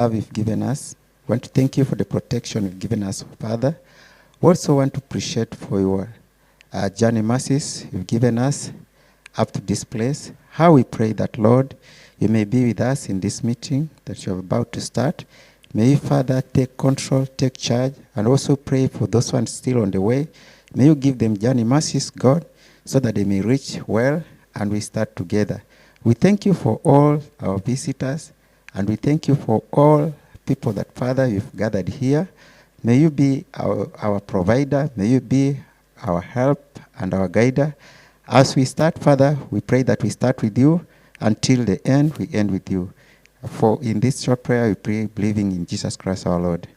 love you've given us. We want to thank you for the protection you've given us, Father. We also want to appreciate for your journey mercies you've given us up to this place. How we pray that, Lord, you may be with us in this meeting that you're about to start. May you, Father, take control, take charge, and also pray for those ones still on the way. May you give them journey mercies, God, so that they may reach well and we start together. We thank you for all our visitors, and we thank you for all people that, Father, you've gathered here. May you be our provider. May you be our help and our guider. As we start, Father, we pray that we start with you. Until the end, we end with you. For in this short prayer, we pray, believing in Jesus Christ our Lord.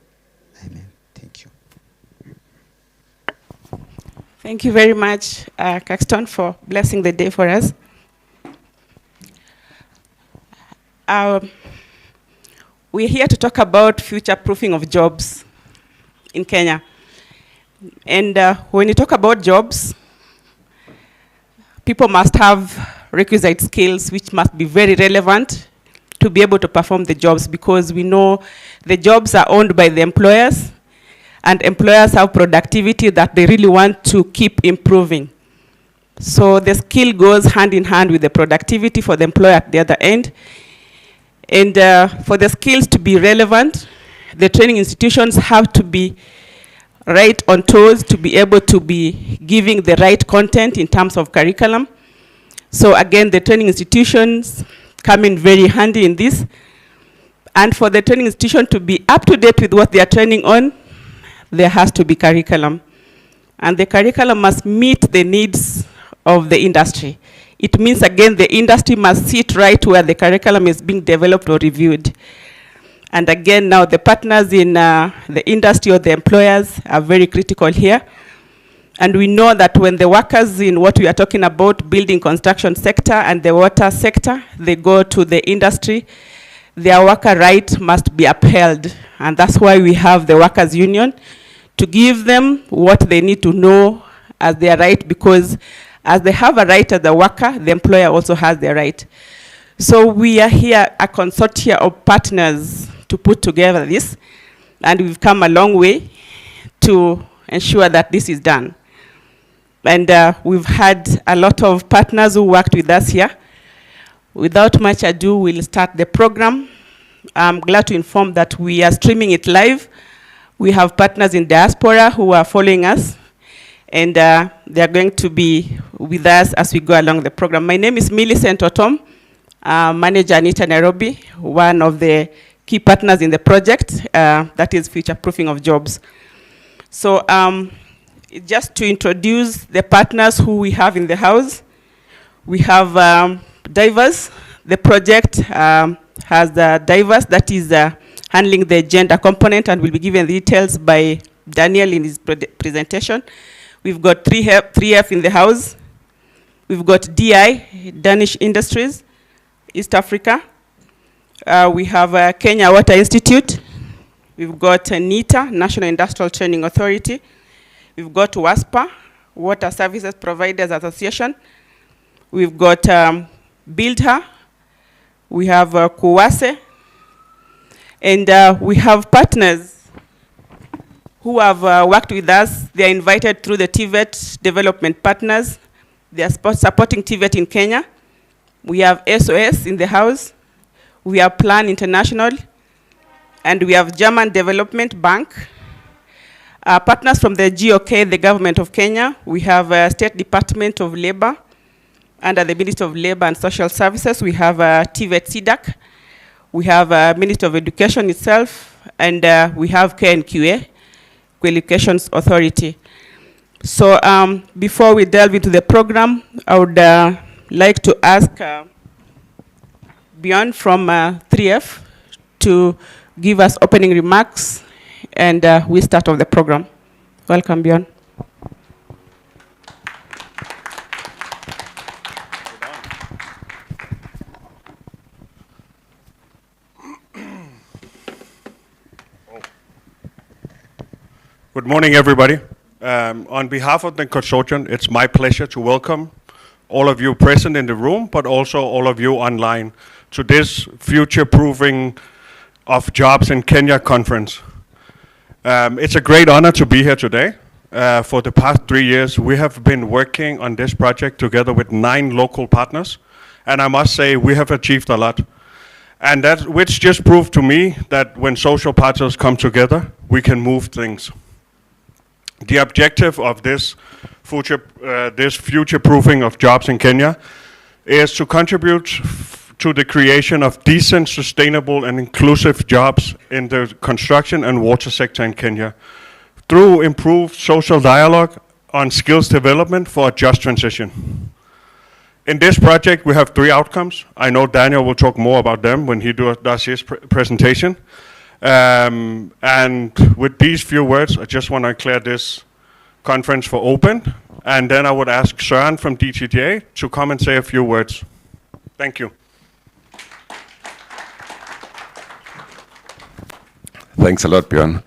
Amen. Thank you. Thank you very much, Caxton, for blessing the day for us. We're here to talk about future-proofing of jobs in Kenya. And when you talk about jobs, people must have requisite skills which must be very relevant to be able to perform the jobs, because we know the jobs are owned by the employers, and employers have productivity that they really want to keep improving. So the skill goes hand in hand with the productivity for the employer at the other end. And for the skills to be relevant, the training institutions have to be right on toes to be able to be giving the right content in terms of curriculum. So again, the training institutions come in very handy in this. And for the training institution to be up to date with what they are training on, there has to be curriculum. And the curriculum must meet the needs of the industry. It means, again, the industry must sit right where the curriculum is being developed or reviewed. And again, now the partners in the industry or the employers are very critical here. And we know that when the workers in what we are talking about, building construction sector and the water sector, they go to the industry, their worker right must be upheld. And that's why we have the workers' union, to give them what they need to know as their right, because as they have a right as a worker, the employer also has their right. So we are here, a consortium of partners, to put together this, and we've come a long way to ensure that this is done. And we've had a lot of partners who worked with us here. Without much ado, we'll start the program. I'm glad to inform that we are streaming it live. We have partners in diaspora who are following us, and they're going to be with us as we go along the program. My name is Millicent Otom, manager NITA Nairobi, one of the key partners in the project, that is future proofing of jobs. So just to introduce the partners who we have in the house, we have Divérs. The project has the Divérs that is handling the gender component, and will be given details by Daniel in his presentation. We've got 3F in the house. We've got DI, Danish Industries, East Africa. We have Kenya Water Institute. We've got NITA, National Industrial Training Authority. We've got WASPA, Water Services Providers Association. We've got BuildHer. We have KEWI. And we have partners who have worked with us. They are invited through the TVET development partners. They are supporting TVET in Kenya. We have SOS in the house. We have Plan International. And we have German Development Bank. Partners from the GOK, the government of Kenya. We have State Department of Labor. Under the Ministry of Labor and Social Services, we have TVET CDAC. We have Ministry of Education itself. And we have KEWI, Qualifications Authority. So before we delve into the program, I would like to ask Bjorn from 3F to give us opening remarks, and we start off the program. Welcome, Bjorn. Good morning, everybody. On behalf of the consortium, it's my pleasure to welcome all of you present in the room, but also all of you online to this future-proofing of Jobs in Kenya conference. It's a great honor to be here today. For the past 3 years, we have been working on this project together with 9 local partners, and I must say we have achieved a lot. And that which just proved to me that when social partners come together, we can move things. The objective of this future-proofing of jobs in Kenya is to contribute to the creation of decent, sustainable, and inclusive jobs in the construction and water sector in Kenya through improved social dialogue on skills development for a just transition. In this project, we have 3 outcomes. I know Daniel will talk more about them when he does his presentation. And with these few words, I just want to declare this conference for open. And then I would ask Søren from DTDA to come and say a few words. Thank you. Thanks a lot, Bjørn.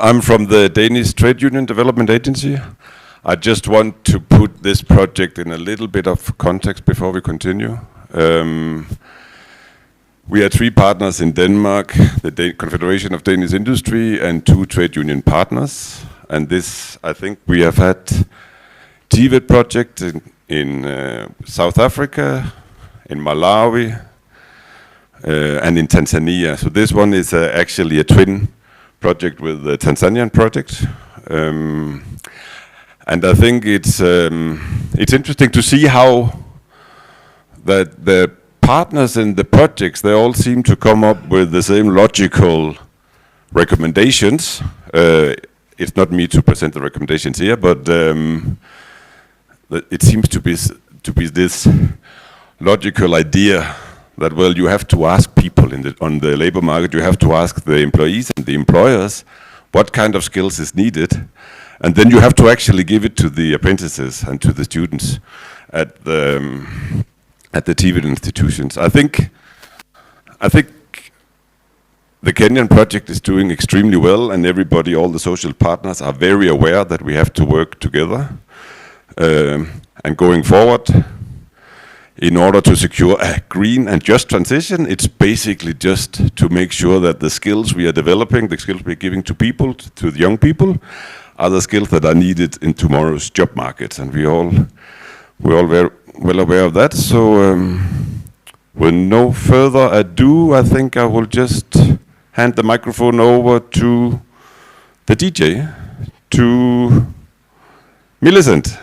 I'm from the Danish Trade Union Development Agency. I just want to put this project in a little bit of context before we continue. We are 3 partners in Denmark, the Confederation of Danish Industry, and 2 trade union partners. And this, I think we have had TVET project in South Africa, in Malawi, and in Tanzania. So this one is actually a twin project with the Tanzanian project. And I think it's interesting to see how that the partners in the projects, they all seem to come up with the same logical recommendations. It's not me to present the recommendations here, but it seems to be this logical idea that, well, you have to ask people on the labor market, you have to ask the employees and the employers what kind of skills is needed, and then you have to actually give it to the apprentices and to the students at the TVET institutions. I think the Kenyan project is doing extremely well, and everybody, all the social partners, are very aware that we have to work together. And going forward, in order to secure a green and just transition, it's basically just to make sure that the skills we are developing, the skills we're giving to people, to the young people, are the skills that are needed in tomorrow's job markets. And we're all very well aware of that. So with no further ado, I think I will just hand the microphone over to the DJ, to Millicent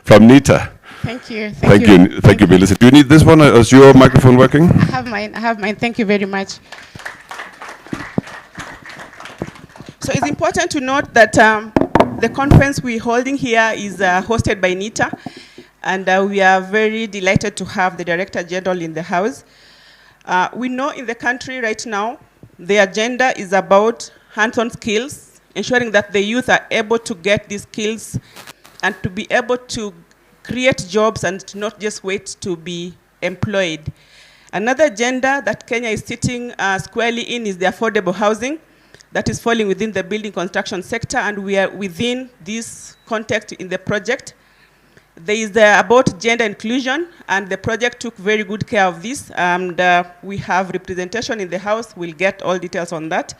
from NITA. Thank you. Thank you, Millicent. Do you need this one? Is your microphone working? I have mine. Thank you very much. So it's important to note that the conference we're holding here is hosted by NITA, and we are very delighted to have the Director General in the house. We know in the country right now, the agenda is about hands-on skills, ensuring that the youth are able to get these skills and to be able to create jobs and not just wait to be employed. Another agenda that Kenya is sitting squarely in is the affordable housing that is falling within the building construction sector, and we are within this context in the project. There is about gender inclusion, and the project took very good care of this, and we have representation in the house. We'll get all details on that.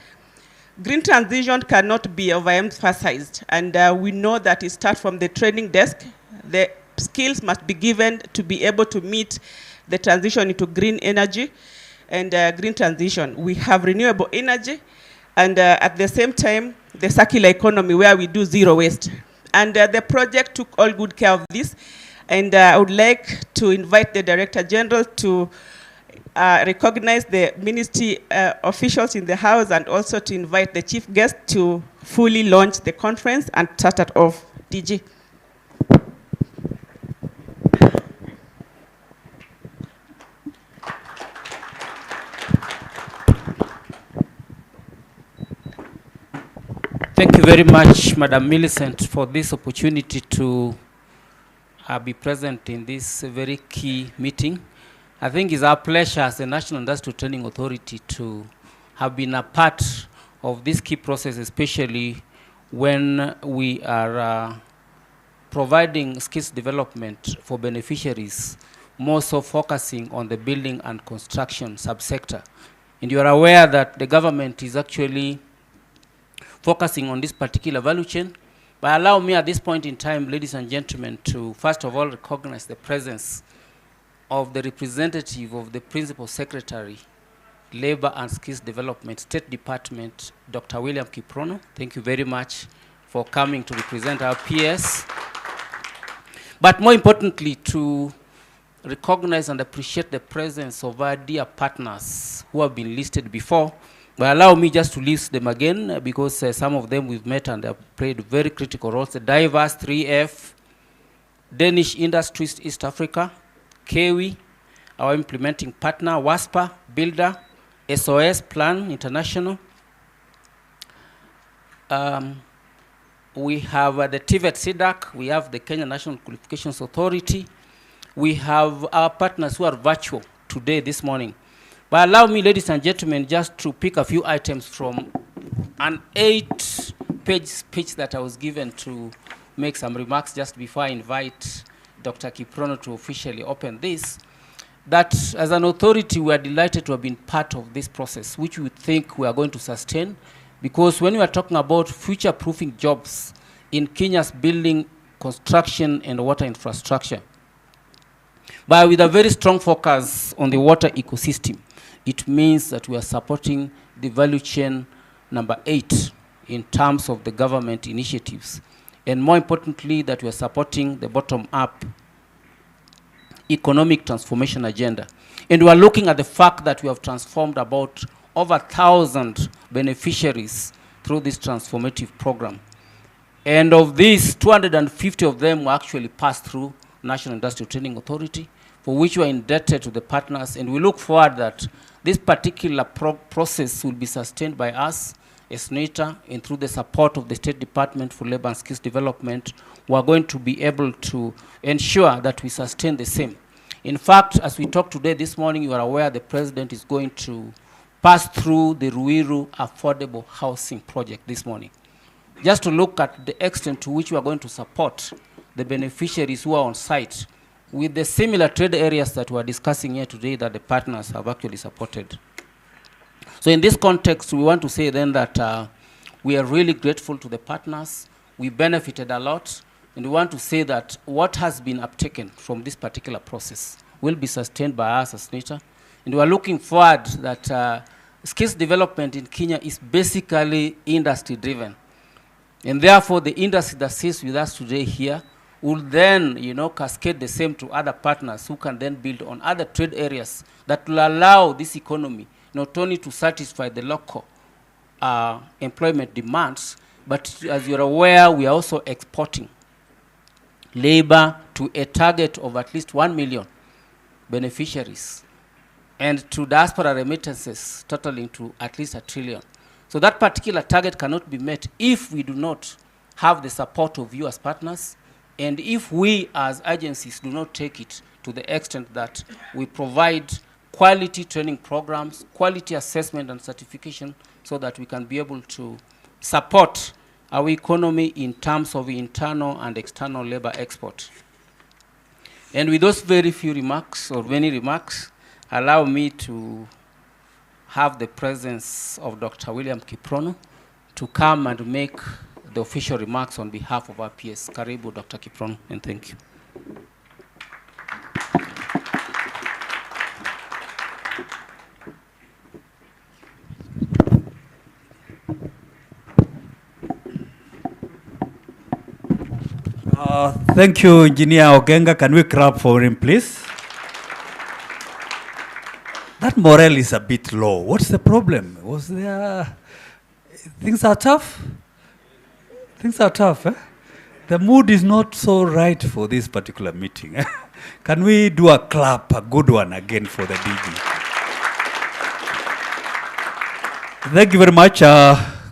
Green transition cannot be overemphasized, and we know that it starts from the training desk. The skills must be given to be able to meet the transition into green energy and green transition. We have renewable energy, and at the same time, the circular economy where we do zero waste. And the project took all good care of this. And I would like to invite the Director General to recognize the ministry officials in the house, and also to invite the chief guest to fully launch the conference and start it off. DG. Thank you very much, Madam Millicent, for this opportunity to be present in this very key meeting. I think it's our pleasure as the National Industrial Training Authority to have been a part of this key process, especially when we are providing skills development for beneficiaries, more so focusing on the building and construction subsector. And you are aware that the government is actually focusing on this particular value chain. But allow me at this point in time, ladies and gentlemen, to first of all recognize the presence of the representative of the Principal Secretary, Labor and Skills Development, State Department, Dr. William Kiprono. Thank you very much for coming to represent our PS. But more importantly, to recognize and appreciate the presence of our dear partners who have been listed before. But allow me just to list them again because some of them we've met and have played very critical roles. The Divérs 3F, Danish Industry East Africa, KEWI, our implementing partner, WASPA, Builder, SOS Plan International. We have the TVET CDAC, we have the Kenya National Qualifications Authority. We have our partners who are virtual today, this morning. But allow me, ladies and gentlemen, just to pick a few items from an 8-page speech that I was given to make some remarks just before I invite Dr. Kiprono to officially open this. That as an authority, we are delighted to have been part of this process, which we think we are going to sustain. Because when we are talking about future-proofing jobs in Kenya's building, construction, and water infrastructure, but with a very strong focus on the water ecosystem, it means that we are supporting the value chain number 8 in terms of the government initiatives. And more importantly, that we are supporting the bottom-up economic transformation agenda. And we are looking at the fact that we have transformed about over 1,000 beneficiaries through this transformative program. And of these, 250 of them were actually passed through National Industrial Training Authority, for which we are indebted to the partners. And we look forward that this particular process will be sustained by us as NITA, and through the support of the State Department for Labor and Skills Development, we are going to be able to ensure that we sustain the same. In fact, as we talk today, this morning, you are aware the President is going to pass through the Ruiru Affordable Housing Project this morning, just to look at the extent to which we are going to support the beneficiaries who are on site with the similar trade areas that we are discussing here today that the partners have actually supported. So in this context, we want to say then that we are really grateful to the partners. We benefited a lot, and we want to say that what has been uptaken from this particular process will be sustained by us as NITA. And we are looking forward that skills development in Kenya is basically industry-driven. And therefore, the industry that sits with us today here will then, cascade the same to other partners who can then build on other trade areas that will allow this economy not only to satisfy the local employment demands, but as you're aware, we are also exporting labor to a target of at least 1 million beneficiaries, and to diaspora remittances totaling to at least 1 trillion. So that particular target cannot be met if we do not have the support of you as partners, and if we as agencies do not take it to the extent that we provide quality training programs, quality assessment and certification, so that we can be able to support our economy in terms of internal and external labor export. And with those very few remarks, or many remarks, allow me to have the presence of Dr. William Kiprono to come and make the official remarks on behalf of our PS. Karibu, Dr. Kiprono, and thank you. Thank you, Engineer Ogenga. Can we clap for him, please? That morale is a bit low. What's the problem? Was there... Things are tough? Things are tough, eh? The mood is not so right for this particular meeting. Can we do a clap, a good one again for the DG? Thank you very much,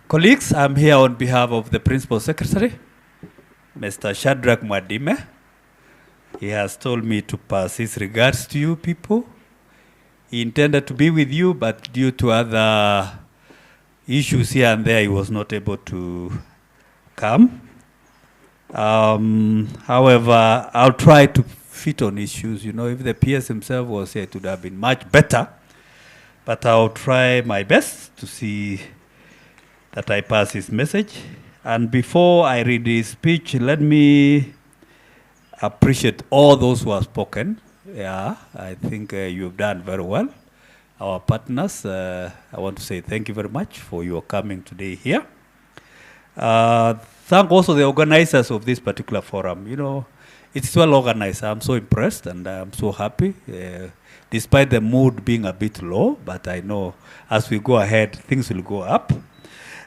colleagues. I'm here on behalf of the Principal Secretary, Mr. Shadrach Mwadime. He has told me to pass his regards to you people. He intended to be with you, but due to other issues here and there, he was not able to come. However, I'll try to fit on issues. If the PS himself was here, it would have been much better. but I'll try my best to see that I pass his message. And before I read his speech, let me appreciate all those who have spoken. Yeah, I think you've done very well. Our partners, I want to say thank you very much for your coming today here. Thank also the organizers of this particular forum. You know, it's well organized. I'm so impressed and I'm so happy, despite the mood being a bit low, but I know as we go ahead, things will go up.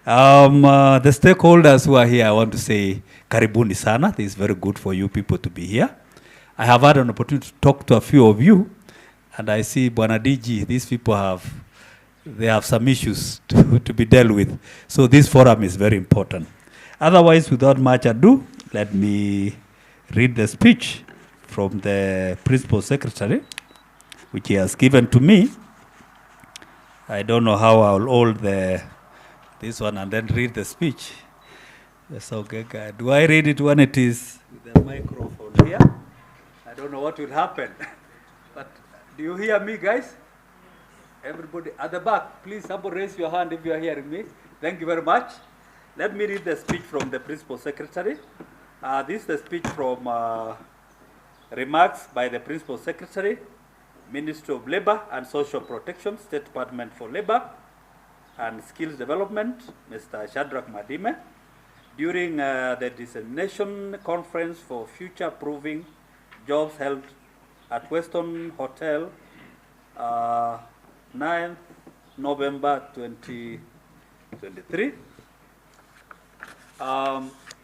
The stakeholders who are here, I want to say, karibuni sana. This is very good for you people to be here. I have had an opportunity to talk to a few of you, and I see Bwana DG, these people they have some issues to be dealt with. So this forum is very important. Otherwise, without much ado, let me read the speech from the Principal Secretary, which he has given to me. I don't know how I'll hold this one and then read the speech. That's okay, guy. Do I read it when it is with the microphone here? I don't know what will happen. But do you hear me, guys? Everybody at the back, please, somebody raise your hand if you are hearing me. Thank you very much. Let me read the speech from the Principal Secretary. This is the speech from remarks by the Principal Secretary, Ministry of Labor and Social Protection, State Department for Labor and Skills Development, Mr. Shadrach Mwadime, during the dissemination conference for future proving jobs held at Weston Hotel, 9th November 2023.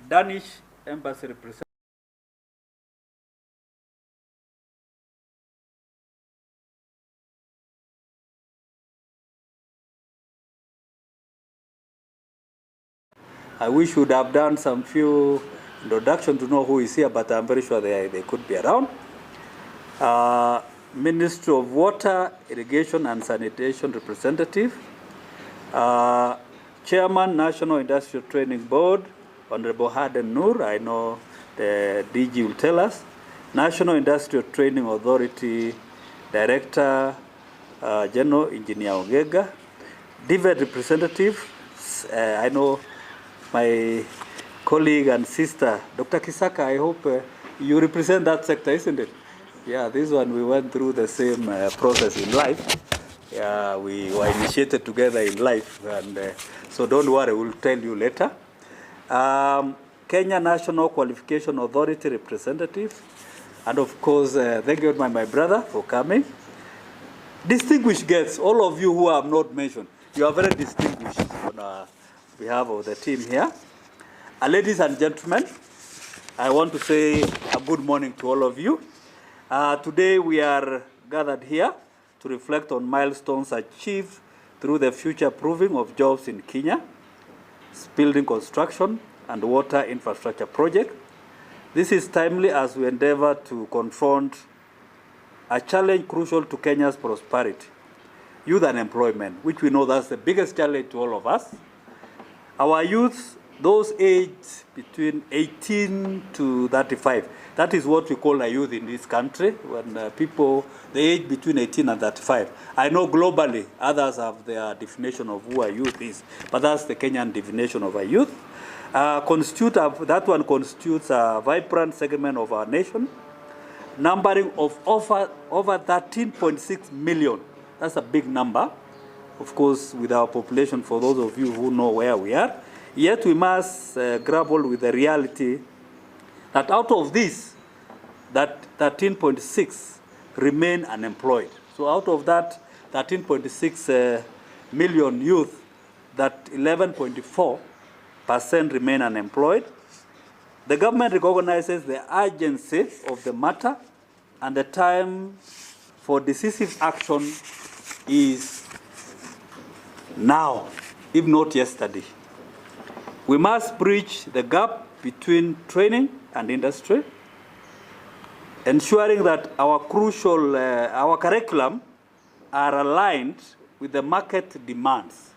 Danish Embassy representative. I wish we would have done some few introduction to know who is here, but I'm very sure they could be around. Ministry of Water, Irrigation and Sanitation representative. Chairman, National Industrial Training Board, Honorable Harden Noor. I know the DG will tell us. National Industrial Training Authority Director, General Engineer Ogega. DVET representative, I know my colleague and sister, Dr. Kisaka, I hope you represent that sector, isn't it? Yeah, this one we went through the same process in life. Yeah, we were initiated together in life, and so don't worry, we'll tell you later. Kenya National Qualification Authority representative, and of course, thank you, my brother, for coming. Distinguished guests, all of you who have not mentioned, you are very distinguished on behalf of the team here. Ladies and gentlemen, I want to say a good morning to all of you. Today we are gathered here to reflect on milestones achieved through the future proving of jobs in Kenya, building construction and water infrastructure project. This is timely as we endeavor to confront a challenge crucial to Kenya's prosperity, youth unemployment, which we know that's the biggest challenge to all of us. Our youth, those aged between 18 to 35, that is what we call a youth in this country, when people, the age between 18 and 35. I know globally, others have their definition of who a youth is, but that's the Kenyan definition of a youth. That one constitutes a vibrant segment of our nation, numbering of over 13.6 million. That's a big number, of course, with our population, for those of you who know where we are. Yet we must grapple with the reality that out of this, that 13.6 remain unemployed. So out of that 13.6 million youth, that 11.4% remain unemployed. The government recognizes the urgency of the matter, and the time for decisive action is now, if not yesterday. We must bridge the gap between training and industry, ensuring that our curriculum are aligned with the market demands.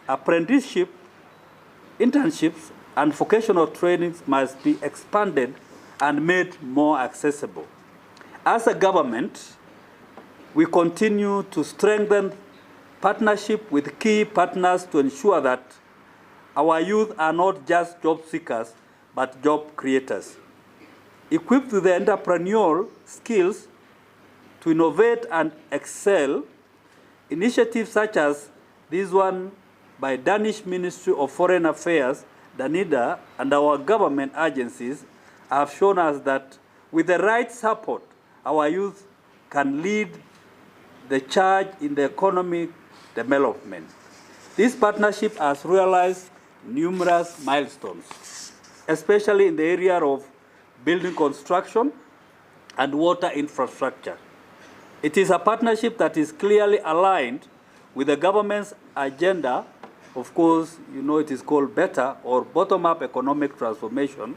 Apprenticeship, internships, and vocational trainings must be expanded and made more accessible. As a government, we continue to strengthen partnership with key partners to ensure that our youth are not just job seekers, but job creators. Equipped with the entrepreneurial skills to innovate and excel, initiatives such as this one by Danish Ministry of Foreign Affairs, DANIDA, and our government agencies have shown us that with the right support, our youth can lead the charge in the economic development. This partnership has realized numerous milestones, especially in the area of building construction and water infrastructure. It is a partnership that is clearly aligned with the government's agenda. Of course, you know it is called BETTER, or bottom-up economic transformation,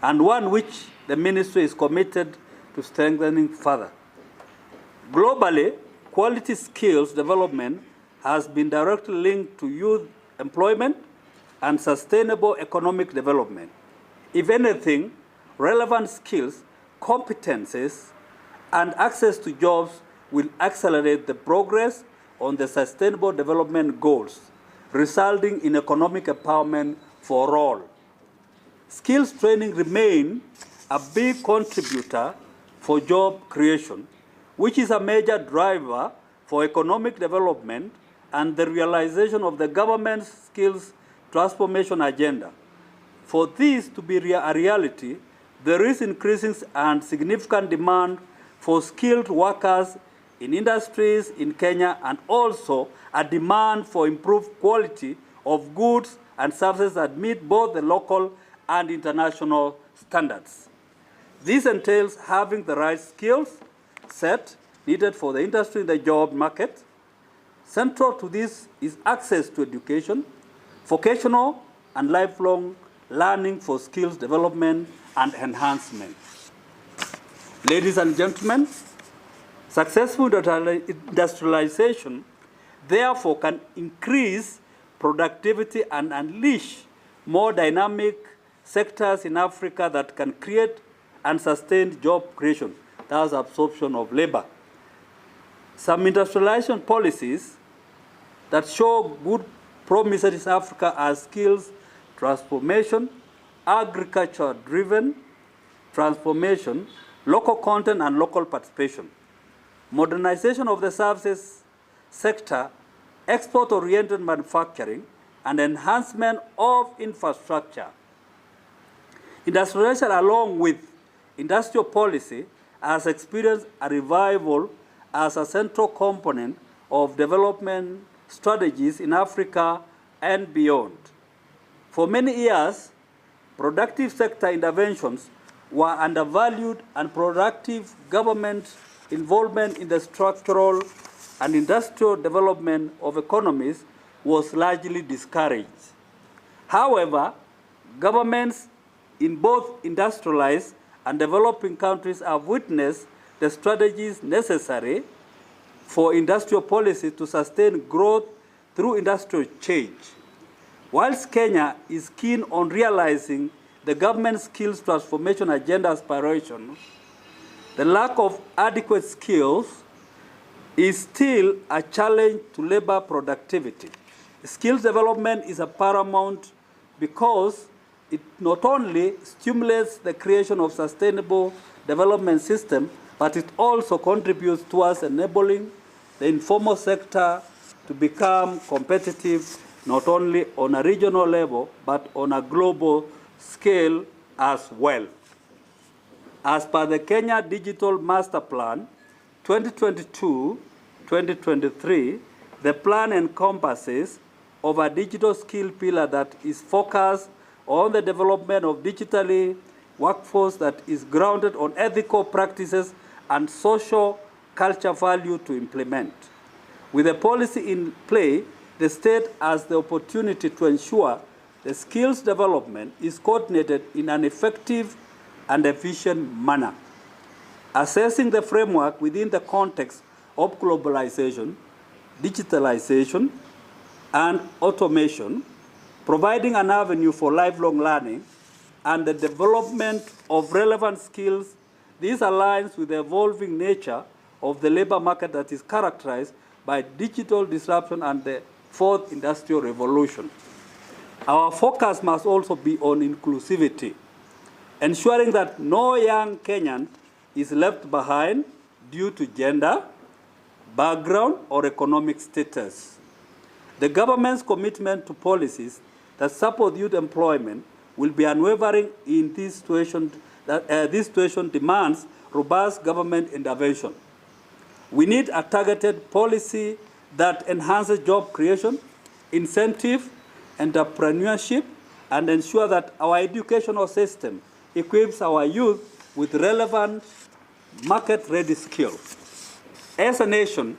and one which the ministry is committed to strengthening further. Globally, quality skills development has been directly linked to youth employment and sustainable economic development. If anything, relevant skills, competences, and access to jobs will accelerate the progress on the sustainable development goals, resulting in economic empowerment for all. Skills training remain a big contributor for job creation, which is a major driver for economic development and the realization of the government's skills transformation agenda. For this to be a reality, there is increasing and significant demand for skilled workers in industries in Kenya, and also a demand for improved quality of goods and services that meet both the local and international standards. This entails having the right skills set needed for the industry in the job market. Central to this is access to education, vocational and lifelong learning for skills development and enhancement. Ladies and gentlemen, successful industrialization therefore can increase productivity and unleash more dynamic sectors in Africa that can create and sustain job creation, thus absorption of labor. Some industrialization policies that show good promises in Africa are skills transformation, agriculture-driven transformation, local content and local participation, modernization of the services sector, export-oriented manufacturing, and enhancement of infrastructure. Industrialization, along with industrial policy, has experienced a revival as a central component of development strategies in Africa and beyond. For many years, productive sector interventions were undervalued and productive government involvement in the structural and industrial development of economies was largely discouraged. However, governments in both industrialized and developing countries have witnessed the strategies necessary for industrial policy to sustain growth through industrial change. Whilst Kenya is keen on realizing the government's skills transformation agenda aspiration, the lack of adequate skills is still a challenge to labor productivity. Skills development is a paramount because it not only stimulates the creation of sustainable development system, but it also contributes towards enabling the informal sector to become competitive not only on a regional level, but on a global scale as well. As per the Kenya Digital Master Plan 2022-2023, the plan encompasses of a digital skill pillar that is focused on the development of digitally workforce that is grounded on ethical practices and social culture value to implement. With a policy in play, the state has the opportunity to ensure the skills development is coordinated in an effective and efficient manner. Assessing the framework within the context of globalization, digitalization, and automation, providing an avenue for lifelong learning and the development of relevant skills, this aligns with the evolving nature of the labor market that is characterized by digital disruption and the fourth industrial revolution. Our focus must also be on inclusivity, ensuring that no young Kenyan is left behind due to gender, background, or economic status. The government's commitment to policies that support youth employment will be unwavering in this situation. This situation demands robust government intervention. We need a targeted policy that enhances job creation, incentive, entrepreneurship, and ensure that our educational system equips our youth with relevant market-ready skills. As a nation,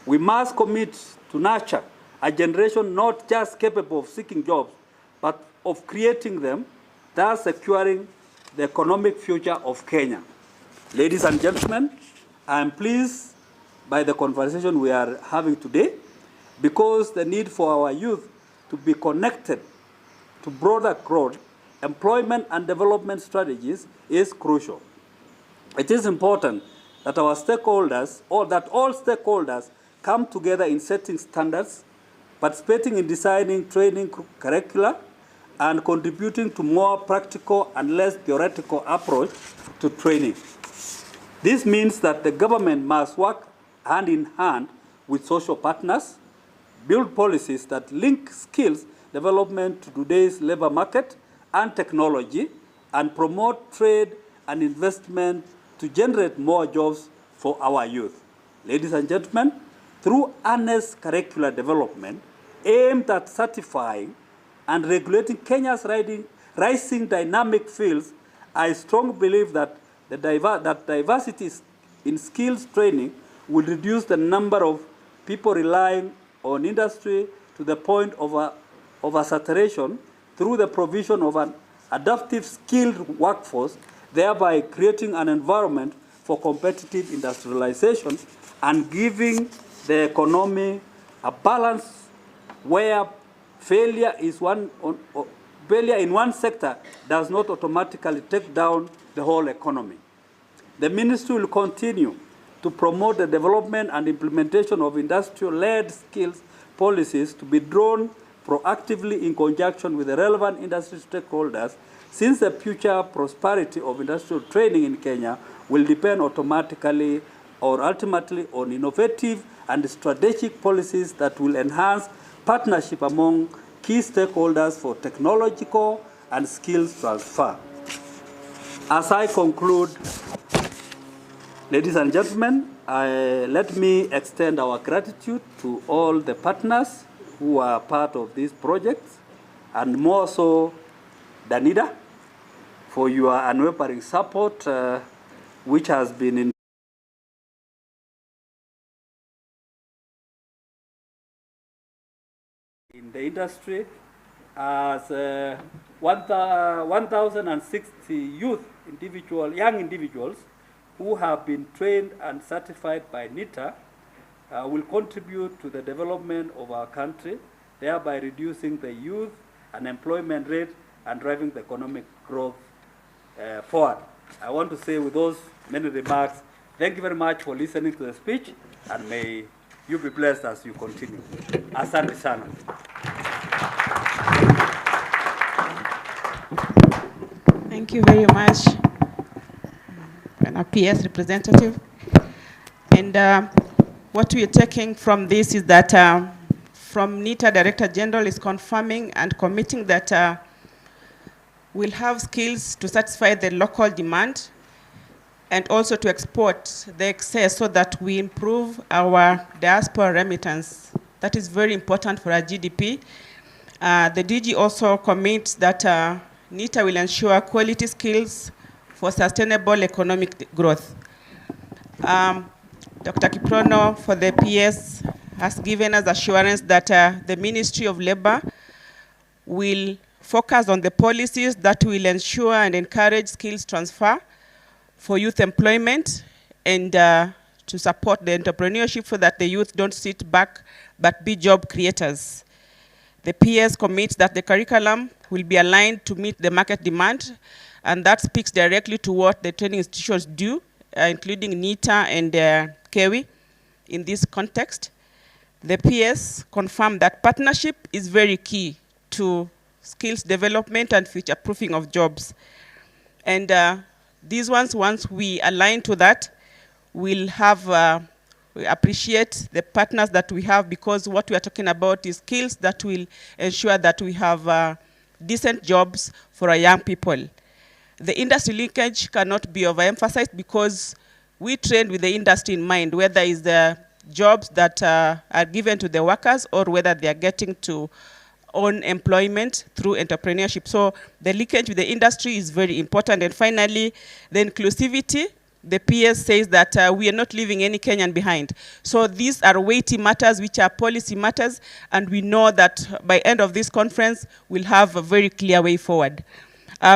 we must commit to nurture a generation not just capable of seeking jobs, but of creating them, thus securing the economic future of Kenya. Ladies and gentlemen, I am pleased by the conversation we are having today, because the need for our youth to be connected to broader growth, employment, and development strategies is crucial. It is important that our stakeholders, or that all stakeholders, come together in setting standards, participating in designing training curricula, and contributing to more practical and less theoretical approach to training. This means that the government must work hand in hand with social partners, build policies that link skills development to today's labor market and technology, and promote trade and investment to generate more jobs for our youth. Ladies and gentlemen, through earnest curricular development aimed at certifying and regulating Kenya's rising dynamic fields, I strongly believe that diversity in skills training will reduce the number of people relying on industry to the point of saturation through the provision of an adaptive skilled workforce, thereby creating an environment for competitive industrialization and giving the economy a balance where failure in one sector does not automatically take down the whole economy. The ministry will continue to promote the development and implementation of industrial-led skills policies to be drawn proactively in conjunction with the relevant industry stakeholders, since the future prosperity of industrial training in Kenya will depend automatically or ultimately on innovative and strategic policies that will enhance partnership among key stakeholders for technological and skills transfer. As I conclude, ladies and gentlemen, let me extend our gratitude to all the partners who are part of this project, and more so DANIDA, for your unwavering support, which has been in the industry, as 1,060 young individuals who have been trained and certified by NITA will contribute to the development of our country, thereby reducing the youth unemployment rate and driving the economic growth forward. I want to say with those many remarks, thank you very much for listening to the speech, and may you be blessed as you continue. Asante sana. Thank you very much, an PS representative. And what we are taking from this is that from NITA, Director General is confirming and committing that we'll have skills to satisfy the local demand and also to export the excess so that we improve our diaspora remittance. That is very important for our GDP. The DG also commits that NITA will ensure quality skills for sustainable economic growth. Dr. Kiprono for the PS has given us assurance that the Ministry of Labor will focus on the policies that will ensure and encourage skills transfer for youth employment and to support the entrepreneurship so that the youth don't sit back but be job creators. The PS commits that the curriculum will be aligned to meet the market demand, and that speaks directly to what the training institutions do, including NITA and KEWI in this context. the PS confirmed that partnership is very key to skills development and future-proofing of jobs. And these ones, once we align to that, we'll have, we appreciate the partners that we have, because what we are talking about is skills that will ensure that we have decent jobs for our young people. The industry linkage cannot be overemphasized, because we train with the industry in mind, whether it's the jobs that are given to the workers or whether they are getting to own employment through entrepreneurship. So the linkage with the industry is very important. And finally, the inclusivity. The PS says that we are not leaving any Kenyan behind. So these are weighty matters, which are policy matters, and we know that by end of this conference, we'll have a very clear way forward.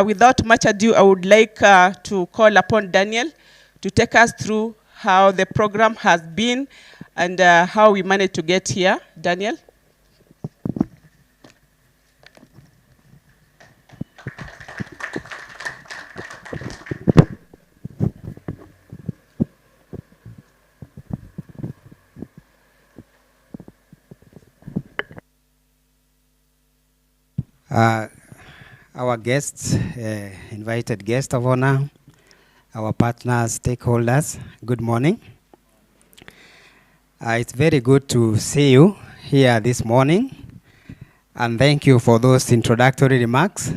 Without much ado, I would like to call upon Daniel to take us through how the program has been and how we managed to get here. Daniel? Our guests, invited guests of honor, our partners, stakeholders, good morning. It's very good to see you here this morning, and thank you for those introductory remarks,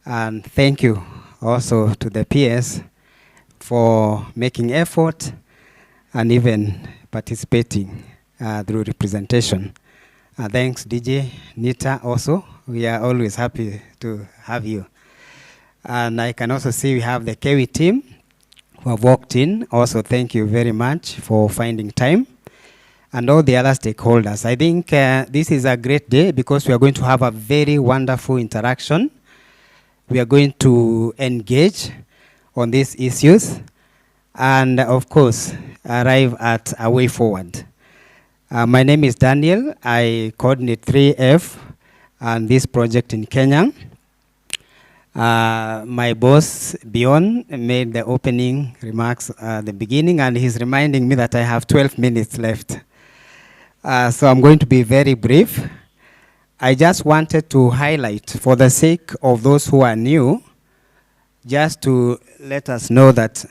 and thank you also to the peers for making effort and even participating through representation. Thanks, DJ, NITA also. We are always happy to have you. And I can also see we have the KEWI team who have walked in. Also, thank you very much for finding time. And all the other stakeholders. I think this is a great day because we are going to have a very wonderful interaction. We are going to engage on these issues and, of course, arrive at a way forward. My name is Daniel. I coordinate 3F and this project in Kenya. My boss, Bjorn, made the opening remarks at the beginning, and he's reminding me that I have 12 minutes left. So I'm going to be very brief. I just wanted to highlight, for the sake of those who are new, just to let us know that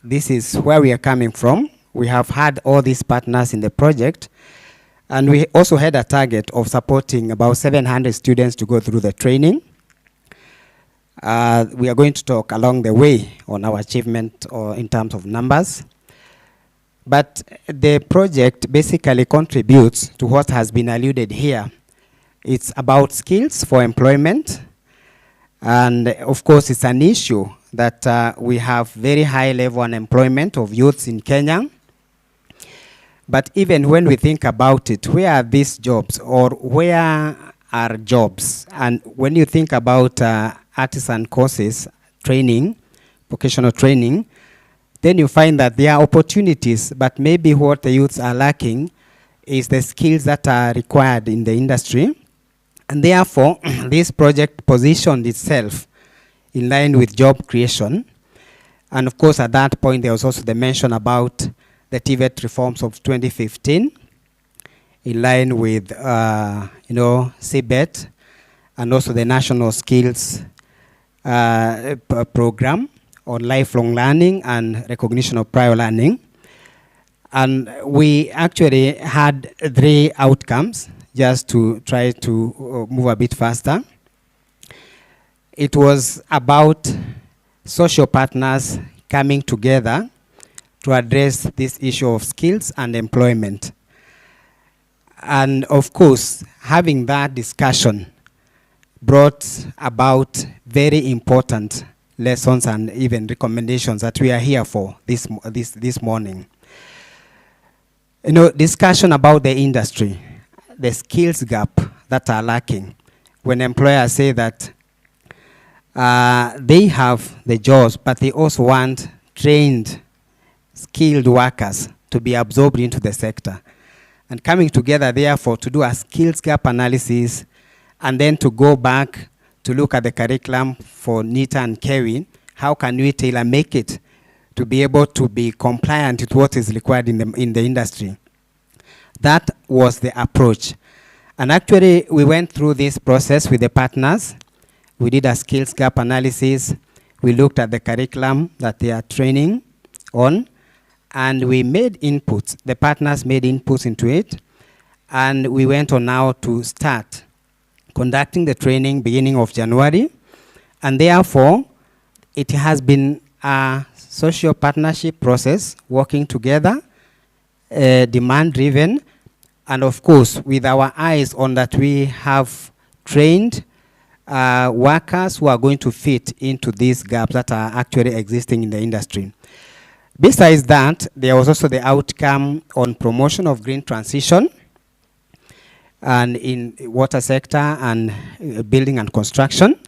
this is where we are coming from. We have had all these partners in the project, and we also had a target of supporting about 700 students to go through the training. We are going to talk along the way on our achievement or in terms of numbers. But the project basically contributes to what has been alluded here. It's about skills for employment. And of course, it's an issue that we have very high level unemployment of youths in Kenya. But even when we think about it, where are these jobs, or where are jobs? And when you think about artisan courses, training, vocational training, then you find that there are opportunities, but maybe what the youths are lacking is the skills that are required in the industry. And therefore, this project positioned itself in line with job creation. And of course, at that point, there was also the mention about the TVET reforms of 2015, in line with, CBET, and also the National Skills Program on lifelong learning and recognition of prior learning. And we actually had 3 outcomes, just to try to move a bit faster. It was about social partners coming together to address this issue of skills and employment. And of course, having that discussion brought about very important lessons and even recommendations that we are here for this morning. Discussion about the industry, the skills gap that are lacking. When employers say that they have the jobs, but they also want trained, skilled workers to be absorbed into the sector. And coming together, therefore, to do a skills gap analysis and then to go back to look at the curriculum for NITA and KEWI, how can we tailor make it to be able to be compliant with what is required in the industry. That was the approach. And actually, we went through this process with the partners. We did a skills gap analysis. We looked at the curriculum that they are training on, and we made inputs. The partners made inputs into it, and we went on now to start conducting the training beginning of January, and therefore, it has been a social partnership process, working together, demand-driven, and of course, with our eyes on that we have trained workers who are going to fit into these gaps that are actually existing in the industry. Besides that, there was also the outcome on promotion of green transition and in water sector and building and construction.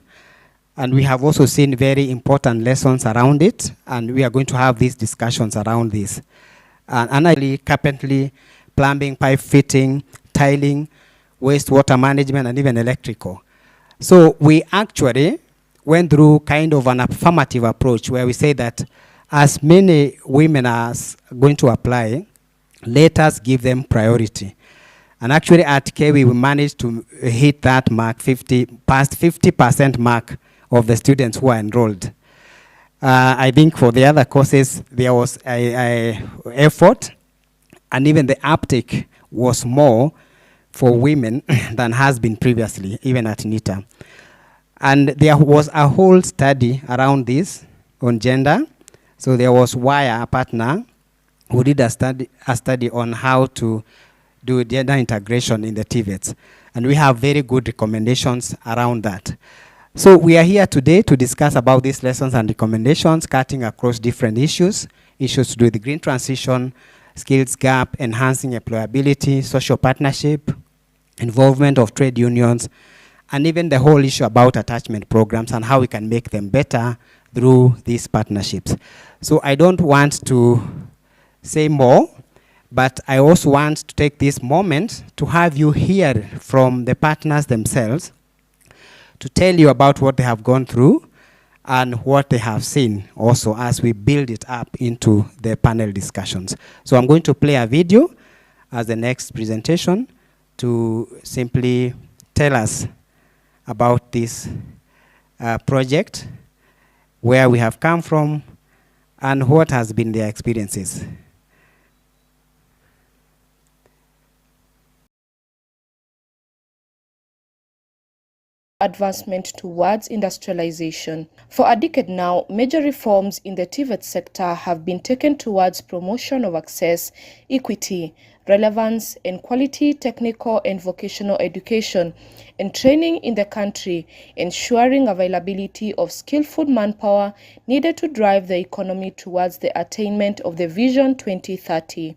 And we have also seen very important lessons around it, and we are going to have these discussions around this. And carpentry, plumbing, pipe fitting, tiling, wastewater management, and even electrical. So we actually went through kind of an affirmative approach where we say that as many women as going to apply, let us give them priority. And actually at KEWI, we managed to hit that mark, past 50% mark of the students who are enrolled. I think for the other courses, there was a effort, and even the uptake was more for women than has been previously, even at NITA. And there was a whole study around this on gender. So there was Wire, a partner, who did a study on how to do gender integration in the TVETs. And we have very good recommendations around that. So we are here today to discuss about these lessons and recommendations, cutting across different issues to do with the green transition, skills gap, enhancing employability, social partnership, involvement of trade unions, and even the whole issue about attachment programs and how we can make them better through these partnerships. So I don't want to say more, but I also want to take this moment to have you hear from the partners themselves to tell you about what they have gone through and what they have seen also as we build it up into the panel discussions. So I'm going to play a video as the next presentation to simply tell us about this project, where we have come from, and what has been their experiences. Advancement towards industrialization. For a decade now, major reforms in the TVET sector have been taken towards promotion of access, equity, relevance, and quality technical and vocational education and training in the country, ensuring availability of skillful manpower needed to drive the economy towards the attainment of the Vision 2030.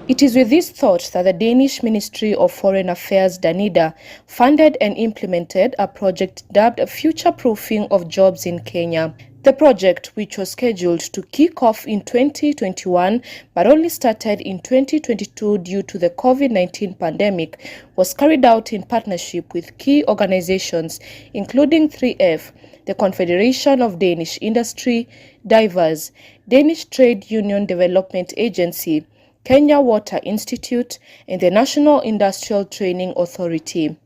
It is with this thought that the Danish Ministry of Foreign Affairs, DANIDA, funded and implemented a project dubbed Future-Proofing of Jobs in Kenya. The project, which was scheduled to kick off in 2021 but only started in 2022 due to the COVID-19 pandemic, was carried out in partnership with key organizations including 3F, the Confederation of Danish Industry, Divérs, Danish Trade Union Development Agency, Kenya Water Institute, and the National Industrial Training Authority.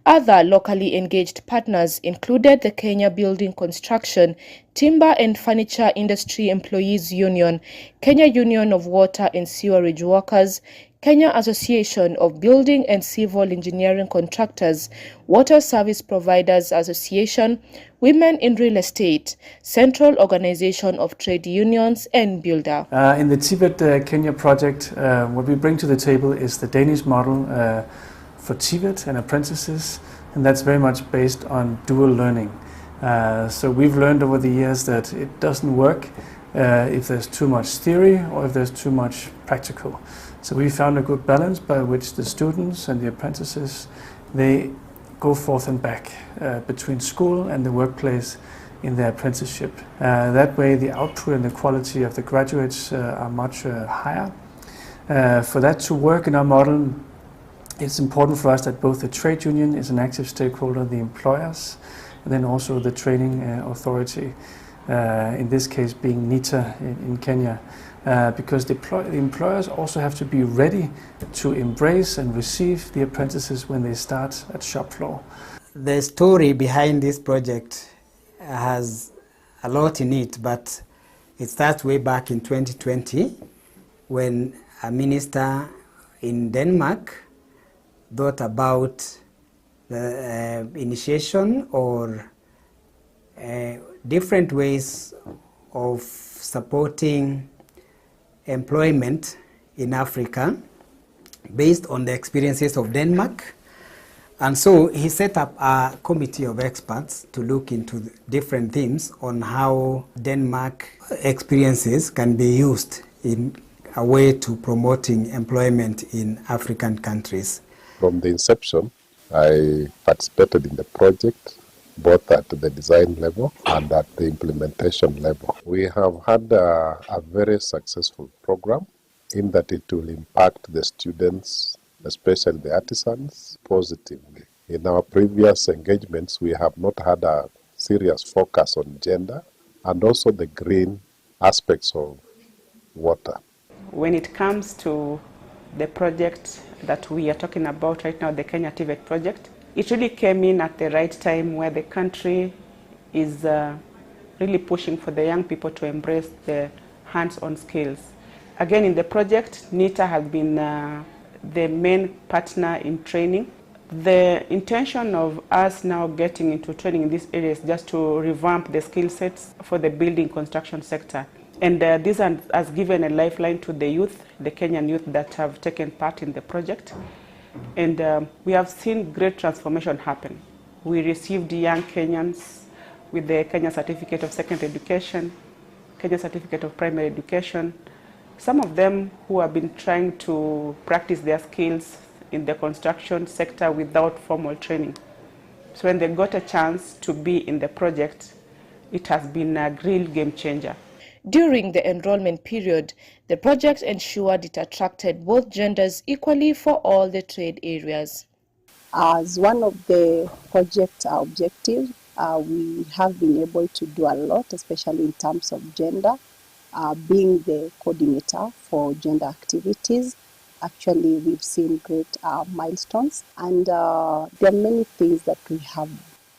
Other locally engaged partners included the Kenya Building Construction, Timber and Furniture Industry Employees Union, Kenya Union of Water and Sewerage Workers, Kenya Association of Building and Civil Engineering Contractors, Water Service Providers Association, Women in Real Estate, Central Organization of Trade Unions, and Builder. In the TVET Kenya project, what we bring to the table is the Danish model for TVET and apprentices, and that's very much based on dual learning. So we've learned over the years that it doesn't work if there's too much theory or if there's too much practical. So we found a good balance by which the students and the apprentices, they go forth and back between school and the workplace in their apprenticeship. That way the output and the quality of the graduates are much higher. For that to work in our model, it's important for us that both the trade union is an active stakeholder, the employers, and then also the training authority, in this case being NITA in Kenya. Because the employers also have to be ready to embrace and receive the apprentices when they start at shop floor. The story behind this project has a lot in it, but it starts way back in 2020 when a minister in Denmark thought about the initiation or different ways of supporting employment in Africa based on the experiences of Denmark. And so he set up a committee of experts to look into different themes on how Denmark experiences can be used in a way to promoting employment in African countries. From the inception, I participated in the project, both at the design level and at the implementation level. We have had a very successful program in that it will impact the students, especially the artisans, positively. In our previous engagements, we have not had a serious focus on gender and also the green aspects of water. When it comes to the project that we are talking about right now, the Kenya TVET project, it really came in at the right time where the country is really pushing for the young people to embrace the hands-on skills. Again, in the project, NITA has been the main partner in training. The intention of us now getting into training in this area is just to revamp the skill sets for the building construction sector. And this has given a lifeline to the youth, the Kenyan youth that have taken part in the project. And we have seen great transformation happen. We received young Kenyans with the Kenya Certificate of Secondary Education, Kenya Certificate of Primary Education. Some of them who have been trying to practice their skills in the construction sector without formal training. So when they got a chance to be in the project, it has been a real game changer. During the enrollment period, the project ensured it attracted both genders equally for all the trade areas. As one of the project objectives, we have been able to do a lot, especially in terms of gender, being the coordinator for gender activities. Actually, we've seen great milestones, and there are many things that we have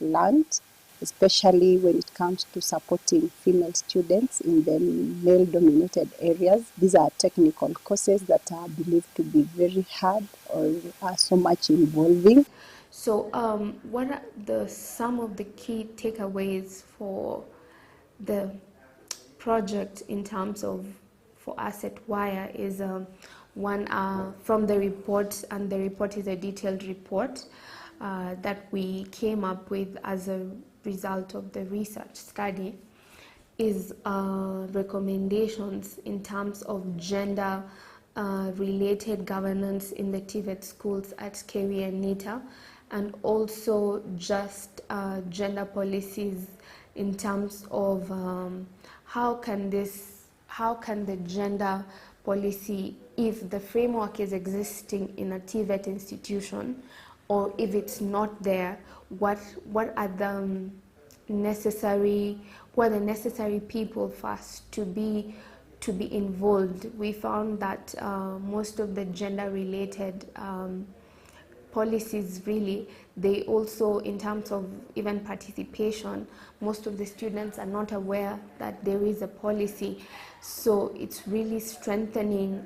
learned, especially when it comes to supporting female students in the male-dominated areas. These are technical courses that are believed to be very hard or are so much involving. So what are some of the key takeaways for the project in terms of for us at WIRE is one from the report, and the report is a detailed report that we came up with as a result of the research study, is recommendations in terms of gender related governance in the TVET schools at KEWI and NITA, and also just gender policies in terms of how can the gender policy, if the framework is existing in a TVET institution, or if it's not there, what are the necessary people first to be involved. We found that most of the gender related policies, really, they also, in terms of even participation, most of the students are not aware that there is a policy. So it's really strengthening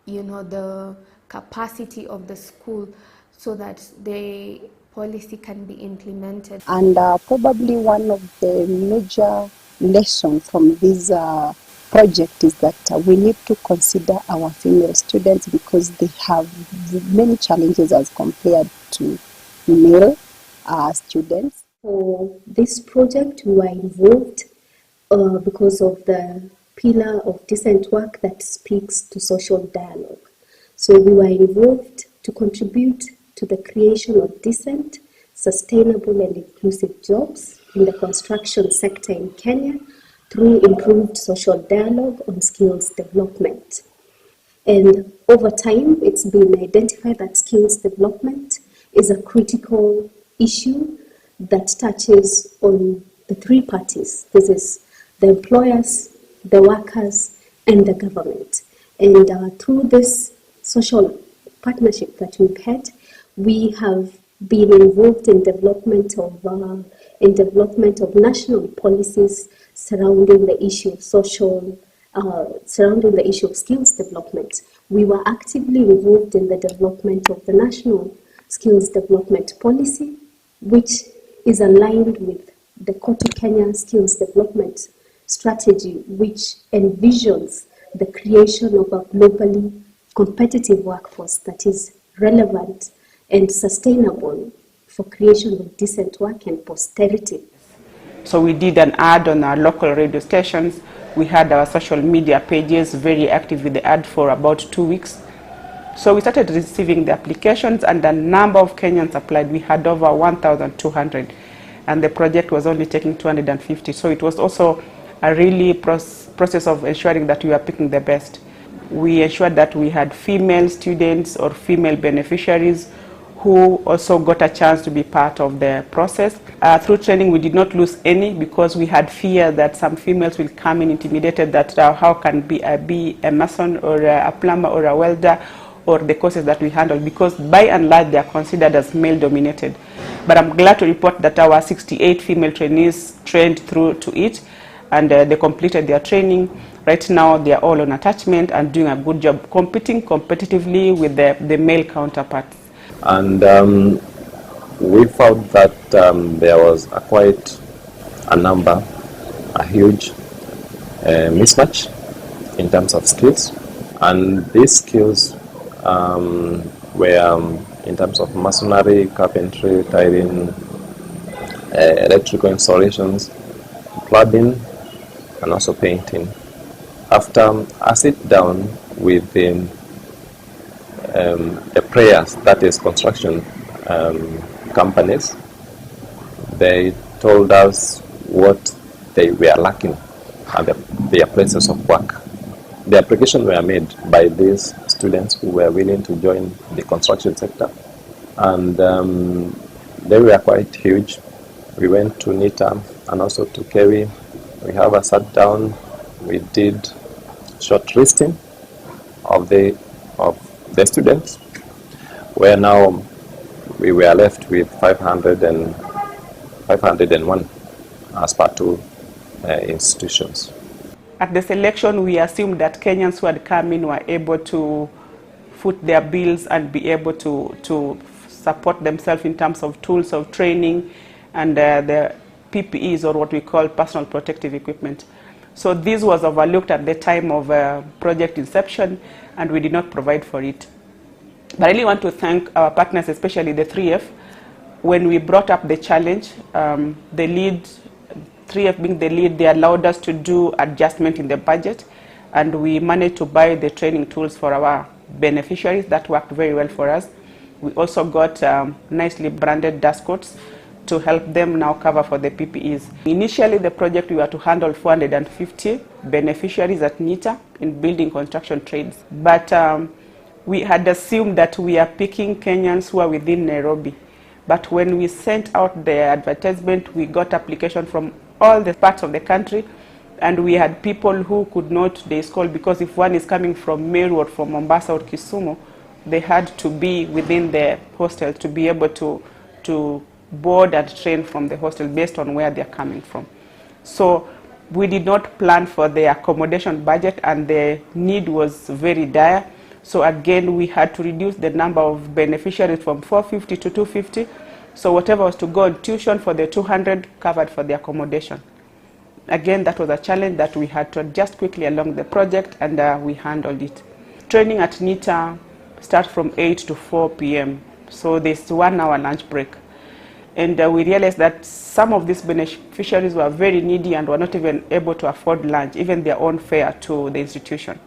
the capacity of the school so that the policy can be implemented. And probably one of the major lessons from this project is that we need to consider our female students because they have many challenges as compared to male students. For this project, we were involved because of the pillar of decent work that speaks to social dialogue. So we were involved to contribute to the creation of decent, sustainable and inclusive jobs in the construction sector in Kenya through improved social dialogue on skills development. And over time, it's been identified that skills development is a critical issue that touches on the three parties. This is the employers, the workers, and the government. And through this social partnership that we've had, we have been involved in development of national policies surrounding the issue of surrounding the issue of skills development. We were actively involved in the development of the national skills development policy, which is aligned with the Kotu Kenya skills development strategy, which envisions the creation of a globally competitive workforce that is relevant and sustainable for creation of decent work and posterity. So we did an ad on our local radio stations. We had our social media pages very active with the ad for about 2 weeks. So we started receiving the applications, and a number of Kenyans applied. We had over 1,200, and the project was only taking 250. So it was also a really process of ensuring that we were picking the best. We ensured that we had female students or female beneficiaries who also got a chance to be part of the process. Through training, we did not lose any because we had fear that some females will come in intimidated that how can be a mason or a plumber or a welder or the courses that we handle, because by and large they are considered as male dominated. But I'm glad to report that our 68 female trainees trained through to it, and they completed their training. Right now they are all on attachment and doing a good job competing competitively with the male counterparts. And we found that there was quite a huge mismatch in terms of skills, and these skills were in terms of masonry, carpentry, tiling, electrical installations, plumbing, and also painting. After a sit down with the players, that is construction companies, they told us what they were lacking and their places of work. The applications were made by these students who were willing to join the construction sector, and they were quite huge. We went to NITA and also to KEWI. We have a sat down. We did shortlisting of the students, where now we were left with 501 as per two institutions. At the selection, we assumed that Kenyans who had come in were able to foot their bills and be able to support themselves in terms of tools of training and the PPEs, or what we call personal protective equipment. So this was overlooked at the time of project inception, and we did not provide for it. But I really want to thank our partners, especially the 3F. When we brought up the challenge, the lead, 3F being the lead, they allowed us to do adjustment in the budget, and we managed to buy the training tools for our beneficiaries. That worked very well for us. We also got nicely branded dust coats to help them now cover for the PPEs. Initially, the project, we were to handle 450 beneficiaries at NITA in building construction trades. But we had assumed that we are picking Kenyans who are within Nairobi. But when we sent out the advertisement, we got application from all the parts of the country, and we had people who could not day school, because if one is coming from Meru or from Mombasa or Kisumu, they had to be within the hostel to be able to board and train from the hostel based on where they're coming from. So we did not plan for the accommodation budget, and the need was very dire. So again, we had to reduce the number of beneficiaries from 450 to 250. So whatever was to go on tuition for the 200 covered for the accommodation. Again, that was a challenge that we had to adjust quickly along the project, and we handled it. Training at NITA starts from 8 to 4 p.m. So there's 1 hour lunch break. And we realized that some of these beneficiaries were very needy and were not even able to afford lunch, even their own fare to the institution.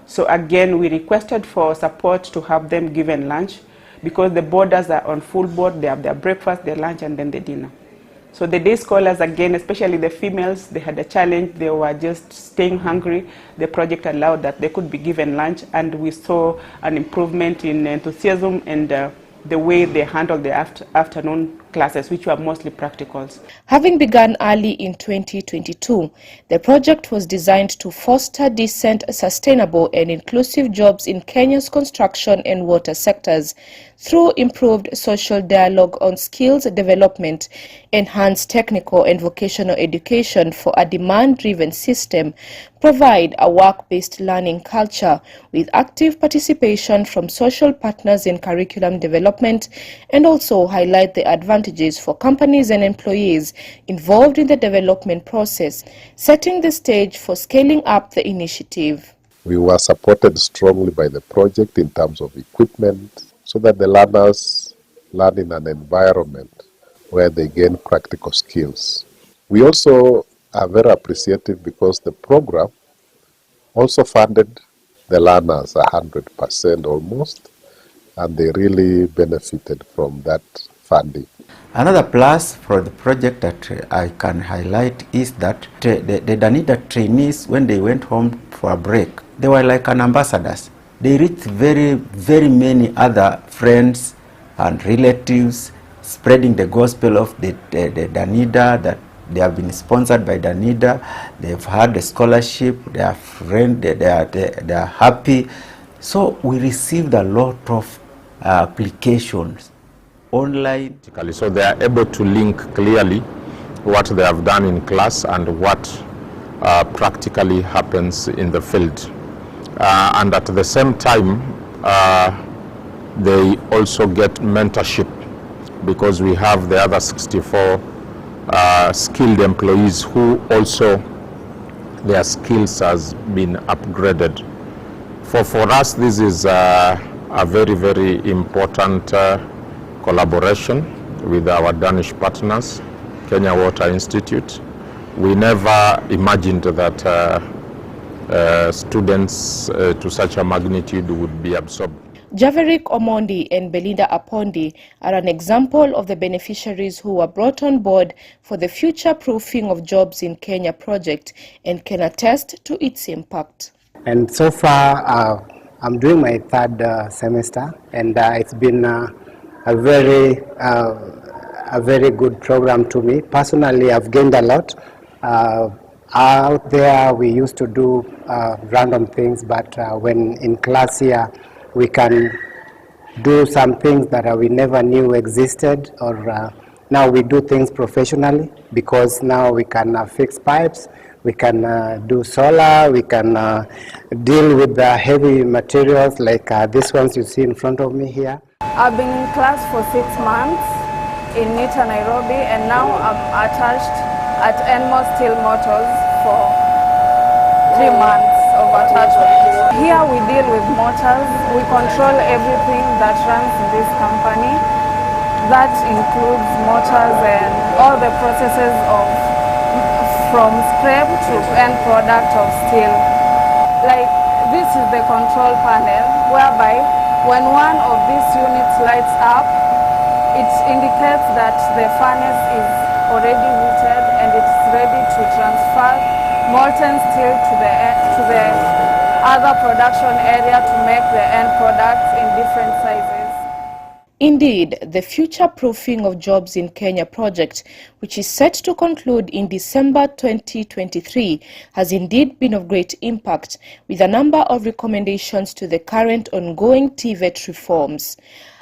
So again, we requested for support to have them given lunch, because the boarders are on full board. They have their breakfast, their lunch, and then the dinner. So the day scholars, again, especially the females, they had a challenge. They were just staying hungry. The project allowed that they could be given lunch, and we saw an improvement in enthusiasm and the way they handled the afternoon classes, which were mostly practicals. Having begun early in 2022, the project was designed to foster decent, sustainable and inclusive jobs in Kenya's construction and water sectors through improved social dialogue on skills development, enhanced technical and vocational education for a demand-driven system, provide a work-based learning culture with active participation from social partners in curriculum development, and also highlight the advantages for companies and employees involved in the development process, setting the stage for scaling up the initiative. We were supported strongly by the project in terms of equipment so that the learners learn in an environment where they gain practical skills. We also are very appreciative because the program also funded the learners 100% almost, and they really benefited from that funding. Another plus for the project that I can highlight is that the DANIDA trainees, when they went home for a break, they were like an ambassadors. They reached very many other friends and relatives, spreading the gospel of the DANIDA, that they have been sponsored by DANIDA, they've had a scholarship, they are friends, they are happy. So we received a lot of applications online. So they are able to link clearly what they have done in class and what practically happens in the field. And at the same time, they also get mentorship, because we have the other 64 skilled employees who also their skills has been upgraded. For us, this is a very important collaboration with our Danish partners, Kenya Water Institute. We never imagined that students to such a magnitude would be absorbed. Javerick Omondi and Belinda Apondi are an example of the beneficiaries who were brought on board for the future proofing of jobs in Kenya project and can attest to its impact. And so far, I'm doing my third semester, and it's been a very good program to me. Personally, I've gained a lot. Out there, we used to do random things, but when in class here, we can do some things that we never knew existed, or now we do things professionally, because now we can fix pipes, we can do solar, we can deal with the heavy materials like these ones you see in front of me here. I've been in class for 6 months in NITA Nairobi, and now I'm attached at Enmo Steel Motors for 3 months of attachment. Here we deal with motors. We control everything that runs in this company. That includes motors and all the processes of from scrap to end product of steel. Like this is the control panel, whereby when one of these units lights up, it indicates that the furnace is already heated and it's ready to transfer molten steel to the other production area to make the end products in different sizes. Indeed, the future proofing of jobs in Kenya project, which is set to conclude in December 2023, has indeed been of great impact, with a number of recommendations to the current ongoing TVET reforms.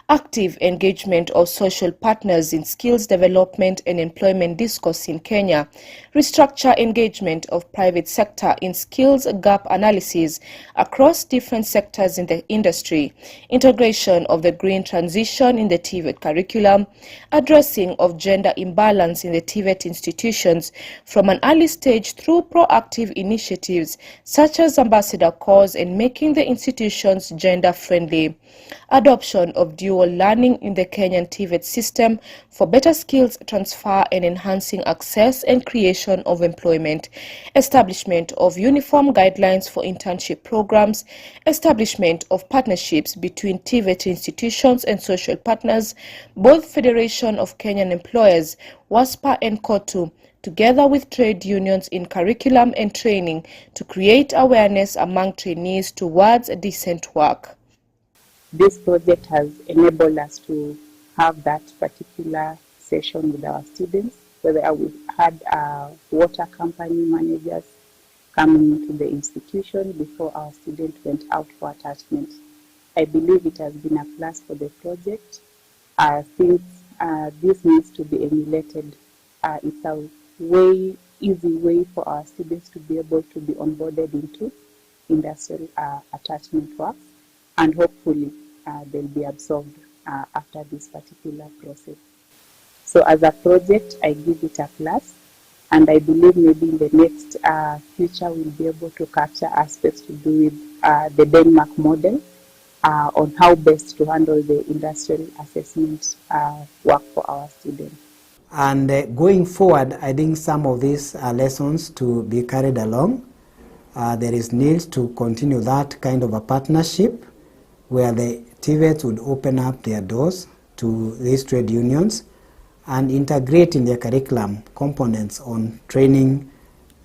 Active engagement of social partners in skills development and employment discourse in Kenya, restructure engagement of private sector in skills gap analysis across different sectors in the industry, integration of the green transition in the TVET curriculum, addressing of gender imbalance in the TVET institutions from an early stage through proactive initiatives such as ambassador calls and making the institutions gender friendly, adoption of dual learning in the Kenyan TVET system for better skills transfer and enhancing access and creation of employment, establishment of uniform guidelines for internship programs, establishment of partnerships between TVET institutions and social partners, both Federation of Kenyan Employers, WASPA and KOTU, together with trade unions in curriculum and training to create awareness among trainees towards decent work. This project has enabled us to have that particular session with our students, where we had water company managers coming into the institution before our students went out for attachment. I believe it has been a plus for the project since this needs to be emulated. It's a easy way for our students to be able to be onboarded into industrial attachment works, and hopefully they'll be absorbed after this particular process. So as a project, I give it a plus, and I believe maybe in the next future we'll be able to capture aspects to do with the Denmark model on how best to handle the industrial assessment work for our students. And going forward, I think some of these are lessons to be carried along. There is need to continue that kind of a partnership where the TVET would open up their doors to these trade unions and integrate in their curriculum components on training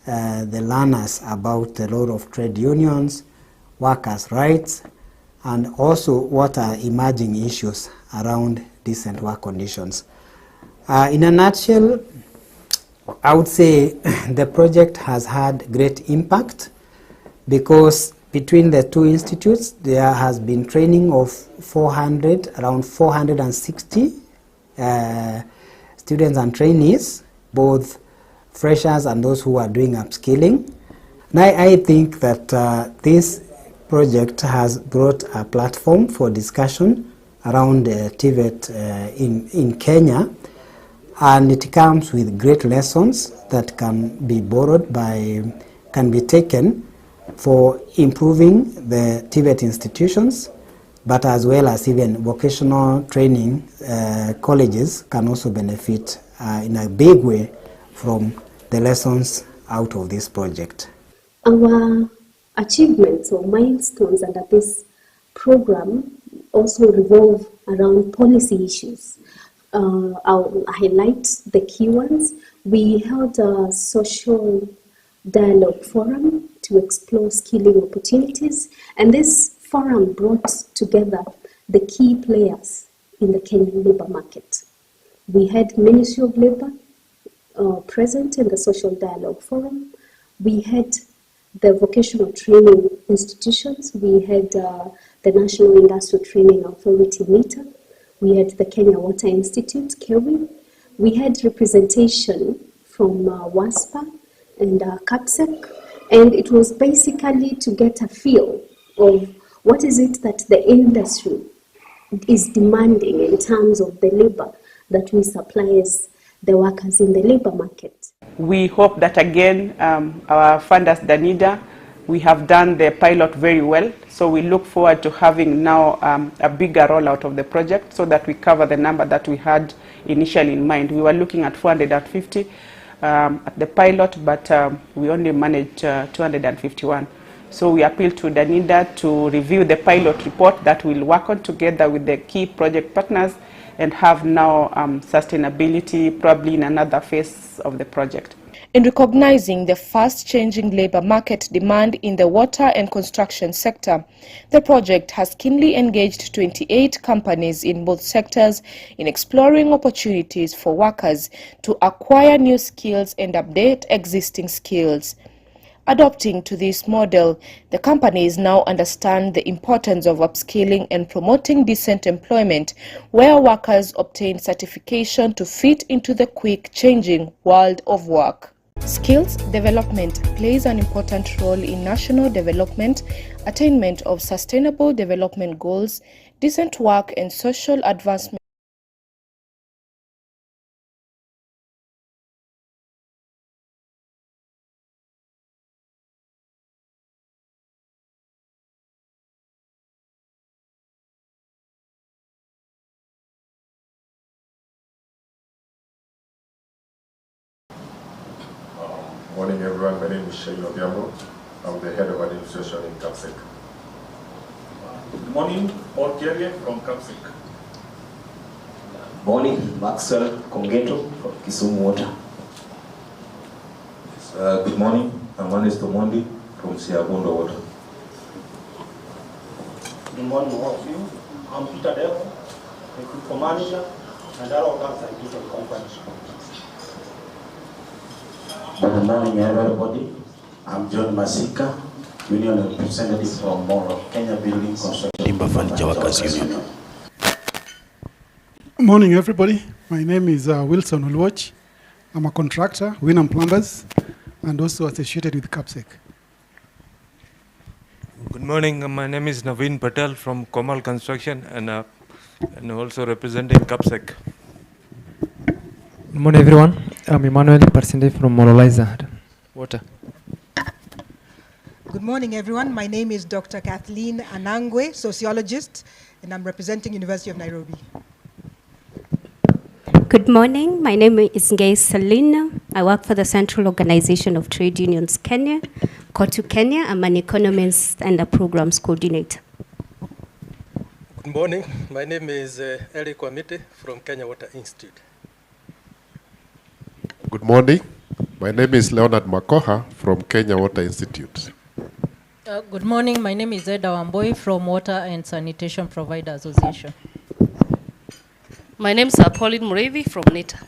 the learners about the role of trade unions, workers' rights, and also what are emerging issues around decent work conditions. In a nutshell, I would say the project has had great impact because between the two institutes there has been training of around 460 students and trainees, both freshers and those who are doing upskilling. And I think that this project has brought a platform for discussion around TVET in Kenya, and it comes with great lessons that can be borrowed can be taken for improving the TVET institutions, but as well as even vocational training colleges can also benefit in a big way from the lessons out of this project. Our achievements or milestones under this program also revolve around policy issues. I'll highlight the key ones. We held a social dialogue forum to explore skilling opportunities, and this forum brought together the key players in the Kenyan labor market. We had Ministry of Labor present in the social dialogue forum. We had the vocational training institutions. We had the National Industrial Training Authority, NITA. We had the Kenya Water Institute, KEWI. We had representation from WASPA and CAPSEC, and it was basically to get a feel of what is it that the industry is demanding in terms of the labor that we supply as the workers in the labor market. We hope that again, our funders, DANIDA, we have done the pilot very well. So we look forward to having now a bigger rollout of the project so that we cover the number that we had initially in mind. We were looking at 450 at the pilot, but we only managed 251. So we appeal to DANIDA to review the pilot report that we'll work on together with the key project partners and have now sustainability probably in another phase of the project. In recognizing the fast-changing labor market demand in the water and construction sector, the project has keenly engaged 28 companies in both sectors in exploring opportunities for workers to acquire new skills and update existing skills. Adopting to this model, the companies now understand the importance of upskilling and promoting decent employment, where workers obtain certification to fit into the quick-changing world of work. Skills development plays an important role in national development, attainment of sustainable development goals, decent work, and social advancement. Morning everyone, my name is Shane Obiambo. I'm the head of administration in CAPSEC. Good morning, Paul Kiege from CAPSEC. Morning, Maxwell Kongeto from Kisumu Water. Good morning, I'm Ernesto Mondi from Siagondo Water. Good morning all of you. I'm Peter Devo, recruitment manager Good morning, everybody. I'm John Masika, Union representative from Moro, Kenya Building Construction. Timber Furniture Workers Union. Morning, everybody. My name is Wilson Olwach. I'm a contractor, Winham Plumbers, and also associated with CAPSEC. Good morning. My name is Naveen Patel from Komal Construction and also representing CAPSEC. Good morning, everyone. I'm Emmanuel Parsinde from Moraliza Water. Good morning, everyone. My name is Dr. Kathleen Anangwe, sociologist, and I'm representing University of Nairobi. Good morning. My name is Ngei Selina. I work for the Central Organization of Trade Unions Kenya, KOTU Kenya. I'm an economist and a programs coordinator. Good morning. My name is Eric Wamite from Kenya Water Institute. Good morning. My name is Leonard Makoha from Kenya Water Institute. Good morning. My name is Eda Wamboi from Water and Sanitation Provider Association. My name is Pauline Murevi from NITA.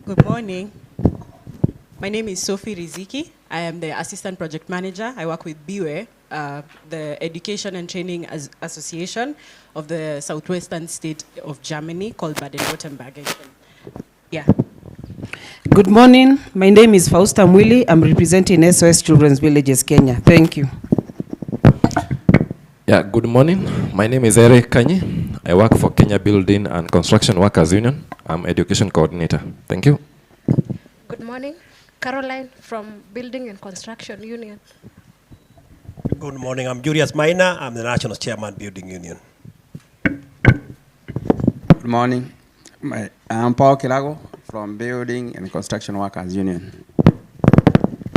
Good morning. My name is Sophie Riziki. I am the Assistant Project Manager. I work with BWE, the Education and Training Association of the Southwestern state of Germany called Baden-Württemberg. Yeah. Good morning. My name is Fausta Mwili. I'm representing SOS Children's Villages, Kenya. Thank you. Yeah, good morning. My name is Eric Kanyi. I work for Kenya Building and Construction Workers Union. I'm Education Coordinator. Thank you. Good morning. Caroline from Building and Construction Union. Good morning. I'm Julius Maina. I'm the National Chairman, Building Union. Good morning. I'm Paul Kilago from Building and Construction Workers Union.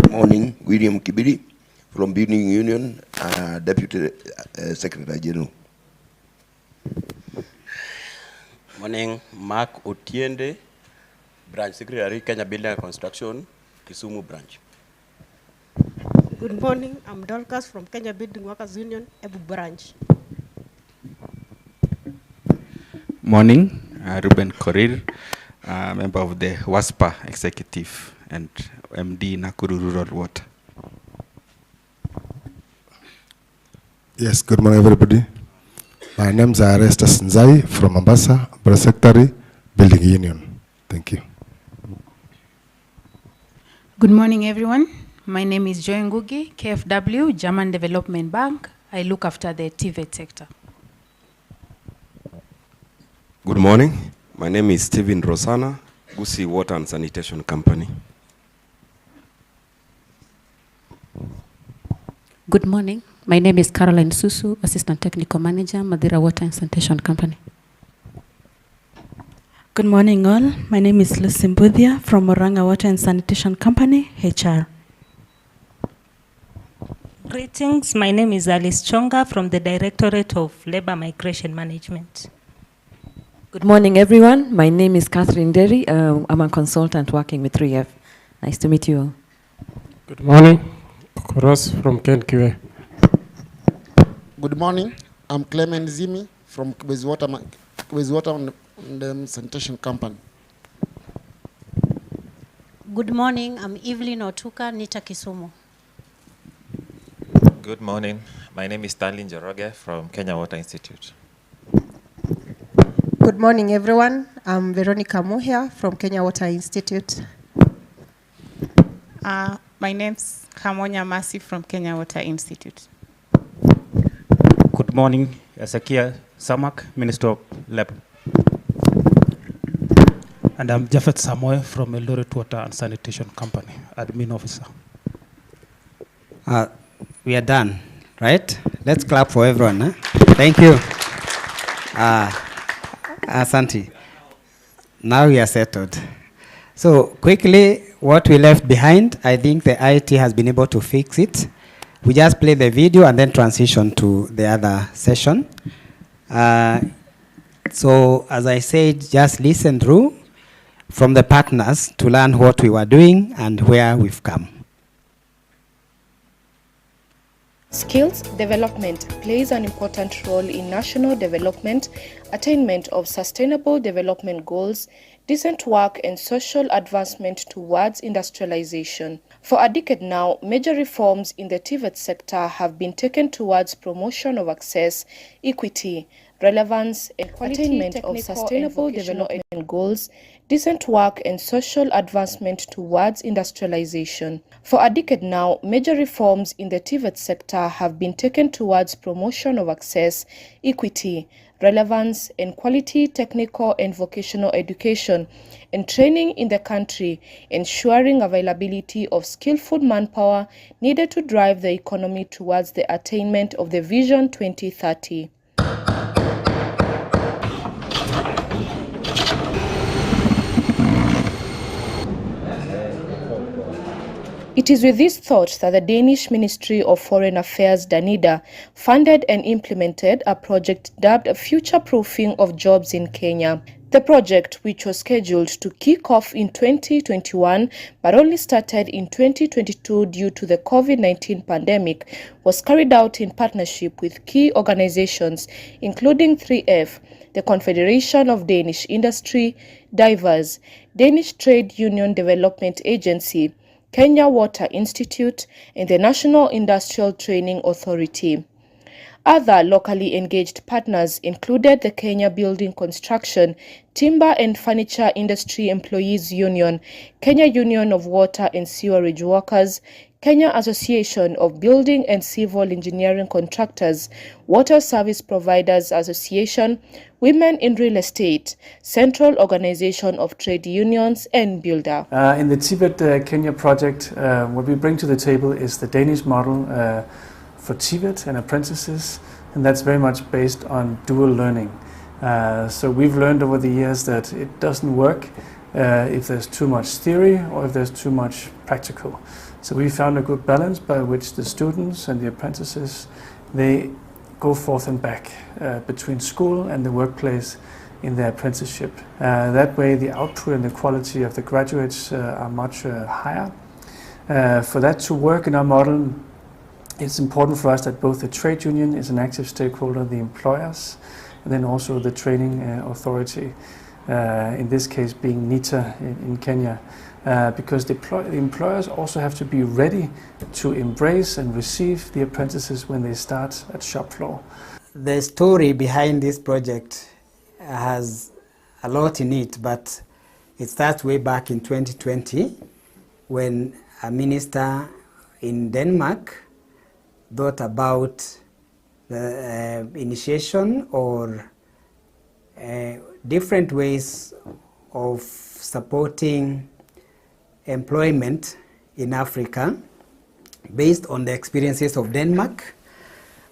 Good morning. William Kibiri from Building Union, Deputy Secretary General. Morning. Mark Otiende, Branch Secretary, Kenya Building and Construction, Kisumu Branch. Good morning. I'm Dorcas from Kenya Building Workers Union, Ebu Branch. Morning. Ruben Korir, member of the WASPA Executive and MD Nakuru Rural Water. Yes, good morning, everybody. My name is Arestas Nzai from Mombasa, Press Secretary, Building Union. Thank you. Good morning, everyone. My name is Joy Ngugi, KFW, German Development Bank. I look after the TVET sector. Good morning. My name is Steven Rosana, Gusi Water and Sanitation Company. Good morning. My name is Caroline Susu, Assistant Technical Manager, Madira Water and Sanitation Company. Good morning, all. My name is Lucy Mbudia from Oranga Water and Sanitation Company, HR. Greetings. My name is Alice Chonga from the Directorate of Labor Migration Management. Good morning, everyone. My name is Catherine Derry. I'm a consultant working with 3F. Nice to meet you all. Good morning. Ross from KEWI. Good morning. I'm Clement Zimi from Water and Sanitation Company. Good morning. I'm Evelyn Otuka, NITA Kisumu. Good morning. My name is Stanley Njoroge from Kenya Water Institute. Good morning, everyone. I'm Veronica Muhia from Kenya Water Institute. My name's Kamonya Masi from Kenya Water Institute. Good morning, Ezekiel Samak, Minister of Labor. And I'm Jafet Samoe from Eldoret Water and Sanitation Company, Admin Officer. We are done, right? Let's clap for everyone. Huh? Thank you. Asante. Now we are settled. So quickly, what we left behind, I think the IT has been able to fix it. We just play the video and then transition to the other session. So as I said, just listen through from the partners to learn what we were doing and where we've come. Skills development plays an important role in national development, attainment of sustainable development goals, decent work and social advancement towards industrialization. For a decade now, major reforms in the TVET sector have been taken towards promotion of access, equity, relevance, and attainment of sustainable development goals, decent work and social advancement towards industrialization. For a decade now, major reforms in the TVET sector have been taken towards promotion of access, equity, relevance, and quality technical and vocational education and training in the country, ensuring availability of skillful manpower needed to drive the economy towards the attainment of the Vision 2030. It is with this thought that the Danish Ministry of Foreign Affairs, DANIDA, funded and implemented a project dubbed Future Proofing of Jobs in Kenya. The project, which was scheduled to kick off in 2021 but only started in 2022 due to the COVID-19 pandemic, was carried out in partnership with key organizations including 3F, the Confederation of Danish Industry, Divérs, Danish Trade Union Development Agency, Kenya Water Institute, and the National Industrial Training Authority. Other locally engaged partners included the Kenya Building Construction, Timber and Furniture Industry Employees Union, Kenya Union of Water and Sewerage Workers, Kenya Association of Building and Civil Engineering Contractors, Water Service Providers Association, Women in Real Estate, Central Organization of Trade Unions, and Builder. In the TVET Kenya project, what we bring to the table is the Danish model for TVET and apprentices, and that's very much based on dual learning. So we've learned over the years that it doesn't work if there's too much theory or if there's too much practical. So we found a good balance by which the students and the apprentices, they go forth and back between school and the workplace in their apprenticeship. That way the output and the quality of the graduates are much higher. For that to work in our model, it's important for us that both the trade union is an active stakeholder, the employers, and then also the training authority, in this case being NITA in Kenya, because the employers also have to be ready to embrace and receive the apprentices when they start at shop floor. The story behind this project has a lot in it, but it starts way back in 2020 when a minister in Denmark thought about the initiation or different ways of supporting employment in Africa based on the experiences of Denmark.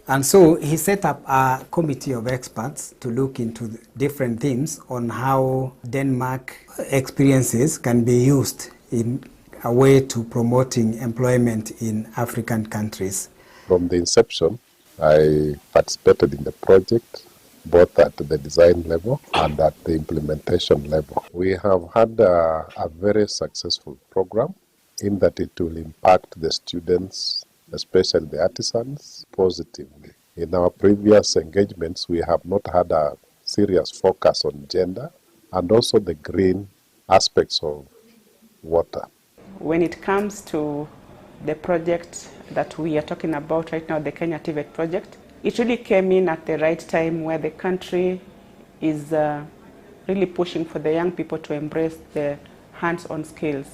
And so he set up a committee of experts to look into different themes on how Denmark experiences can be used in a way to promoting employment in African countries. From the inception, I participated in the project, both at the design level and at the implementation level. We have had a very successful program in that it will impact the students, especially the artisans, positively. In our previous engagements, we have not had a serious focus on gender and also the green aspects of water. When it comes to the project that we are talking about right now, the Kenya TVET project, it really came in at the right time where the country is really pushing for the young people to embrace the hands-on skills.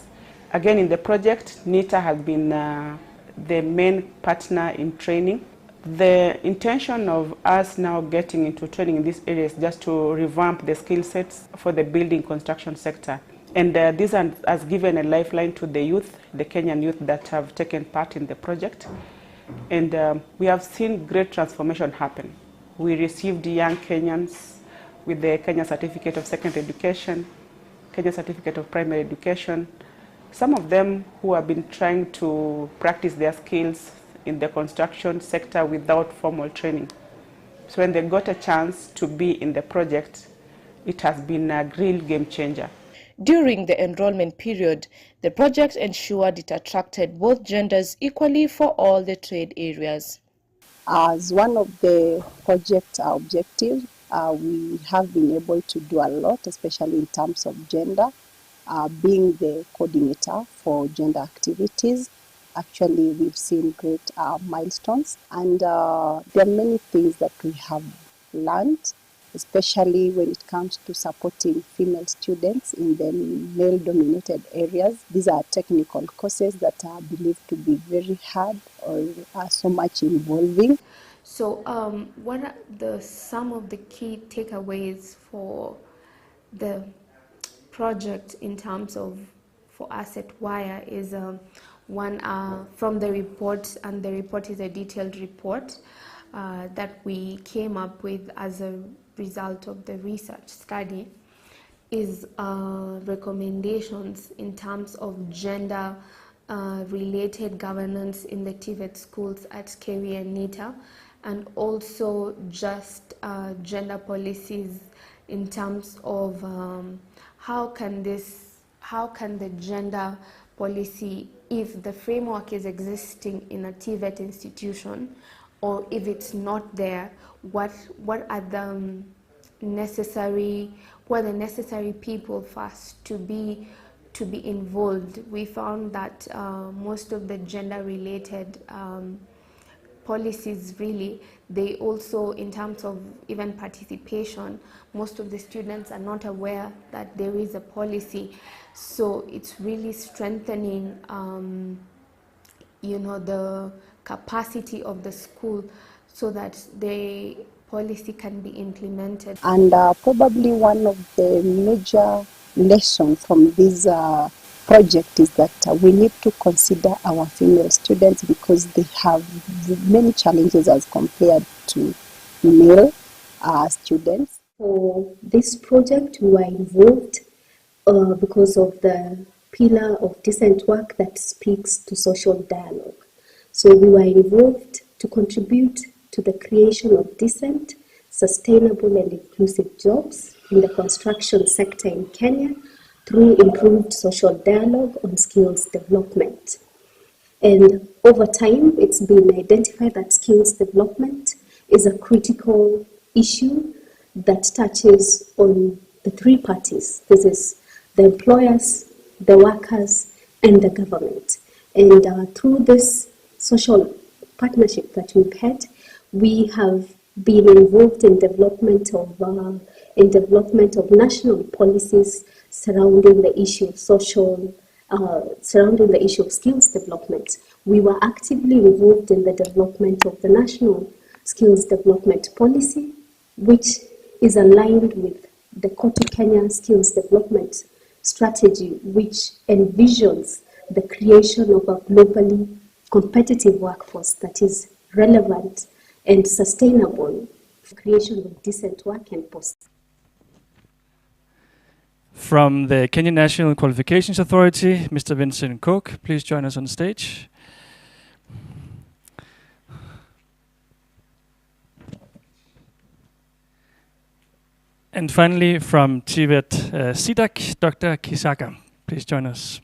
Again, in the project, NITA has been the main partner in training. The intention of us now getting into training in this area is just to revamp the skill sets for the building construction sector. And this has given a lifeline to the youth, the Kenyan youth that have taken part in the project. And we have seen great transformation happen. We received young Kenyans with the Kenya Certificate of Secondary Education, Kenya Certificate of Primary Education. Some of them who have been trying to practice their skills in the construction sector without formal training. So when they got a chance to be in the project, it has been a real game changer. During the enrollment period, the project ensured it attracted both genders equally for all the trade areas. As one of the project objectives, we have been able to do a lot, especially in terms of gender, being the coordinator for gender activities. Actually, we've seen great milestones, and there are many things that we have learned, especially when it comes to supporting female students in the male-dominated areas. These are technical courses that are believed to be very hard or are so much involving. So what are some of the key takeaways for the project in terms of for us at WIRE is one from the report, and the report is a detailed report that we came up with as a result of the research study, is recommendations in terms of gender related governance in the TVET schools at KEWI and NITA, and also just gender policies in terms of how can the gender policy, if the framework is existing in a TVET institution, or if it's not there, what are the necessary people first to be involved. We found that most of the gender related policies, really, they also, in terms of even participation, most of the students are not aware that there is a policy. So it's really strengthening the capacity of the school so that the policy can be implemented. And probably one of the major lessons from this project is that we need to consider our female students, because they have many challenges as compared to male students. For this project, we were involved because of the pillar of decent work that speaks to social dialogue. So we were involved to contribute to the creation of decent, sustainable and inclusive jobs in the construction sector in Kenya through improved social dialogue on skills development. And over time, it's been identified that skills development is a critical issue that touches on the three parties. This is the employers, the workers, and the government. And through this social partnership that we've had, we have been involved in development of national policies surrounding the issue of surrounding the issue of skills development. We were actively involved in the development of the national skills development policy, which is aligned with the Kotu Kenya skills development strategy, which envisions the creation of a globally competitive workforce that is relevant and sustainable, creation of decent work and post. From the Kenya National Qualifications Authority, Mr. Vincent Cook, please join us on stage. And finally, from TVET SIDAC, Dr. Kisaka, please join us.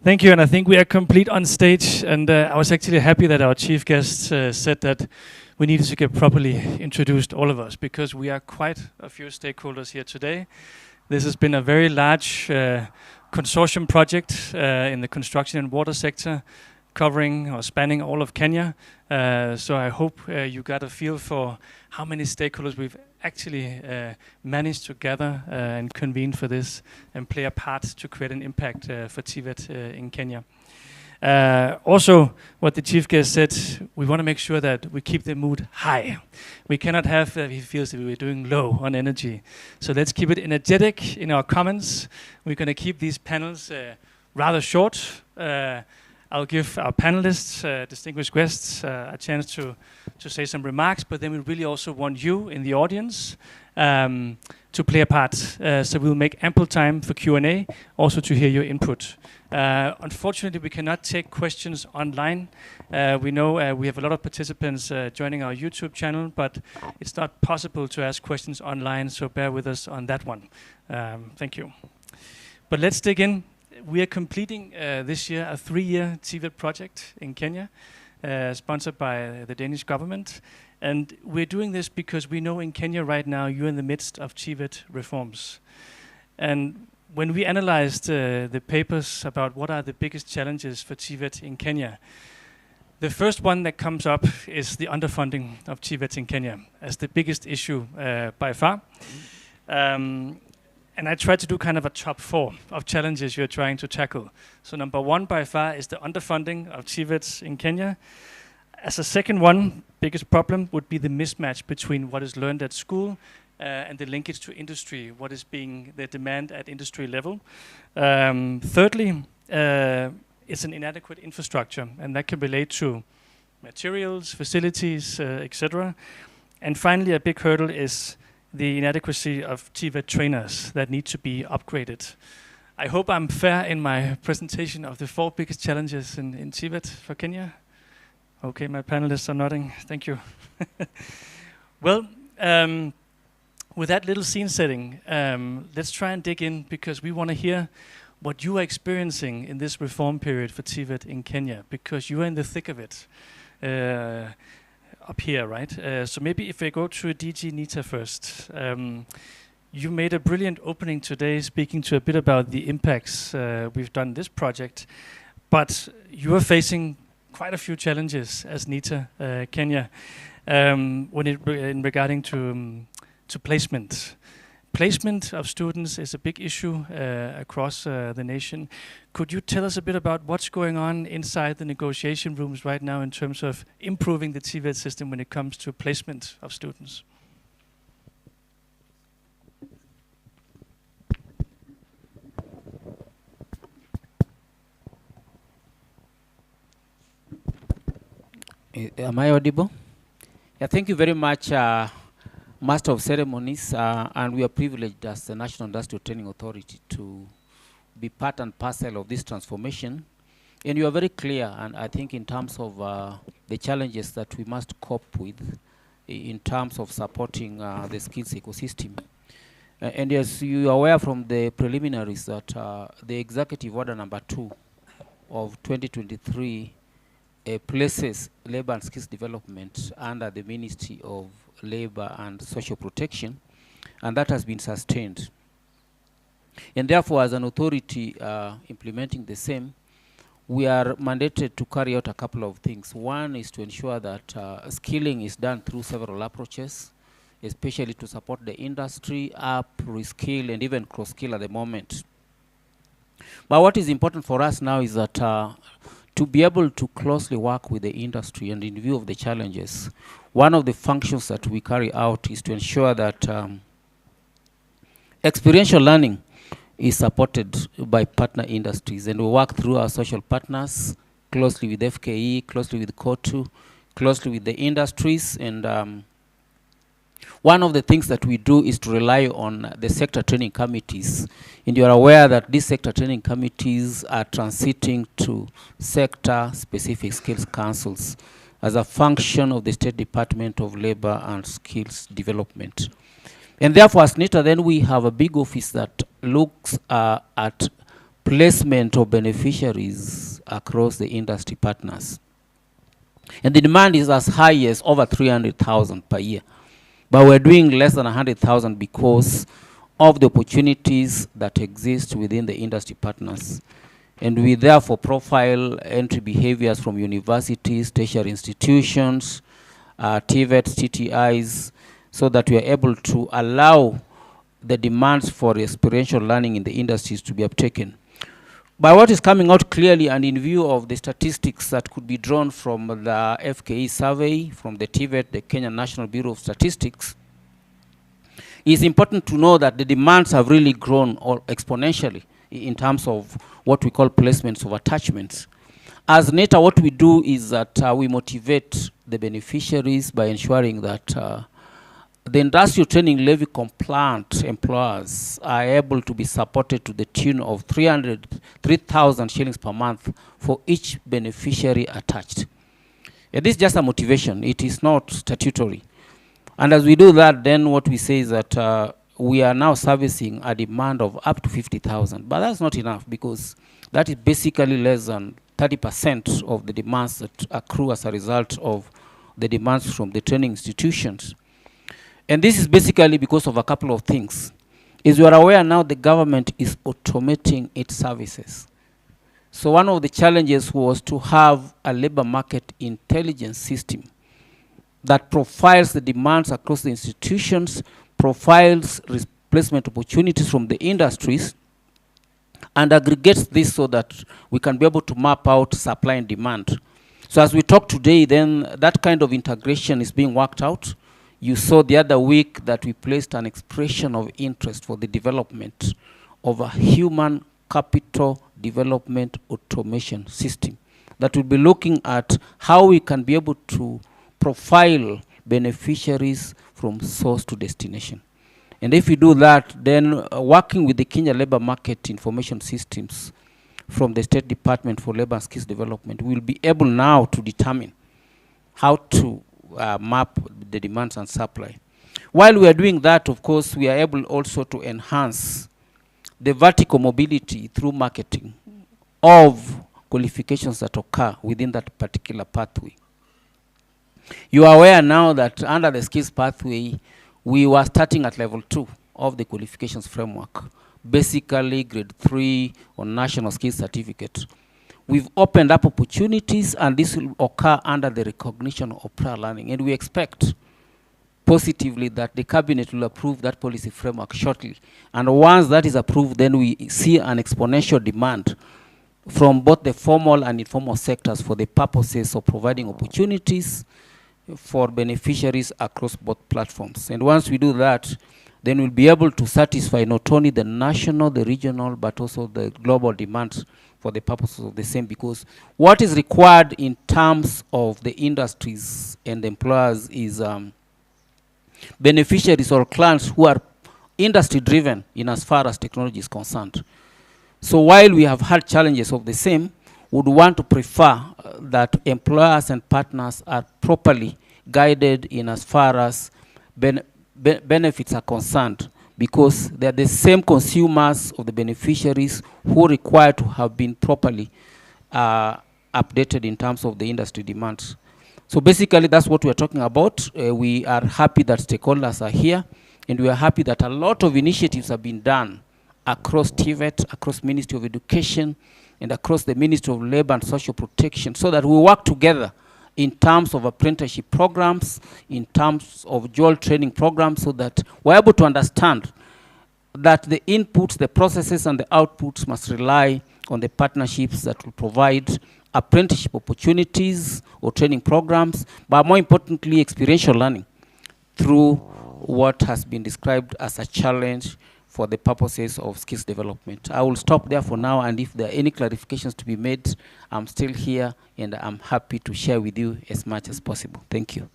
Thank you, and I think we are complete on stage, and I was actually happy that our chief guest said that we needed to get properly introduced, all of us, because we are quite a few stakeholders here today. This has been a very large consortium project in the construction and water sector, covering or spanning all of Kenya. So I hope you got a feel for how many stakeholders we've actually managed to gather and convene for this and play a part to create an impact for TVET in Kenya. Also, what the chief guest said, we want to make sure that we keep the mood high. We cannot have he feels that we're doing low on energy. So let's keep it energetic in our comments. We're going to keep these panels rather short. I'll give our panelists, distinguished guests, a chance to say some remarks, but then we really also want you in the audience to play a part. So we'll make ample time for Q&A, also to hear your input. Unfortunately, we cannot take questions online. We know we have a lot of participants joining our YouTube channel, but it's not possible to ask questions online, so bear with us on that one. Thank you. But let's dig in. We are completing this year a 3-year TVET project in Kenya, sponsored by the Danish government. And we're doing this because we know in Kenya right now you're in the midst of TVET reforms. And when we analyzed the papers about what are the biggest challenges for TVET in Kenya, the first one that comes up is the underfunding of TVET in Kenya as the biggest issue by far. And I tried to do kind of a top 4 of challenges you're trying to tackle. So number 1 by far is the underfunding of TVETs in Kenya. As a second one, biggest problem would be the mismatch between what is learned at school and the linkage to industry, what is being the demand at industry level. Thirdly, it's an inadequate infrastructure, and that can relate to materials, facilities, etc. And finally, a big hurdle is the inadequacy of TVET trainers that need to be upgraded. I hope I'm fair in my presentation of the 4 biggest challenges in TVET for Kenya. Okay, my panelists are nodding. Thank you. Well, with that little scene setting, let's try and dig in, because we want to hear what you are experiencing in this reform period for TVET in Kenya, because you are in the thick of it. Up here, right? So maybe if we go to DG NITA first. You made a brilliant opening today, speaking to a bit about the impacts we've done this project, but you are facing quite a few challenges as NITA Kenya in regarding to placement. Placement of students is a big issue across the nation. Could you tell us a bit about what's going on inside the negotiation rooms right now in terms of improving the TVET system when it comes to placement of students? Am I audible? Yeah, thank you very much, Master of Ceremonies, and we are privileged as the National Industrial Training Authority to be part and parcel of this transformation. And you are very clear, and I think in terms of the challenges that we must cope with in terms of supporting the skills ecosystem. And as you are aware from the preliminaries that the Executive Order number 2 of 2023 places labor and skills development under the Ministry of Labor and Social Protection, and that has been sustained. And therefore, as an authority implementing the same, we are mandated to carry out a couple of things. One is to ensure that skilling is done through several approaches, especially to support the industry, reskill, and even cross-skill at the moment. But what is important for us now is that to be able to closely work with the industry and in view of the challenges, one of the functions that we carry out is to ensure that experiential learning is supported by partner industries, and we work through our social partners, closely with FKE, closely with COTU, closely with the industries, and one of the things that we do is to rely on the sector training committees. And you are aware that these sector training committees are transiting to sector-specific skills councils as a function of the State Department of Labor and Skills Development. And therefore, as NITA, then we have a big office that looks at placement of beneficiaries across the industry partners. And the demand is as high as over 300,000 per year. But we're doing less than 100,000 because of the opportunities that exist within the industry partners. And we therefore profile entry behaviors from universities, tertiary institutions, TVETs, TTIs, so that we are able to allow the demands for experiential learning in the industries to be uptaken. But what is coming out clearly, and in view of the statistics that could be drawn from the FKE survey, from the TVET, the Kenya National Bureau of Statistics, it's important to know that the demands have really grown exponentially in terms of what we call placements of attachments. As NITA, what we do is that we motivate the beneficiaries by ensuring that the industrial training levy compliant employers are able to be supported to the tune of 3,000 shillings per month for each beneficiary attached. This is just a motivation. It is not statutory. And as we do that, then what we say is that we are now servicing a demand of up to 50,000. But that's not enough, because that is basically less than 30% of the demands that accrue as a result of the demands from the training institutions. And this is basically because of a couple of things. As you are aware now, the government is automating its services. So one of the challenges was to have a labor market intelligence system that profiles the demands across the institutions, profiles replacement opportunities from the industries, and aggregates this so that we can be able to map out supply and demand. So as we talk today, then that kind of integration is being worked out. You saw the other week that we placed an expression of interest for the development of a human capital development automation system that will be looking at how we can be able to profile beneficiaries from source to destination. And if we do that, then working with the Kenya Labor Market Information Systems from the State Department for Labor and Skills Development, we will be able now to determine how to map the demands and supply. While we are doing that, of course, we are able also to enhance the vertical mobility through marketing of qualifications that occur within that particular pathway. You are aware now that under the skills pathway, we were starting at level 2 of the qualifications framework, basically grade 3 or national skills certificate. We've opened up opportunities, and this will occur under the recognition of prior learning. And we expect positively that the cabinet will approve that policy framework shortly. And once that is approved, then we see an exponential demand from both the formal and informal sectors for the purposes of providing opportunities for beneficiaries across both platforms. And once we do that, then we'll be able to satisfy not only the national, the regional, but also the global demands for the purposes of the same, because what is required in terms of the industries and the employers is beneficiaries or clients who are industry driven in as far as technology is concerned. So while we have had challenges of the same, would want to prefer that employers and partners are properly guided in as far as benefits are concerned, because they are the same consumers of the beneficiaries who require to have been properly updated in terms of the industry demands. So basically that's what we are talking about. We are happy that stakeholders are here, and we are happy that a lot of initiatives have been done across TVET, across Ministry of Education, and across the Ministry of Labor and Social Protection, so that we work together in terms of apprenticeship programs, in terms of dual training programs, so that we're able to understand that the inputs, the processes, and the outputs must rely on the partnerships that will provide apprenticeship opportunities or training programs, but more importantly, experiential learning through what has been described as a challenge for the purposes of skills development. I will stop there for now, and if there are any clarifications to be made, I'm still here, and I'm happy to share with you as much as possible. Thank you.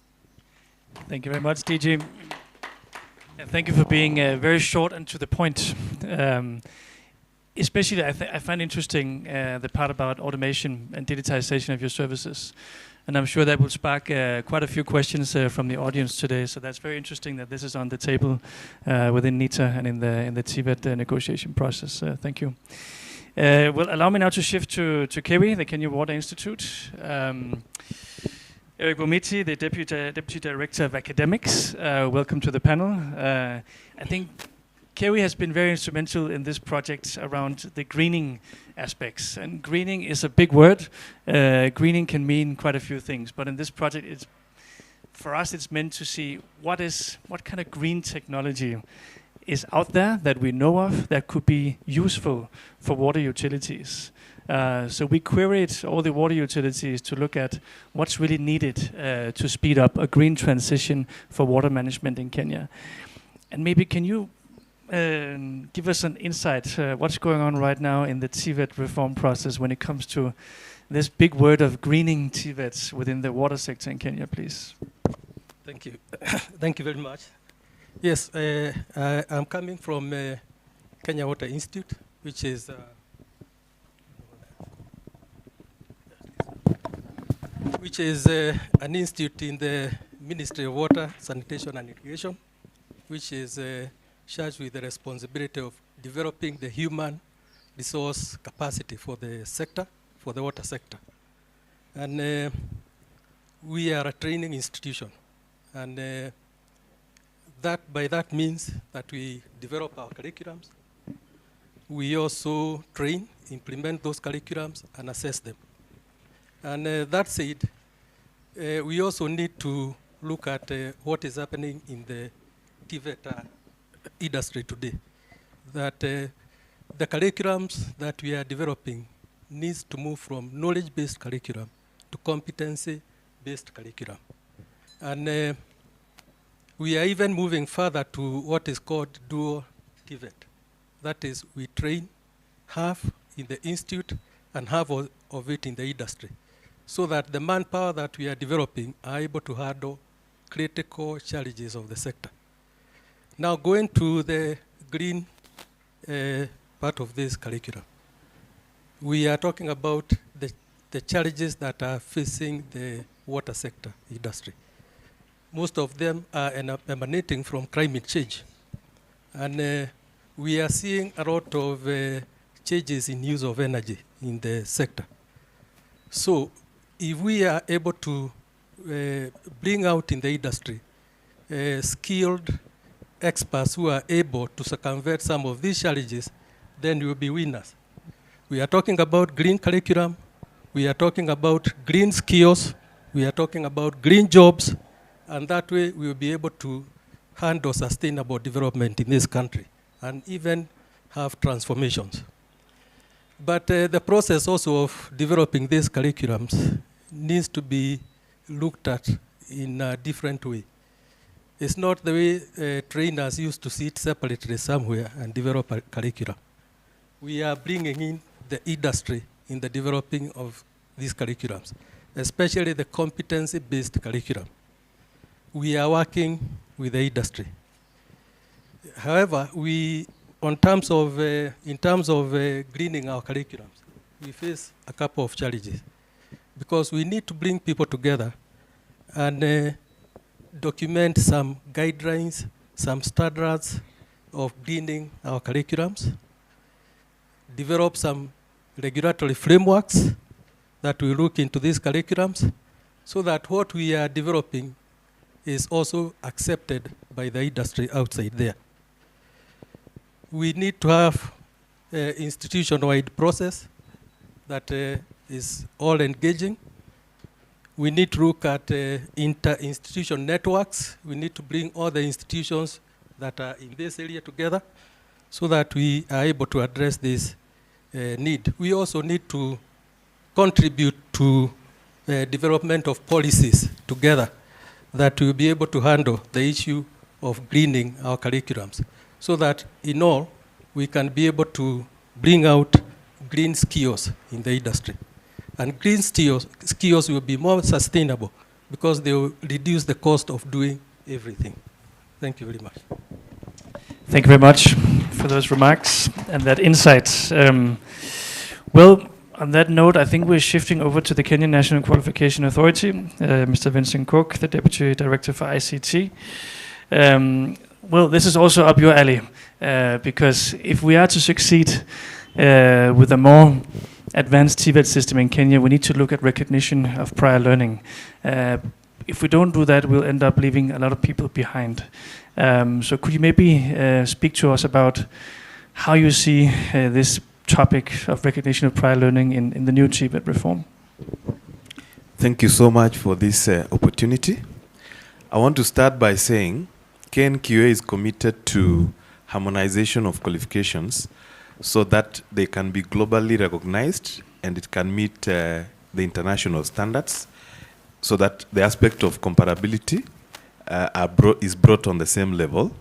Thank you very much, DG. And thank you for being very short and to the point. Especially, I find interesting the part about automation and digitization of your services. And I'm sure that will spark quite a few questions from the audience today. So that's very interesting that this is on the table within NITA and in the TVET negotiation process. Thank you. Well, allow me now to shift to KEWI, the Kenya Water Institute. Eric Bomiti, the Deputy Director of Academics. Welcome to the panel. I think KEWI has been very instrumental in this project around the greening aspects. And greening is a big word. Greening can mean quite a few things. But in this project, for us, it's meant to see what kind of green technology is out there that we know of that could be useful for water utilities. So we queried all the water utilities to look at what's really needed to speed up a green transition for water management in Kenya. And maybe can you give us an insight? What's going on right now in the TVET reform process when it comes to this big word of greening TVETs within the water sector in Kenya, please? Thank you. Thank you very much. Yes, I'm coming from Kenya Water Institute, which is an institute in the Ministry of Water, Sanitation and Irrigation, which is charged with the responsibility of developing the human resource capacity for the sector, for the water sector. And we are a training institution. And by that means that we develop our curriculums. We also train, implement those curriculums, and assess them. And that said, we also need to look at what is happening in the TVET industry today. That the curriculums that we are developing needs to move from knowledge-based curriculum to competency-based curriculum. And we are even moving further to what is called dual TVET. That is, we train half in the institute and half of it in the industry, so that the manpower that we are developing are able to handle critical challenges of the sector. Now, going to the green part of this curriculum, we are talking about the challenges that are facing the water sector industry. Most of them are emanating from climate change. And we are seeing a lot of changes in use of energy in the sector. So if we are able to bring out in the industry skilled experts who are able to circumvent some of these challenges, then we will be winners. We are talking about green curriculum. We are talking about green skills. We are talking about green jobs. And that way we will be able to handle sustainable development in this country and even have transformations. But the process also of developing these curriculums needs to be looked at in a different way. It's not the way trainers used to sit separately somewhere and develop a curriculum. We are bringing in the industry in the developing of these curriculums, especially the competency-based curriculum. We are working with the industry. However, in terms of greening our curriculums, we face a couple of challenges, because we need to bring people together and document some guidelines, some standards of greening our curriculums, develop some regulatory frameworks that will look into these curriculums, so that what we are developing is also accepted by the industry outside there. We need to have an institution-wide process that is all engaging. We need to look at inter-institution networks. We need to bring all the institutions that are in this area together so that we are able to address this need. We also need to contribute to development of policies together that will be able to handle the issue of greening our curriculums, so that in all, we can be able to bring out green skills in the industry. And green skills will be more sustainable because they will reduce the cost of doing everything. Thank you very much. Thank you very much for those remarks and that insight. Well, on that note, I think we're shifting over to the Kenya National Qualification Authority, Mr. Vincent Cook, the Deputy Director for ICT. Well, this is also up your alley, because if we are to succeed with a more advanced TVET system in Kenya, we need to look at recognition of prior learning. If we don't do that, we'll end up leaving a lot of people behind. So could you maybe speak to us about how you see this topic of recognition of prior learning in the new TVET reform? Thank you so much for this opportunity. I want to start by saying KEWI is committed to harmonization of qualifications so that they can be globally recognized and it can meet the international standards, so that the aspect of comparability is brought on the same level.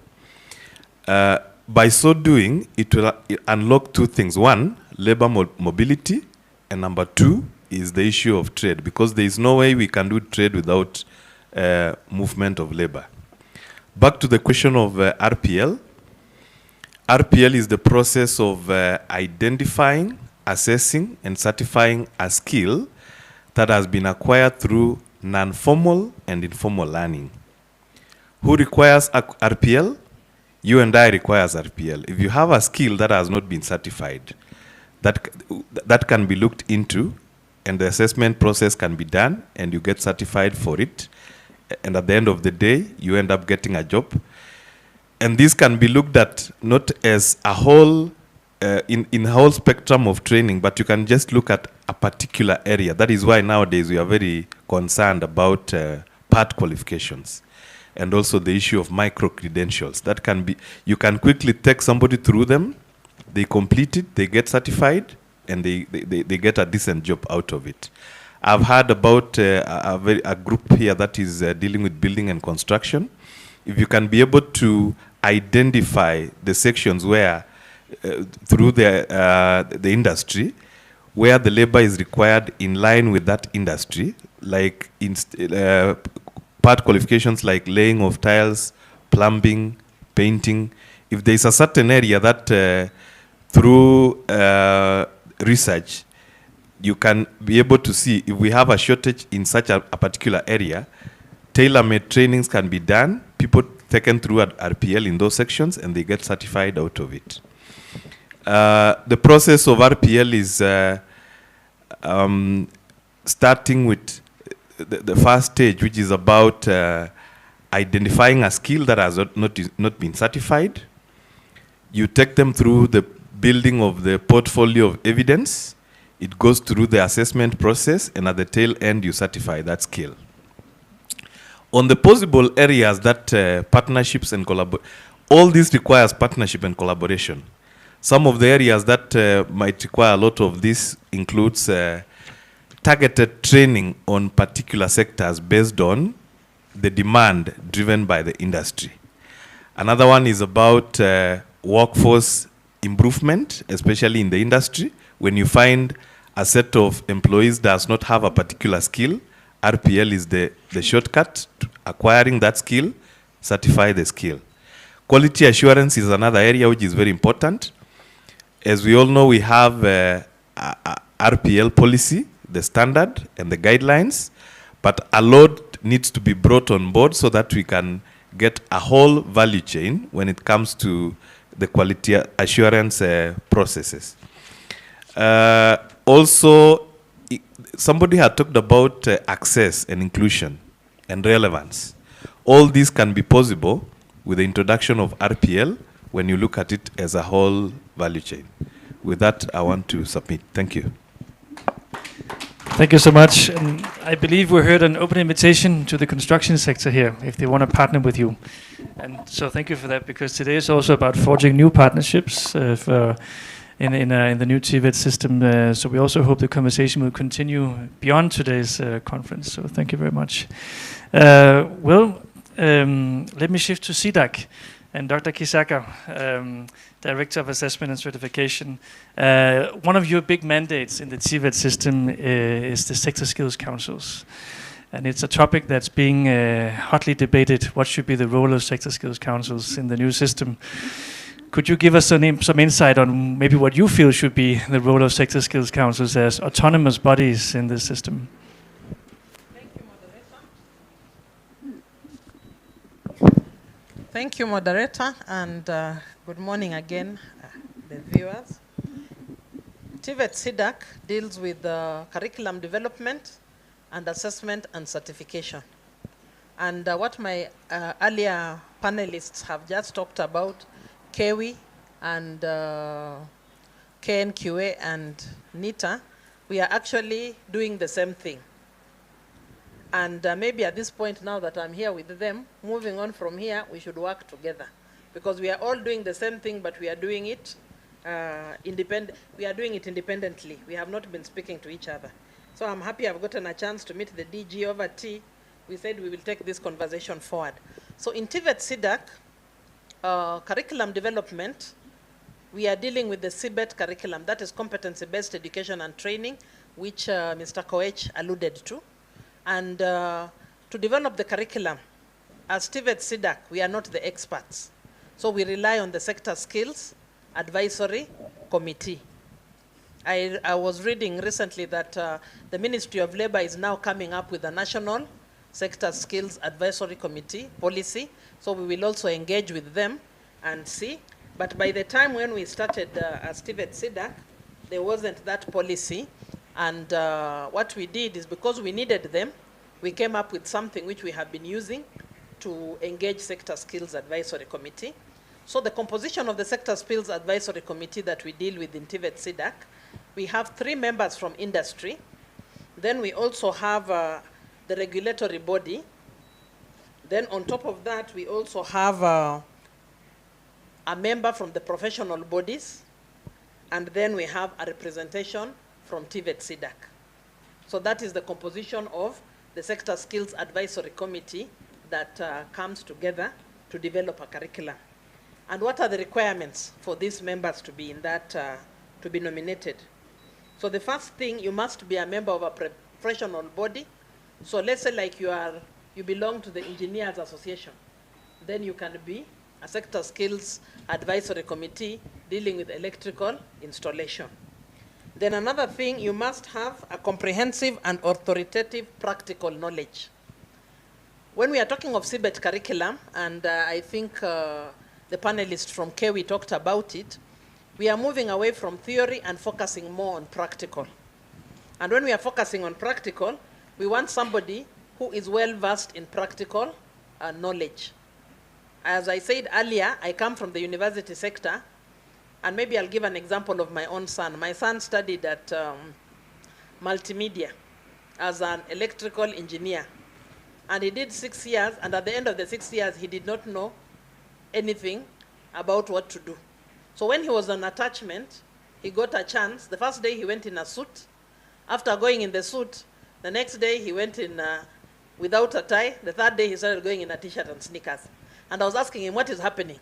by so doing, it will unlock two things. One, labor mobility, and number two is the issue of trade, because there is no way we can do trade without movement of labor. Back to the question of RPL. RPL is the process of identifying, assessing, and certifying a skill that has been acquired through non-formal and informal learning. Who requires RPL? You and I requires RPL. If you have a skill that has not been certified, that can be looked into, and the assessment process can be done, and you get certified for it. And at the end of the day, you end up getting a job. And this can be looked at not as a whole, in a whole spectrum of training, but you can just look at a particular area. That is why nowadays we are very concerned about part qualifications, and also the issue of micro-credentials. That can be, you can quickly take somebody through them, they complete it, they get certified, and they get a decent job out of it. I've heard about a group here that is dealing with building and construction. If you can be able to identify the sections where, through the industry, where the labor is required in line with that industry, like part qualifications like laying of tiles, plumbing, painting. If there is a certain area that through research, you can be able to see if we have a shortage in such a particular area, tailor-made trainings can be done, people taken through at RPL in those sections, and they get certified out of it. The process of RPL is starting with the first stage, which is about identifying a skill that has not been certified. You take them through the building of the portfolio of evidence. It goes through the assessment process, and at the tail end, you certify that skill. On the possible areas that partnerships and collaboration, all this requires partnership and collaboration. Some of the areas that might require a lot of this includes targeted training on particular sectors based on the demand driven by the industry. Another one is about workforce improvement, especially in the industry. When you find a set of employees does not have a particular skill, RPL is the shortcut to acquiring that skill, certify the skill. Quality assurance is another area which is very important. As we all know, we have a RPL policy, the standard and the guidelines, but a lot needs to be brought on board so that we can get a whole value chain when it comes to the quality assurance processes. Also, somebody had talked about access and inclusion and relevance. All these can be possible with the introduction of RPL when you look at it as a whole value chain. With that, I want to submit. Thank you. Thank you so much. And I believe we heard an open invitation to the construction sector here, if they want to partner with you. And so thank you for that, because today is also about forging new partnerships in the new TVET system. So we also hope the conversation will continue beyond today's conference. So thank you very much. Let me shift to CDAC and Dr. Kisaka, Director of Assessment and Certification. One of your big mandates in the TVET system is the sector skills councils. And it's a topic that's being hotly debated. What should be the role of sector skills councils in the new system? Could you give us some insight on maybe what you feel should be the role of sector skills councils as autonomous bodies in this system? Thank you, moderator, and good morning again, the viewers. TVET CDAC deals with curriculum development and assessment and certification. And what my earlier panelists have just talked about, KEWI and KNQA and NITA, we are actually doing the same thing. And maybe at this point, now that I'm here with them, moving on from here, we should work together, because we are all doing the same thing, but we are doing it independently. We have not been speaking to each other. So I'm happy I've gotten a chance to meet the DG over tea. We said we will take this conversation forward. So in TVET CDAC, curriculum development, we are dealing with the CBET curriculum, that is competency-based education and training, which Mr. Koech alluded to. And to develop the curriculum, as TVET SIDAC, we are not the experts. So we rely on the Sector Skills Advisory Committee. I was reading recently that the Ministry of Labor is now coming up with a national Sector Skills Advisory Committee policy. So we will also engage with them and see. But by the time when we started as TVET SIDAC, there wasn't that policy. And what we did is, because we needed them, we came up with something which we have been using to engage Sector Skills Advisory Committee. So the composition of the Sector Skills Advisory Committee that we deal with in TVET SIDAC, we have 3 members from industry. Then we also have the regulatory body. Then on top of that, we also have a member from the professional bodies. And then we have a representation from TVET SIDAC. So that is the composition of the Sector Skills Advisory Committee that comes together to develop a curriculum. And what are the requirements for these members to be in that, to be nominated? So the first thing, you must be a member of a professional body. So let's say like you belong to the Engineers Association, then you can be a Sector Skills Advisory Committee dealing with electrical installation. Then another thing, you must have a comprehensive and authoritative practical knowledge. When we are talking of CBET curriculum, and I think the panelists from KEWI talked about it, we are moving away from theory and focusing more on practical. And when we are focusing on practical, we want somebody who is well versed in practical knowledge. As I said earlier, I come from the university sector, and maybe I'll give an example of my own son. My son studied at multimedia as an electrical engineer. And he did 6 years, and at the end of the 6 years, he did not know anything about what to do. So when he was on attachment, he got a chance. The first day he went in a suit. After going in the suit, the next day he went in without a tie. The third day he started going in a t-shirt and sneakers. And I was asking him, what is happening?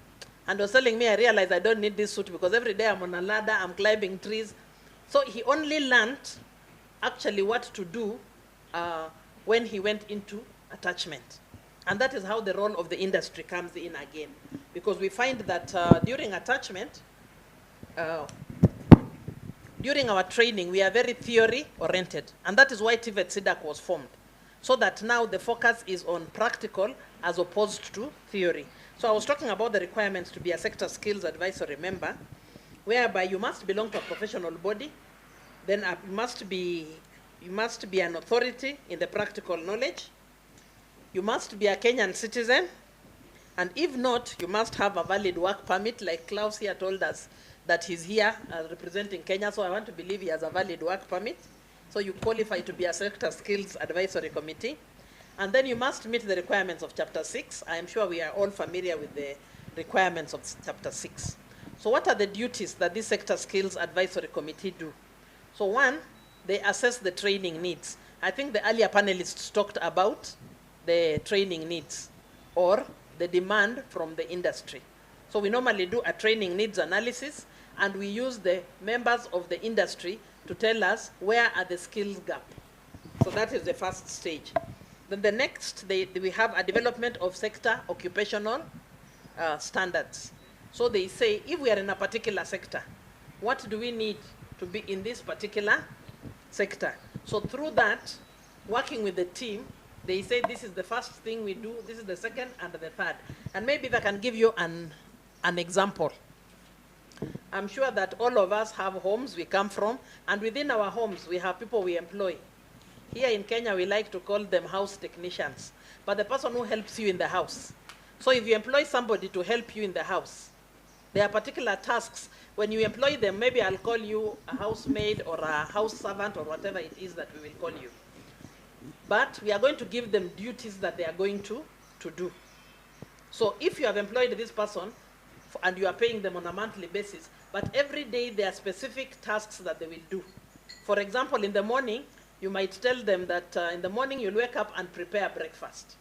And he was telling me, I realized I don't need this suit because every day I'm on a ladder, I'm climbing trees. So he only learned actually what to do when he went into attachment. And that is how the role of the industry comes in again. Because we find that during attachment, during our training, we are very theory-oriented. And that is why TVET SIDAC was formed. So that now the focus is on practical as opposed to theory. So I was talking about the requirements to be a Sector Skills Advisory member, whereby you must belong to a professional body, then you must be an authority in the practical knowledge, you must be a Kenyan citizen, and if not, you must have a valid work permit, like Klaus here told us that he's here representing Kenya, so I want to believe he has a valid work permit. So you qualify to be a Sector Skills Advisory Committee. And then you must meet the requirements of Chapter 6. I am sure we are all familiar with the requirements of Chapter 6. So what are the duties that this Sector Skills Advisory Committee do? So one, they assess the training needs. I think the earlier panelists talked about the training needs or the demand from the industry. So we normally do a training needs analysis, and we use the members of the industry to tell us where are the skills gap. So that is the first stage. Then the next, we have a development of sector occupational standards. So they say, if we are in a particular sector, what do we need to be in this particular sector? So through that, working with the team, they say this is the first thing we do, this is the second and the third. And maybe if I can give you an example. I'm sure that all of us have homes we come from, and within our homes, we have people we employ. Here in Kenya, we like to call them house technicians, but the person who helps you in the house. So if you employ somebody to help you in the house, there are particular tasks. When you employ them, maybe I'll call you a housemaid or a house servant or whatever it is that we will call you. But we are going to give them duties that they are going to do. So if you have employed this person and you are paying them on a monthly basis, but every day there are specific tasks that they will do. For example, in the morning, you might tell them that in the morning you'll wake up and prepare breakfast.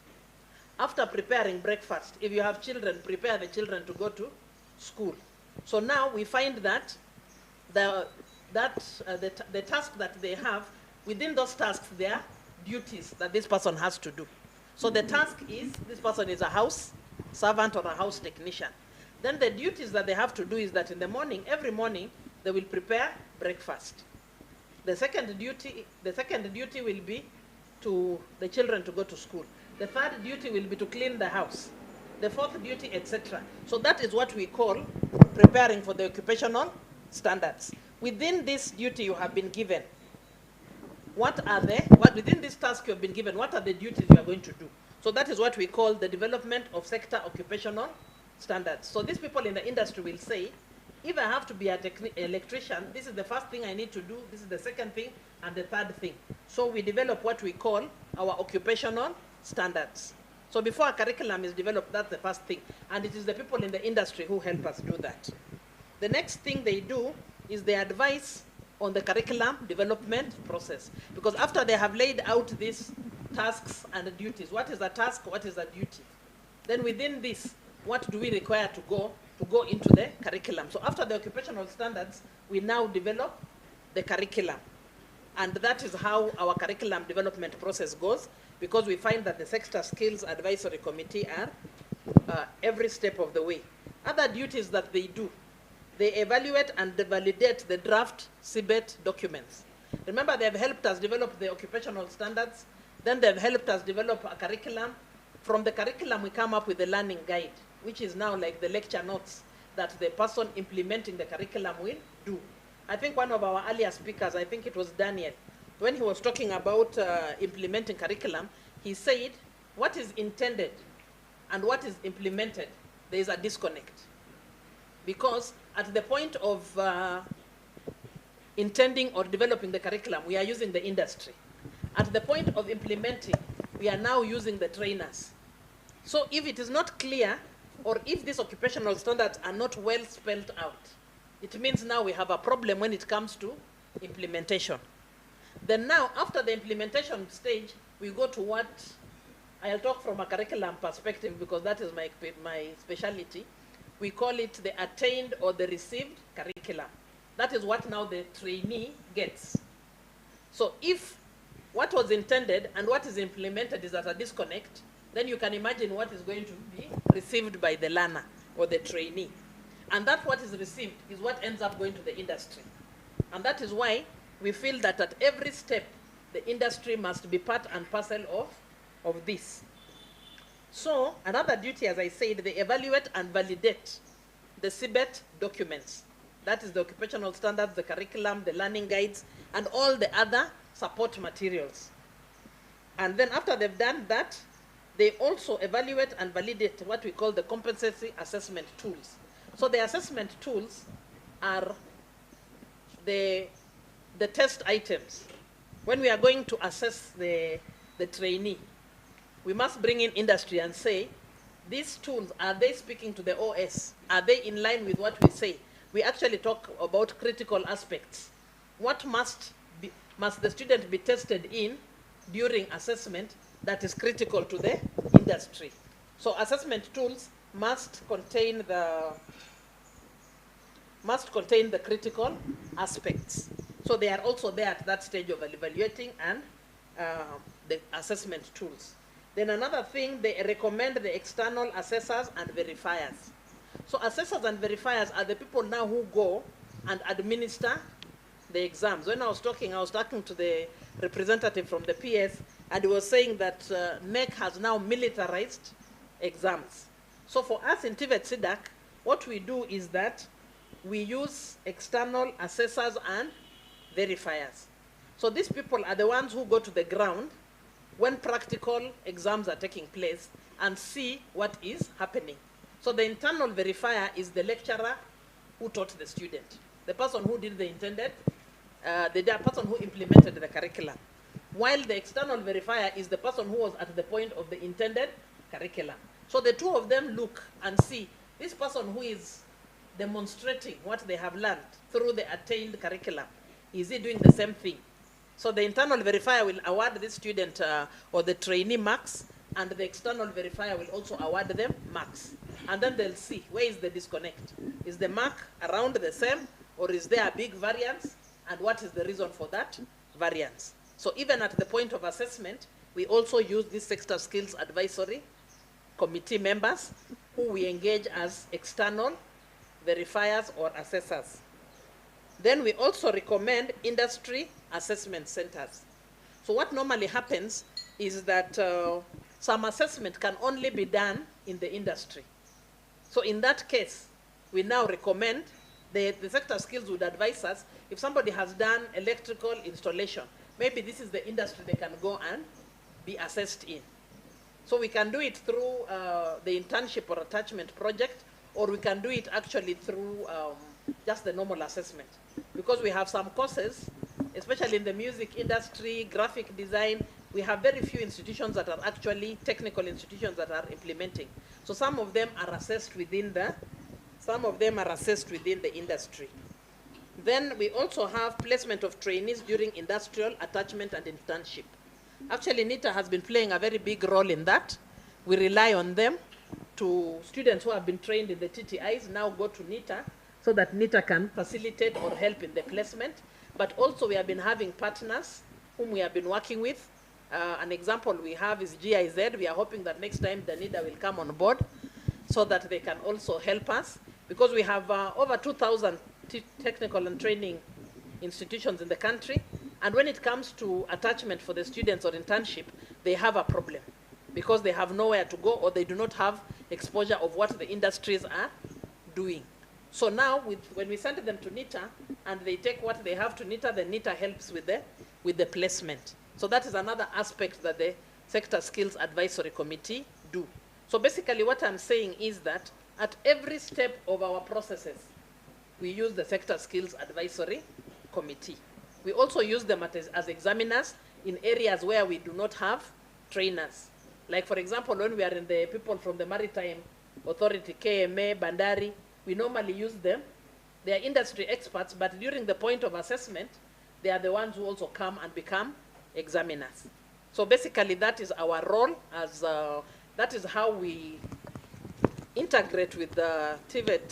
after preparing breakfast, if you have children, prepare the children to go to school. So now we find that the task that they have, within those tasks, there are duties that this person has to do. So the task is, this person is a house servant or a house technician. Then the duties that they have to do is that in the morning, every morning, they will prepare breakfast. The second duty will be to the children to go to school. The third duty will be to clean the house. The fourth duty, etc. So that is what we call preparing for the occupational standards. Within this duty you have been given, within this task you have been given, what are the duties you are going to do? So that is what we call the development of sector occupational standards. So these people in the industry will say, if I have to be an electrician, this is the first thing I need to do, this is the second thing, and the third thing. So we develop what we call our occupational standards. So before a curriculum is developed, that's the first thing. And it is the people in the industry who help us do that. The next thing they do is they advise on the curriculum development process. Because after they have laid out these tasks and duties, what is a task, what is a duty? Then within this, what do we require to go into the curriculum? So after the occupational standards, we now develop the curriculum. And that is how our curriculum development process goes, because we find that the Sector Skills Advisory Committee are every step of the way. Other duties that they do, they evaluate and validate the draft CBET documents. Remember, they've helped us develop the occupational standards, then they've helped us develop a curriculum. From the curriculum, we come up with the learning guide, which is now like the lecture notes that the person implementing the curriculum will do. I think one of our earlier speakers, I think it was Daniel, when he was talking about implementing curriculum, he said what is intended and what is implemented, there is a disconnect. Because at the point of intending or developing the curriculum, we are using the industry. At the point of implementing, we are now using the trainers. So if it is not clear, or if these occupational standards are not well spelled out, it means now we have a problem when it comes to implementation. Then now, after the implementation stage, we go to what, I'll talk from a curriculum perspective because that is my specialty. We call it the attained or the received curriculum. That is what now the trainee gets. So if what was intended and what is implemented is at a disconnect, then you can imagine what is going to be received by the learner or the trainee. And that what is received is what ends up going to the industry. And that is why we feel that at every step, the industry must be part and parcel of this. So another duty, as I said, they evaluate and validate the CBET documents. That is the occupational standards, the curriculum, the learning guides, and all the other support materials. And then after they've done that, they also evaluate and validate what we call the competency assessment tools. So the assessment tools are the test items. When we are going to assess the trainee, we must bring in industry and say, these tools, are they speaking to the OS? Are they in line with what we say? We actually talk about critical aspects. What must the student be tested in during assessment that is critical to the industry? So assessment tools must contain the critical aspects. So they are also there at that stage of evaluating and the assessment tools. Then another thing, they recommend the external assessors and verifiers. So assessors and verifiers are the people now who go and administer the exams. When I was talking to the representative from the PS, and he was saying that NEC has now militarized exams. So for us in TVET SIDAC, what we do is that we use external assessors and verifiers. So these people are the ones who go to the ground when practical exams are taking place and see what is happening. So the internal verifier is the lecturer who taught the student, the person who did the intended, the person who implemented the curriculum. While the external verifier is the person who was at the point of the intended curriculum. So the two of them look and see this person who is demonstrating what they have learned through the attained curriculum. Is he doing the same thing? So the internal verifier will award this student or the trainee marks, and the external verifier will also award them marks. And then they'll see where is the disconnect. Is the mark around the same, or is there a big variance, and what is the reason for that variance? So even at the point of assessment, we also use these sector skills advisory committee members who we engage as external verifiers or assessors. Then we also recommend industry assessment centers. So what normally happens is that some assessment can only be done in the industry. So in that case, we now recommend, the sector skills would advise us, if somebody has done electrical installation, maybe this is the industry they can go and be assessed in. So we can do it through the internship or attachment project, or we can do it actually through just the normal assessment. Because we have some courses, especially in the music industry, graphic design, we have very few institutions that are actually technical institutions that are implementing. So some of them are assessed within the industry. Then we also have placement of trainees during industrial attachment and internship. Actually, NITA has been playing a very big role in that. We rely on them to students who have been trained in the TTIs now go to NITA so that NITA can facilitate or help in the placement. But also we have been having partners whom we have been working with. An example we have is GIZ. We are hoping that next time DANIDA will come on board so that they can also help us, because we have over 2,000 technical and training institutions in the country. And when it comes to attachment for the students or internship, they have a problem because they have nowhere to go, or they do not have exposure of what the industries are doing. So now, when we send them to NITA and they take what they have to NITA, then NITA helps with the placement. So that is another aspect that the Sector Skills Advisory Committee do. So basically what I'm saying is that at every step of our processes, we use the Sector Skills Advisory Committee. We also use them as examiners in areas where we do not have trainers. Like, for example, when we are in the people from the Maritime Authority, KMA, Bandari, we normally use them. They are industry experts, but during the point of assessment, they are the ones who also come and become examiners. So basically, that is our role, as that is how we integrate with the TVET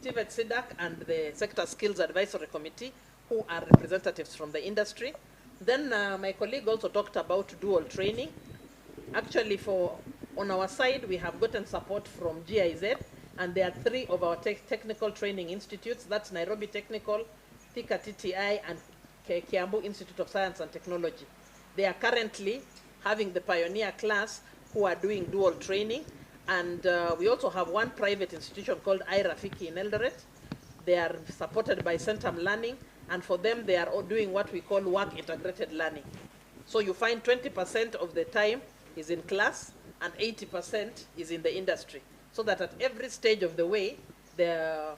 SIDAC and the Sector Skills Advisory Committee, who are representatives from the industry. Then my colleague also talked about dual training. Actually, on our side, we have gotten support from GIZ, and there are 3 of our technical training institutes. That's Nairobi Technical, Thika TTI, and Kiambu Institute of Science and Technology. They are currently having the pioneer class who are doing dual training. And we also have one private institution called iRafiki in Eldoret. They are supported by Centum Learning, and for them, they are all doing what we call work integrated learning. So you find 20% of the time is in class and 80% is in the industry, so that at every stage of the way, the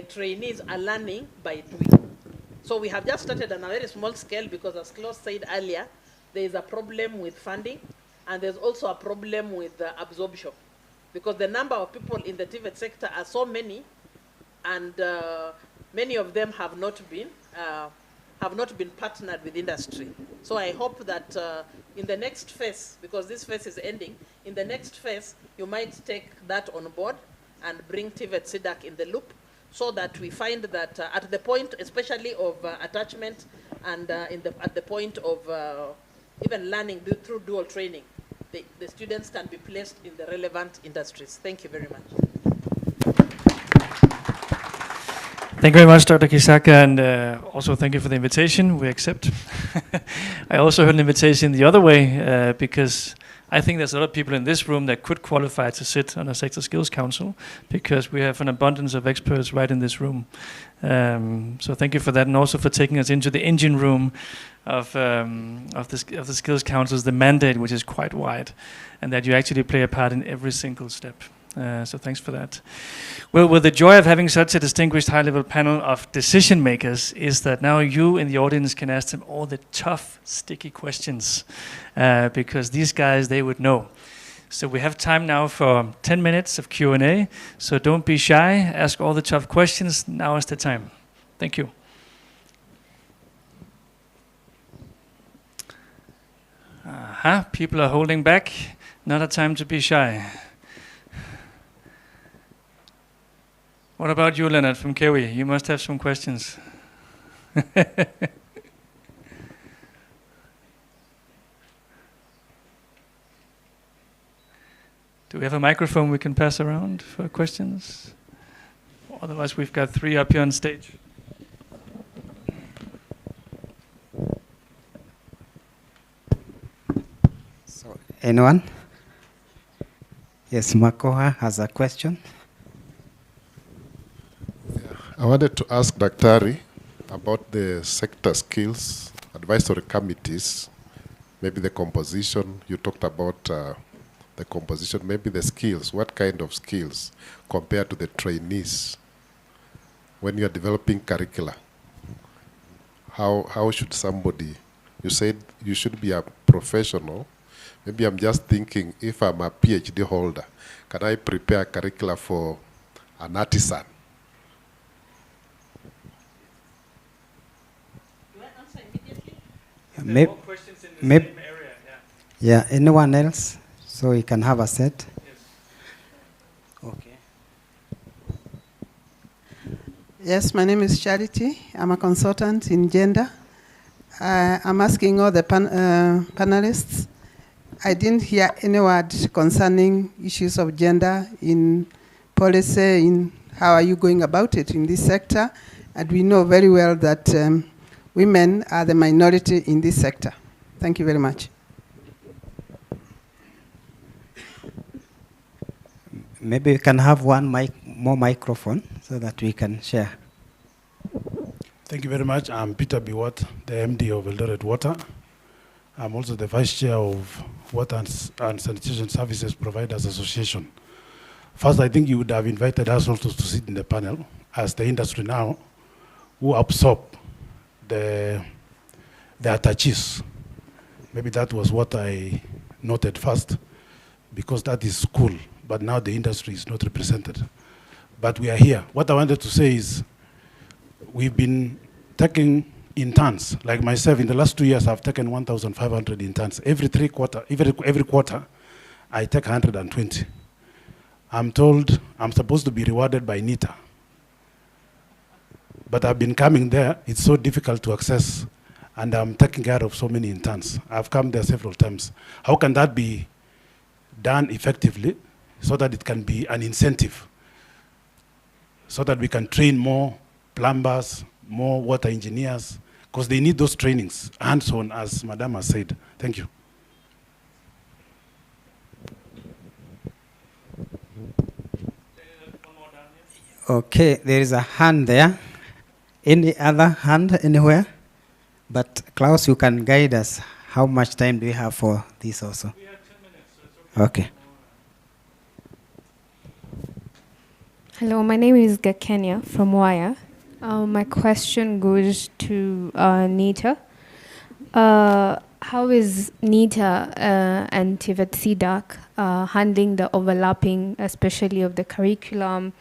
trainees are learning by doing. So we have just started on a very small scale because, as Klaus said earlier, there is a problem with funding, and there's also a problem with absorption, because the number of people in the TVET sector are so many, and many of them have not been partnered with industry. So I hope that in the next phase, because this phase is ending, in the next phase, you might take that on board and bring TVET SIDAC in the loop, so that we find that at the point, especially of attachment, and at the point of even learning through dual training, the students can be placed in the relevant industries. Thank you very much. Thank you very much, Dr. Kisaka, and also thank you for the invitation. We accept. I also heard an invitation the other way, because I think there's a lot of people in this room that could qualify to sit on a Sector Skills Council, because we have an abundance of experts right in this room. So thank you for that, and also for taking us into the engine room of the Skills Councils, the mandate, which is quite wide, and that you actually play a part in every single step. So thanks for that. Well, with the joy of having such a distinguished high-level panel of decision makers is that now you in the audience can ask them all the tough, sticky questions, because these guys, they would know. So we have time now for 10 minutes of Q&A, so don't be shy, ask all the tough questions. Now is the time. Thank you. People are holding back. Not a time to be shy. What about you, Leonard, from KEWI? You must have some questions. Do we have a microphone we can pass around for questions? Otherwise, we've got 3 up here on stage. So, anyone? Yes, Makoha has a question. I wanted to ask Daktari about the sector skills advisory committees, maybe the composition. You talked about the composition, maybe the skills. What kind of skills compared to the trainees when you are developing curricula? How should somebody, you said you should be a professional. Maybe I'm just thinking, if I'm a PhD holder, can I prepare curricula for an artisan? Maybe, yeah, anyone else? So you can have a set. Okay. Yes, my name is Charity. I'm a consultant in gender. I'm asking all the panelists. I didn't hear any word concerning issues of gender in policy, in how are you going about it in this sector? And we know very well that women are the minority in this sector. Thank you very much. Maybe we can have one more microphone so that we can share. Thank you very much. I'm Peter Biwat, the MD of Eldoret Water. I'm also the Vice Chair of Water and Sanitation Services Providers Association. First, I think you would have invited us also to sit in the panel as the industry now who absorb the attaches. Maybe that was what I noted first, because that is cool, but now the industry is not represented. But we are here. What I wanted to say is we've been taking interns. Like myself, in the last 2 years, I've taken 1,500 interns. Every quarter, I take 120. I'm told I'm supposed to be rewarded by NITA. But I've been coming there. It's so difficult to access, and I'm taking care of so many interns. I've come there several times. How can that be done effectively so that it can be an incentive, so that we can train more plumbers, more water engineers, because they need those trainings, hands-on, as Madam has said. Thank you. Okay, there is a hand there. Any other hand anywhere? But Klaus, you can guide us. How much time do we have for this also? We have 10 minutes, so it's okay. Okay. Hello, my name is Gakenya from Wire. My question goes to NITA. How is NITA and TVET CDAC handling the overlapping, especially of the curriculum,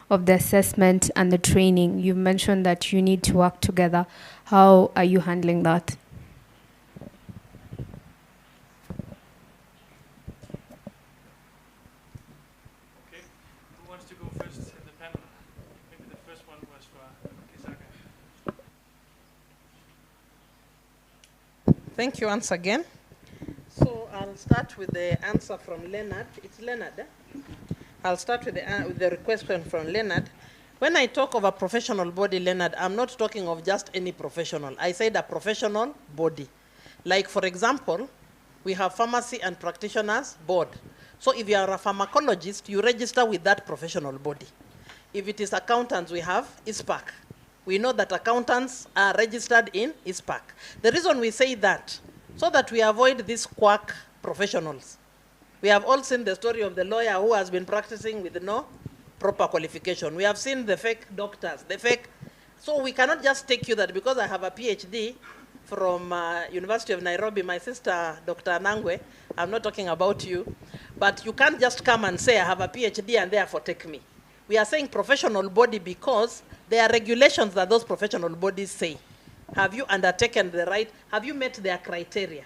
of the assessment and the training? You mentioned that you need to work together. How are you handling that? Okay, who wants to go first in the panel? Maybe the first one was for Kisaka. Thank you once again. So I'll start with the answer from Leonard. It's Leonard, eh? I'll start with the question from Leonard. When I talk of a professional body, Leonard, I'm not talking of just any professional. I said a professional body. Like, for example, we have pharmacy and practitioners board. So if you are a pharmacologist, you register with that professional body. If it is accountants, we have ISPAC. We know that accountants are registered in ISPAC. The reason we say that, so that we avoid these quack professionals. We have all seen the story of the lawyer who has been practicing with no proper qualification. We have seen the fake doctors, the fake. So we cannot just take you that because I have a PhD from University of Nairobi, my sister, Dr. Anangwe, I'm not talking about you, but you can't just come and say I have a PhD and therefore take me. We are saying professional body because there are regulations that those professional bodies say. Have you undertaken the right, have you met their criteria?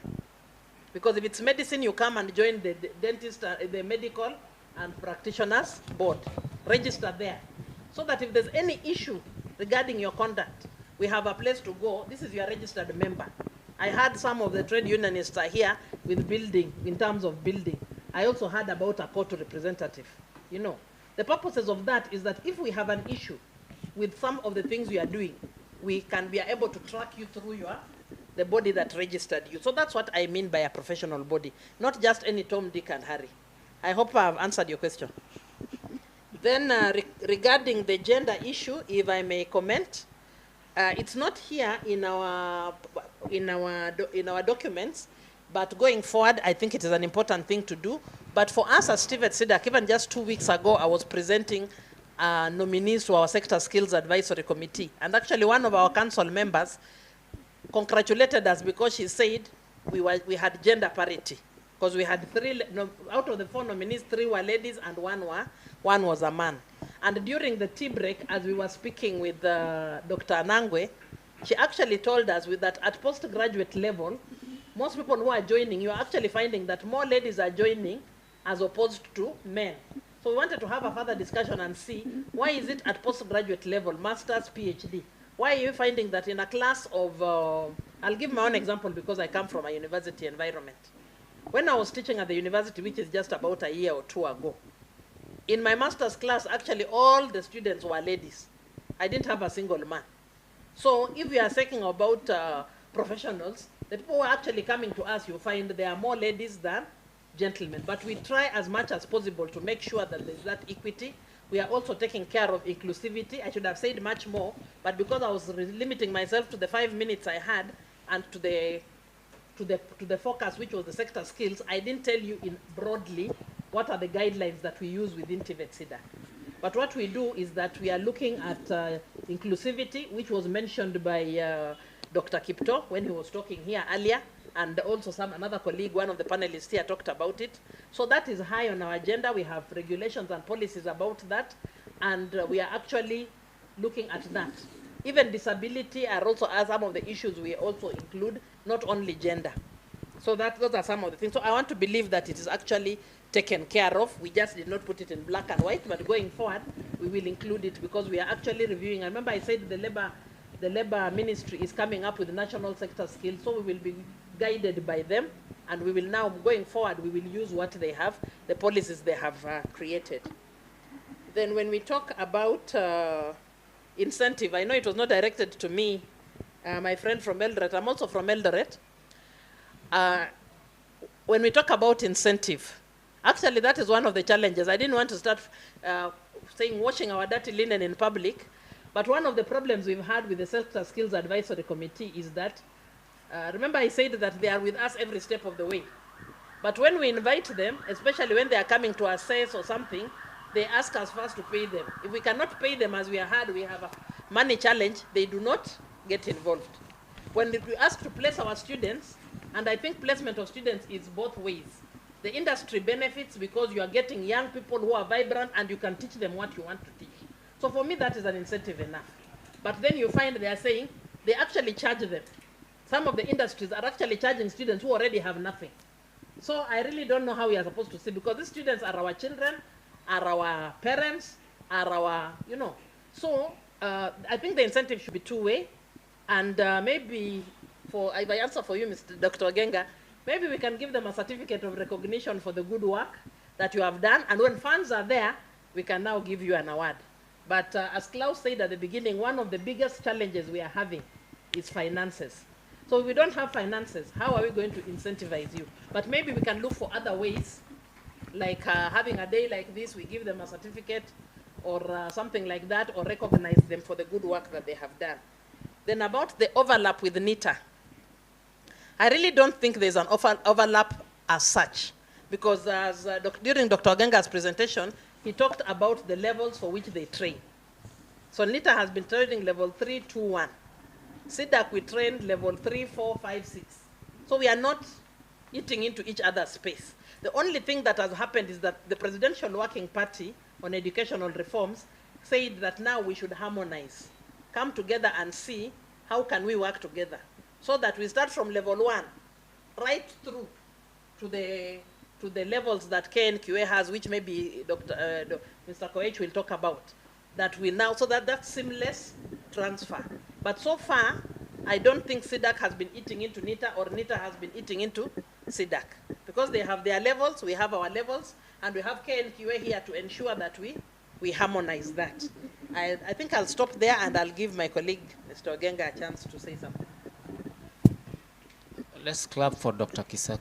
Because if it's medicine, you come and join the dentist, the medical and practitioners board. Register there. So that if there's any issue regarding your conduct, we have a place to go. This is your registered member. I had some of the trade unionists are here with building, in terms of building. I also heard about a court representative. You know, the purposes of that is that if we have an issue with some of the things we are doing, we can be able to track you through the body that registered you. So that's what I mean by a professional body, not just any Tom, Dick, and Harry. I hope I've answered your question. Then regarding the gender issue, if I may comment, it's not here in our documents, but going forward, I think it is an important thing to do. But for us as TVET SIDAC, even just 2 weeks ago, I was presenting nominees to our Sector Skills Advisory Committee. And actually one of our council members congratulated us because she said we had gender parity. Because we had out of the 4 nominees, 3 were ladies and one was a man. And during the tea break, as we were speaking with Dr. Anangwe, she actually told us that at postgraduate level, most people who are joining, you are actually finding that more ladies are joining as opposed to men. So we wanted to have a further discussion and see why is it at postgraduate level, master's, PhD? Why are you finding that in a class of, I'll give my own example because I come from a university environment. When I was teaching at the university, which is just about a year or 2 ago, in my master's class, actually all the students were ladies. I didn't have a single man. So if we are talking about professionals, the people who are actually coming to us, you find there are more ladies than gentlemen. But we try as much as possible to make sure that there's that equity. We are also taking care of inclusivity. I should have said much more, but because I was limiting myself to the 5 minutes I had and to the focus, which was the sector skills, I didn't tell you in broadly what are the guidelines that we use within TVET SIDAC. But what we do is that we are looking at inclusivity, which was mentioned by Dr. Kipto when he was talking here earlier, and also another colleague, one of the panelists here, talked about it. So that is high on our agenda. We have regulations and policies about that, and we are actually looking at that. Even disability are also some of the issues we also include, not only gender. So those are some of the things. So I want to believe that it is actually taken care of. We just did not put it in black and white, but going forward, we will include it because we are actually reviewing. I remember I said the labor ministry is coming up with the national sector skills, so we will be guided by them, and we will now, going forward, we will use what they have, the policies they have created. Then when we talk about incentive, I know it was not directed to me, my friend from Eldoret, I'm also from Eldoret. When we talk about incentive, actually that is one of the challenges. I didn't want to start saying washing our dirty linen in public, but one of the problems we've had with the Sector Skills Advisory Committee is that, remember I said that they are with us every step of the way. But when we invite them, especially when they are coming to assess or something, they ask us first to pay them. If we cannot pay them as we have a money challenge, they do not get involved. When we ask to place our students, and I think placement of students is both ways. The industry benefits because you are getting young people who are vibrant and you can teach them what you want to teach. So for me, that is an incentive enough. But then you find they are saying they actually charge them. Some of the industries are actually charging students who already have nothing. So I really don't know how we are supposed to see, because these students are our children, are our parents, are our, you know. So I think the incentive should be two-way. And maybe, if I answer for you, Dr. Ogenga, maybe we can give them a certificate of recognition for the good work that you have done. And when funds are there, we can now give you an award. But as Klaus said at the beginning, one of the biggest challenges we are having is finances. So if we don't have finances, how are we going to incentivize you? But maybe we can look for other ways, like having a day like this, we give them a certificate or something like that, or recognize them for the good work that they have done. Then about the overlap with NITA, I really don't think there's an overlap as such, because as during Dr. Ogenga's presentation, he talked about the levels for which they train. So NITA has been training level 3, 2, 1. SIDAC, we trained level 3, 4, 5, 6. So we are not eating into each other's space. The only thing that has happened is that the Presidential Working Party on educational reforms said that now we should harmonize, come together and see how can we work together, so that we start from level 1 right through to the levels that KNQA has, which maybe Mr. Koech will talk about, that we now, so that's seamless transfer. But so far, I don't think SIDAC has been eating into NITA, or NITA has been eating into SIDAC, because they have their levels, we have our levels, and we have KNQA here to ensure that we harmonize that. I think I'll stop there, and I'll give my colleague, Mr. Ogenga, a chance to say something. Let's clap for Dr. Kisaka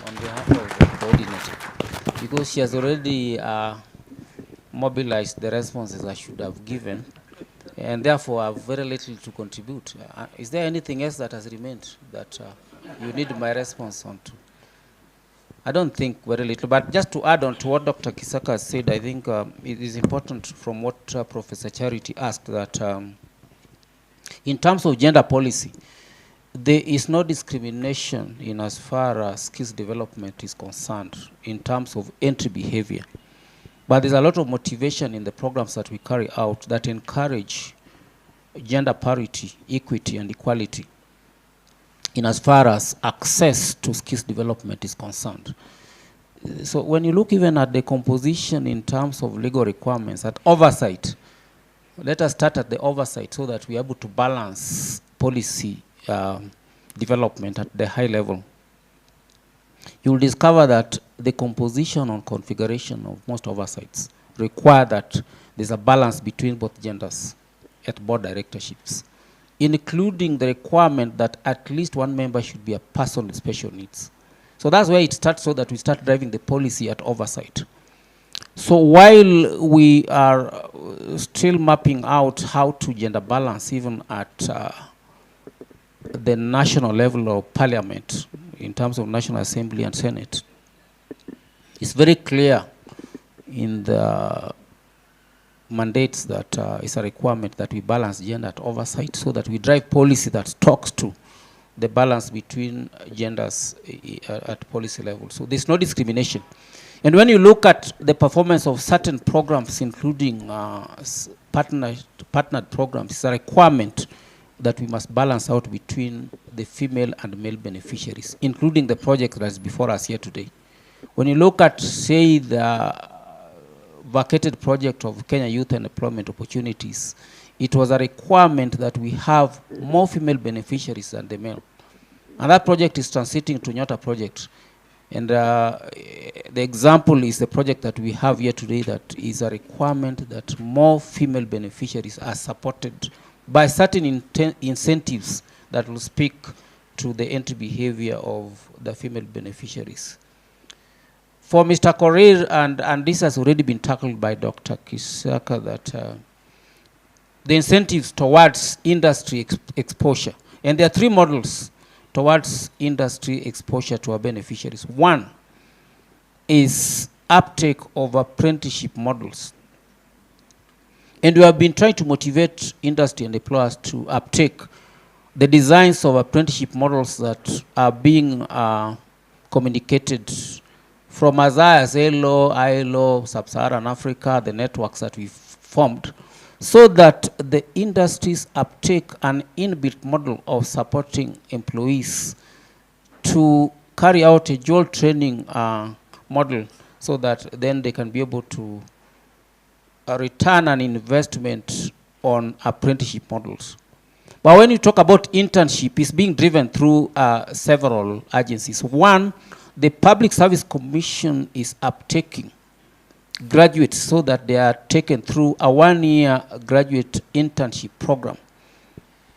on behalf of the coordinator, because she has already mobilized the responses I should have given, and therefore I have very little to contribute. Is there anything else that has remained that you need my response on to? I don't think very little, but just to add on to what Dr. Kisaka said, I think it is important from what Professor Charity asked, that in terms of gender policy, there is no discrimination in as far as skills development is concerned in terms of entry behavior. But there's a lot of motivation in the programs that we carry out that encourage gender parity, equity, and equality in as far as access to skills development is concerned. So when you look even at the composition in terms of legal requirements, at oversight, let us start at the oversight so that we are able to balance policy development at the high level. You will discover that the composition and configuration of most oversights require that there's a balance between both genders at board directorships, including the requirement that at least one member should be a person with special needs. So that's where it starts, so that we start driving the policy at oversight. So while we are still mapping out how to gender balance even at the national level of parliament, in terms of National Assembly and Senate, it's very clear in the mandates that it's a requirement that we balance gender at oversight, so that we drive policy that talks to the balance between genders at policy level. So there's no discrimination. And when you look at the performance of certain programs, including partnered programs, it's a requirement that we must balance out between the female and male beneficiaries, including the project that's before us here today. When you look at, say, the vacated project of Kenya Youth and Employment Opportunities, it was a requirement that we have more female beneficiaries than the male. And that project is transiting to NITA project. And the example is the project that we have here today, that is a requirement that more female beneficiaries are supported by certain incentives that will speak to the entry behavior of the female beneficiaries. For Mr. Korir, and this has already been tackled by Dr. Kisaka, that the incentives towards industry exposure. And there are three models towards industry exposure to our beneficiaries. One is uptake of apprenticeship models. And we have been trying to motivate industry and employers to uptake the designs of apprenticeship models that are being communicated from as high as ILO, Sub-Saharan Africa, the networks that we've formed, so that the industries uptake an inbuilt model of supporting employees to carry out a dual training model, so that then they can be able to return an investment on apprenticeship models. But when you talk about internship, it's being driven through several agencies. One, the Public Service Commission is uptaking graduates so that they are taken through a one-year graduate internship program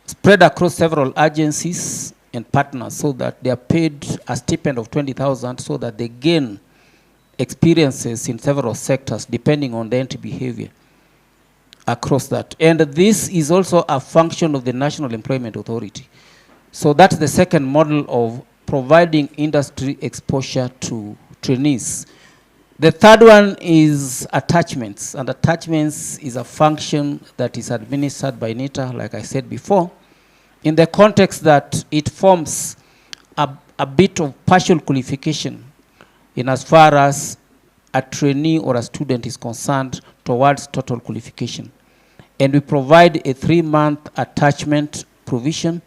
spread across several agencies and partners, so that they are paid a stipend of 20,000 so that they gain experiences in several sectors depending on the entry behavior across that. And this is also a function of the National Employment Authority. So that's the second model of providing industry exposure to trainees. The third one is attachments, and attachments is a function that is administered by NITA, like I said before, in the context that it forms a bit of partial qualification in as far as a trainee or a student is concerned towards total qualification. And we provide a 3-month attachment provision,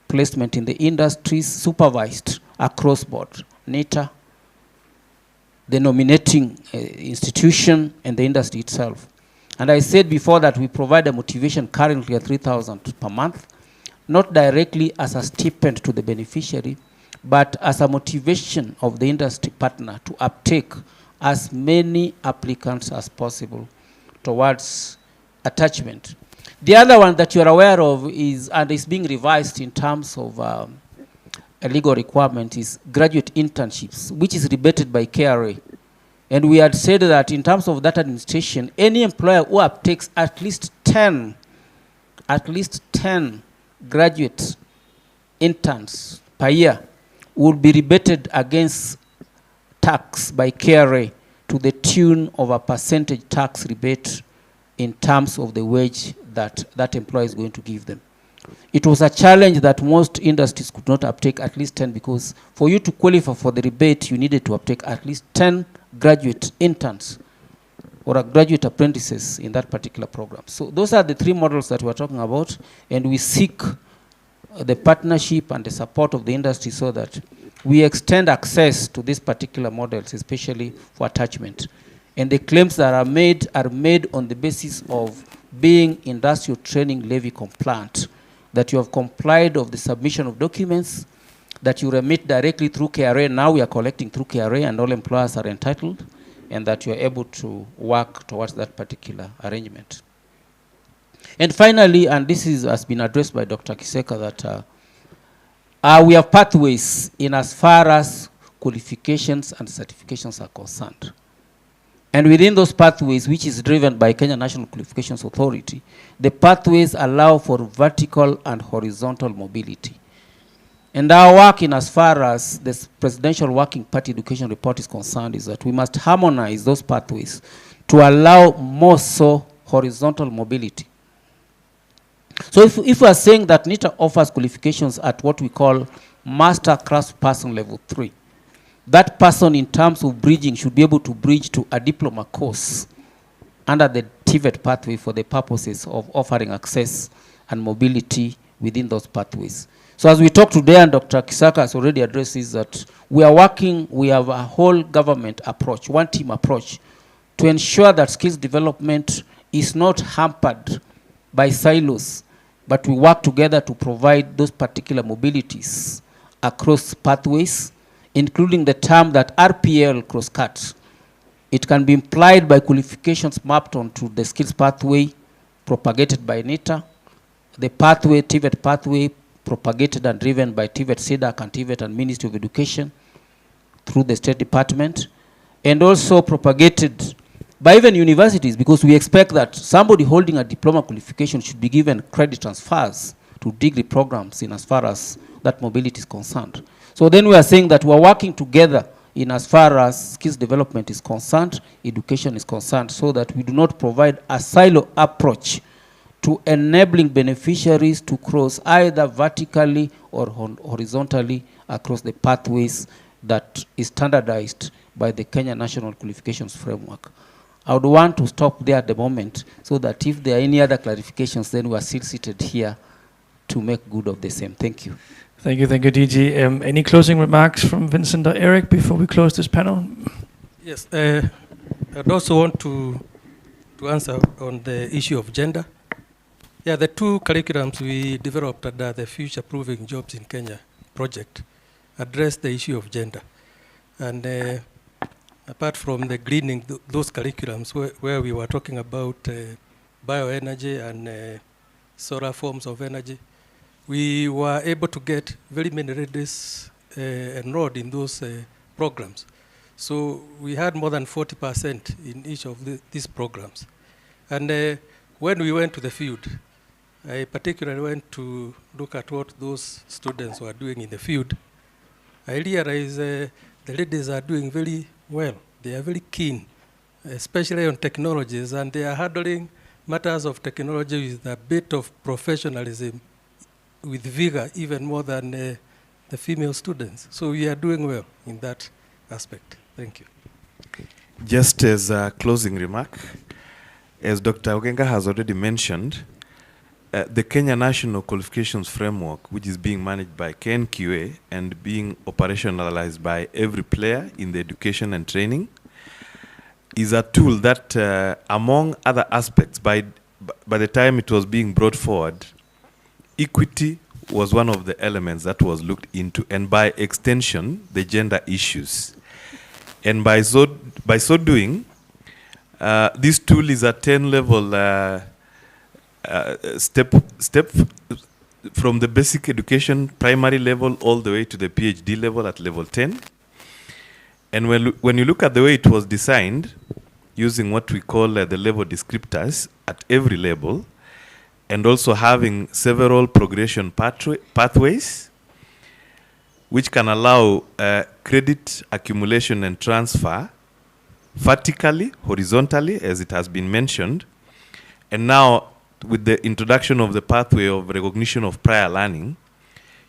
placement in the industries supervised across board, NITA, the nominating institution, and the industry itself. And I said before that we provide a motivation currently at 3,000 per month, not directly as a stipend to the beneficiary, but as a motivation of the industry partner to uptake as many applicants as possible towards attachment. The other one that you are aware of is, and is being revised in terms of a legal requirement, is graduate internships, which is rebated by KRA. And we had said that in terms of that administration, any employer who uptakes at least 10 graduate interns per year will be rebated against tax by KRA to the tune of a percentage tax rebate in terms of the wage that that employer is going to give them. It was a challenge that most industries could not uptake at least 10, because for you to qualify for the rebate, you needed to uptake at least 10 graduate interns or a graduate apprentices in that particular program. So those are the three models that we're talking about, and we seek the partnership and the support of the industry so that we extend access to these particular models, especially for attachment. And the claims that are made on the basis of being industrial training levy compliant, that you have complied of the submission of documents, that you remit directly through KRA. Now we are collecting through KRA and all employers are entitled, and that you are able to work towards that particular arrangement. And finally, and this has been addressed by Dr. Kiseka, that we have pathways in as far as qualifications and certifications are concerned. And within those pathways, which is driven by Kenya National Qualifications Authority, the pathways allow for vertical and horizontal mobility. And our work in as far as this Presidential Working Party Education Report is concerned is that we must harmonize those pathways to allow more so horizontal mobility. So if we are saying that NITA offers qualifications at what we call master craftsperson level 3, that person in terms of bridging should be able to bridge to a diploma course under the TVET pathway for the purposes of offering access and mobility within those pathways. So as we talk today, and Dr. Kisaka has already addressed this, that we are working, we have a whole government approach, one team approach, to ensure that skills development is not hampered by silos, but we work together to provide those particular mobilities across pathways, including the term that RPL cross-cuts. It can be implied by qualifications mapped onto the skills pathway propagated by NITA, the pathway, TVET pathway, propagated and driven by TVET SIDAC and TVET and Ministry of Education through the State Department, and also propagated by even universities, because we expect that somebody holding a diploma qualification should be given credit transfers to degree programs in as far as that mobility is concerned. So then we are saying that we are working together in as far as skills development is concerned, education is concerned, so that we do not provide a silo approach to enabling beneficiaries to cross either vertically or horizontally across the pathways that is standardized by the Kenya National Qualifications Framework. I would want to stop there at the moment, so that if there are any other clarifications, then we are still seated here to make good of the same. Thank you. Thank you, DG. Any closing remarks from Vincent or Eric before we close this panel? Yes, I'd also want to answer on the issue of gender. Yeah, the two curriculums we developed under the Future Proving Jobs in Kenya project address the issue of gender. And apart from the greening, those curriculums where we were talking about bioenergy and solar forms of energy, we were able to get very many ladies enrolled in those programs. So we had more than 40% in each of these programs. And when we went to the field, I particularly went to look at what those students were doing in the field. I realized the ladies are doing very well. They are very keen, especially on technologies, and they are handling matters of technology with a bit of professionalism, with vigor, even more than the female students. So we are doing well in that aspect. Thank you. Just as a closing remark, as Dr. Ogenga has already mentioned, the Kenya National Qualifications Framework, which is being managed by KEWI and being operationalized by every player in the education and training, is a tool that, among other aspects, by the time it was being brought forward, equity was one of the elements that was looked into, and by extension, the gender issues. And by so doing, this tool is a 10-level step from the basic education primary level all the way to the PhD level at level 10. And when you look at the way it was designed, using what we call the level descriptors at every level, and also having several progression pathways, which can allow credit accumulation and transfer vertically, horizontally, as it has been mentioned. And now, with the introduction of the pathway of recognition of prior learning,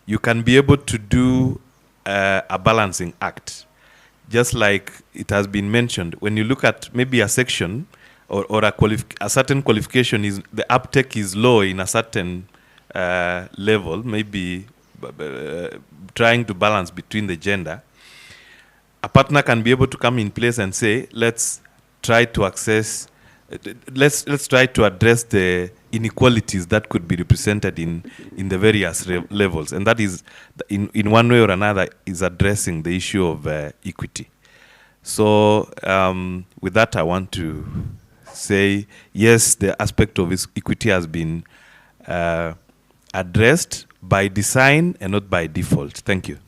you can be able to do a balancing act. Just like it has been mentioned, when you look at maybe a section or a certain qualification, the uptake is low in a certain level, maybe trying to balance between the gender, a partner can be able to come in place and say, let's try to address the inequalities that could be represented in the various levels. And that is, in one way or another, is addressing the issue of equity. So with that, I want to say, yes, the aspect of equity has been addressed by design and not by default. Thank you.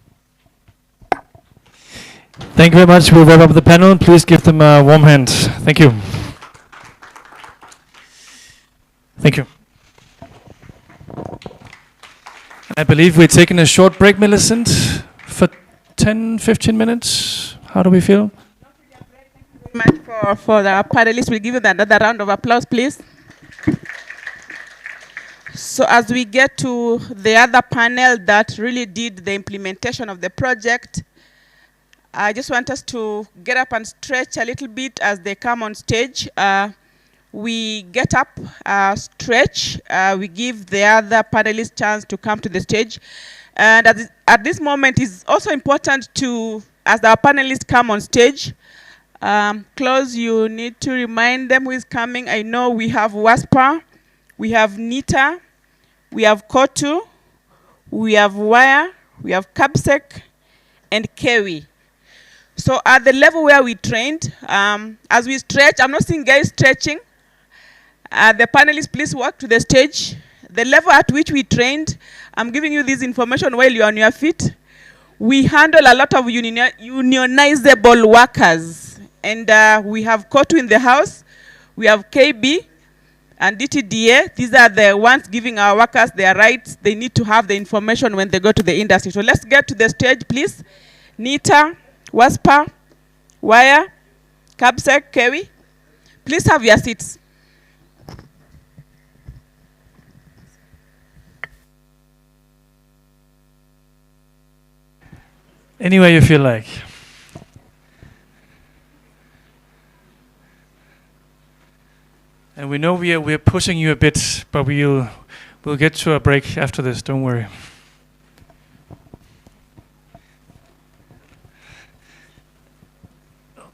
Thank you very much. We'll wrap up the panel. Please give them a warm hand. Thank you. Thank you. I believe we're taking a short break, Millicent, for 10, 15 minutes. How do we feel? Much for the panelists. We'll give you another round of applause, please. So as we get to the other panel that really did the implementation of the project, I just want us to get up and stretch a little bit as they come on stage. We get up, stretch, we give the other panelists chance to come to the stage. And at this moment, it's also important to, as our panelists come on stage, Klaus, you need to remind them who is coming. I know we have WASPA, we have NITA, we have KOTU, we have WIRE, we have CAPSEC, and KEWI. So at the level where we trained, as we stretch, I'm not seeing guys stretching. The panelists, please walk to the stage. The level at which we trained, I'm giving you this information while you're on your feet. We handle a lot of unionizable workers. And we have KOTU in the house. We have KB and DTDA. These are the ones giving our workers their rights. They need to have the information when they go to the industry. So let's get to the stage, please. NITA, WASPA, WIRE, CAPSEC, KEWI. Please have your seats. Anywhere you feel like. And we know we're pushing you a bit, but we'll get to a break after this, don't worry.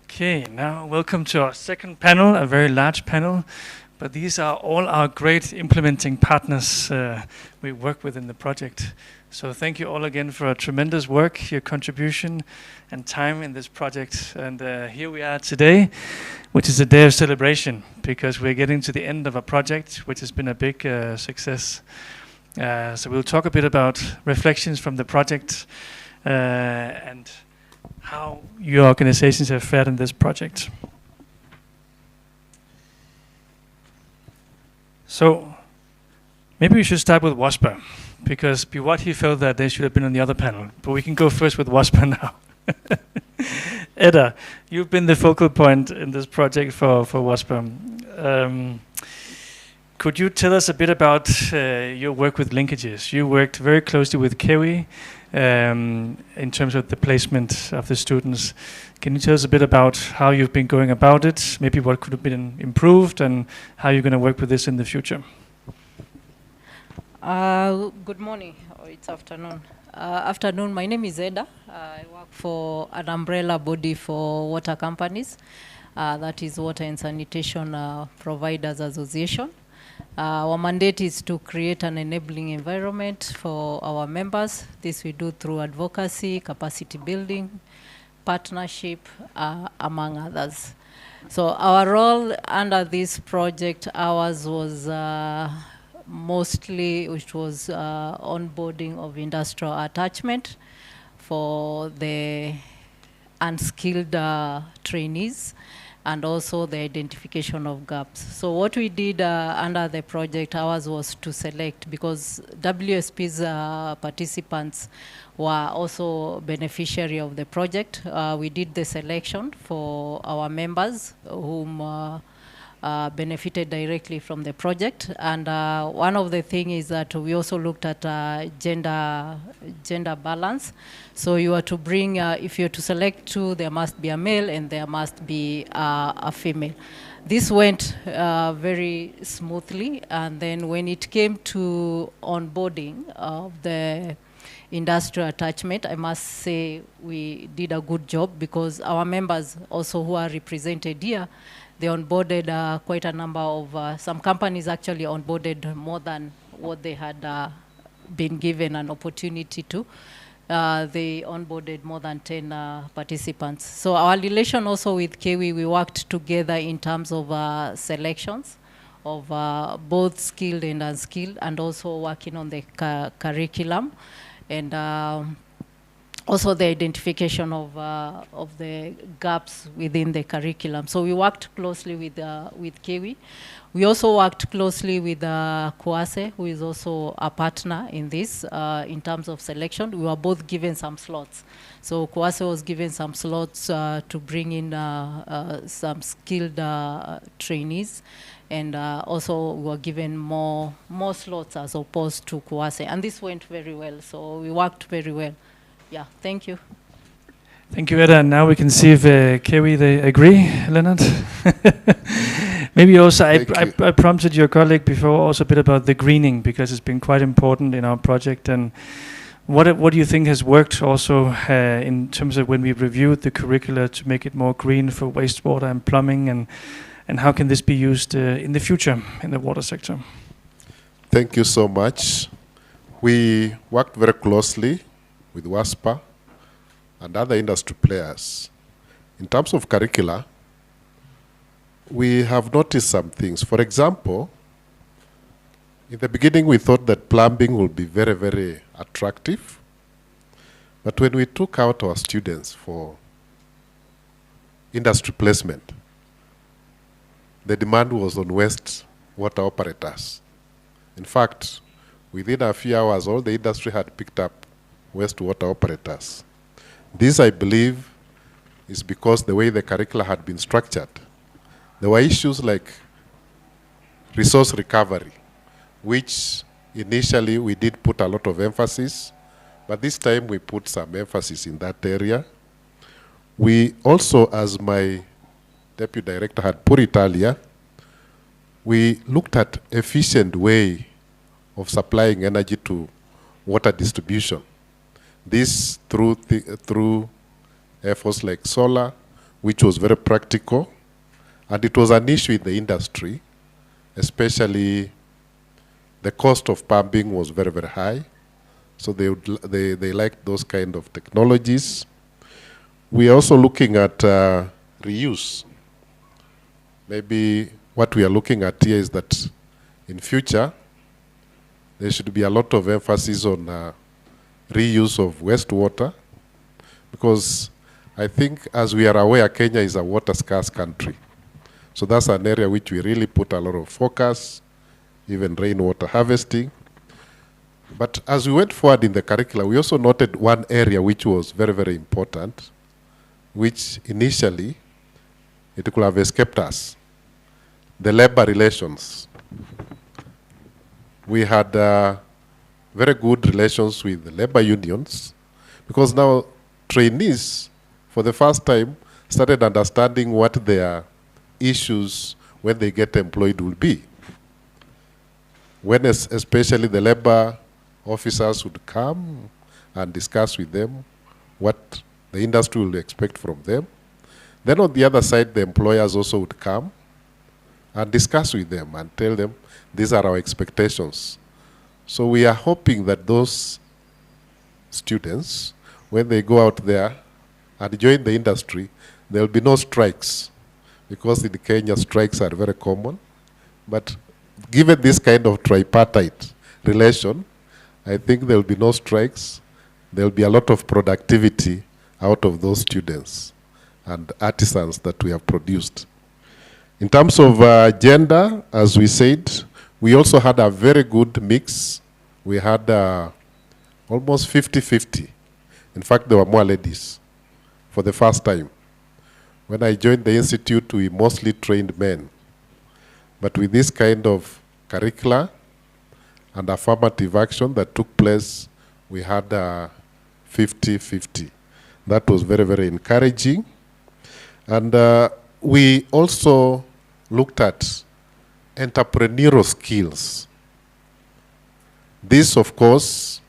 Okay, now welcome to our second panel, a very large panel. But these are all our great implementing partners we work with in the project. So thank you all again for a tremendous work, your contribution and time in this project. And here we are today, which is a day of celebration because we're getting to the end of a project which has been a big success. So we'll talk a bit about reflections from the project and how your organizations have fared in this project. So maybe we should start with WASPA, because Biwat, he felt that they should have been on the other panel. But we can go first with WASPA now. Edda, you've been the focal point in this project for WASPA. Could you tell us a bit about your work with linkages? You worked very closely with KEWI in terms of the placement of the students. Can you tell us a bit about how you've been going about it, maybe what could have been improved, and how you're going to work with this in the future? Good morning, or it's afternoon. My name is Eda. I work for an umbrella body for water companies. that is Water and Sanitation Providers Association. Our mandate is to create an enabling environment for our members. This we do through advocacy, capacity building, partnership, among others. So our role under this project, ours was mostly, which was onboarding of industrial attachment for the unskilled trainees, and also the identification of gaps. So what we did under the project, ours was to select, because WSP's participants were also beneficiary of the project. We did the selection for our members whom benefited directly from the project. And one of the things is that we also looked at gender balance. So you are to bring, if you're to select two, there must be a male and there must be a female. This went very smoothly. And then when it came to onboarding of the industrial attachment, I must say we did a good job, because our members also who are represented here, they onboarded quite a number of, some companies actually onboarded more than what they had been given an opportunity to. They onboarded more than 10 participants. So our relation also with KEWI, we worked together in terms of selections of both skilled and unskilled, and also working on the curriculum, and also the identification of the gaps within the curriculum. So we worked closely with KEWI. We also worked closely with KUASE, who is also a partner in this, in terms of selection. We were both given some slots. So KUASE was given some slots to bring in some skilled trainees, and also we were given more slots as opposed to KUASE. And this went very well, so we worked very well. Yeah, thank you. Thank you, Edda. And now we can see if KEWI, they agree, Leonard. Maybe also, I prompted your colleague before also a bit about the greening, because it's been quite important in our project. And what do you think has worked also in terms of when we reviewed the curricula to make it more green for wastewater and plumbing, and how can this be used in the future in the water sector? Thank you so much. We worked very closely with WASPA and other industry players. In terms of curricula, we have noticed some things. For example, in the beginning we thought that plumbing would be very, very attractive. But when we took out our students for industry placement, the demand was on wastewater operators. In fact, within a few hours, all the industry had picked up wastewater operators. This, I believe, is because the way the curricula had been structured. There were issues like resource recovery, which initially we did put a lot of emphasis, but this time we put some emphasis in that area. We also, as my deputy director had put it earlier, we looked at efficient way of supplying energy to water distribution. This through efforts like solar, which was very practical, and it was an issue in the industry, especially the cost of pumping was very, very high. So they liked those kind of technologies. We are also looking at reuse. Maybe what we are looking at here is that in future, there should be a lot of emphasis on reuse of wastewater, because I think, as we are aware, Kenya is a water scarce country. So that's an area which we really put a lot of focus, even rainwater harvesting. But as we went forward in the curricula, we also noted one area which was very, very important, which initially it could have escaped us: the labor relations. We had very good relations with the labor unions, because now trainees, for the first time, started understanding what their issues when they get employed will be. When especially the labor officers would come and discuss with them what the industry will expect from them. Then on the other side, the employers also would come and discuss with them and tell them, these are our expectations. So we are hoping that those students, when they go out there and join the industry, there will be no strikes, because in Kenya strikes are very common. But given this kind of tripartite relation, I think there will be no strikes. There will be a lot of productivity out of those students and artisans that we have produced. In terms of gender, as we said, we also had a very good mix. We had almost 50-50. In fact, there were more ladies for the first time. When I joined the institute, we mostly trained men. But with this kind of curricula and affirmative action that took place, we had 50-50. That was very, very encouraging. And we also looked at entrepreneurial skills. These, of course,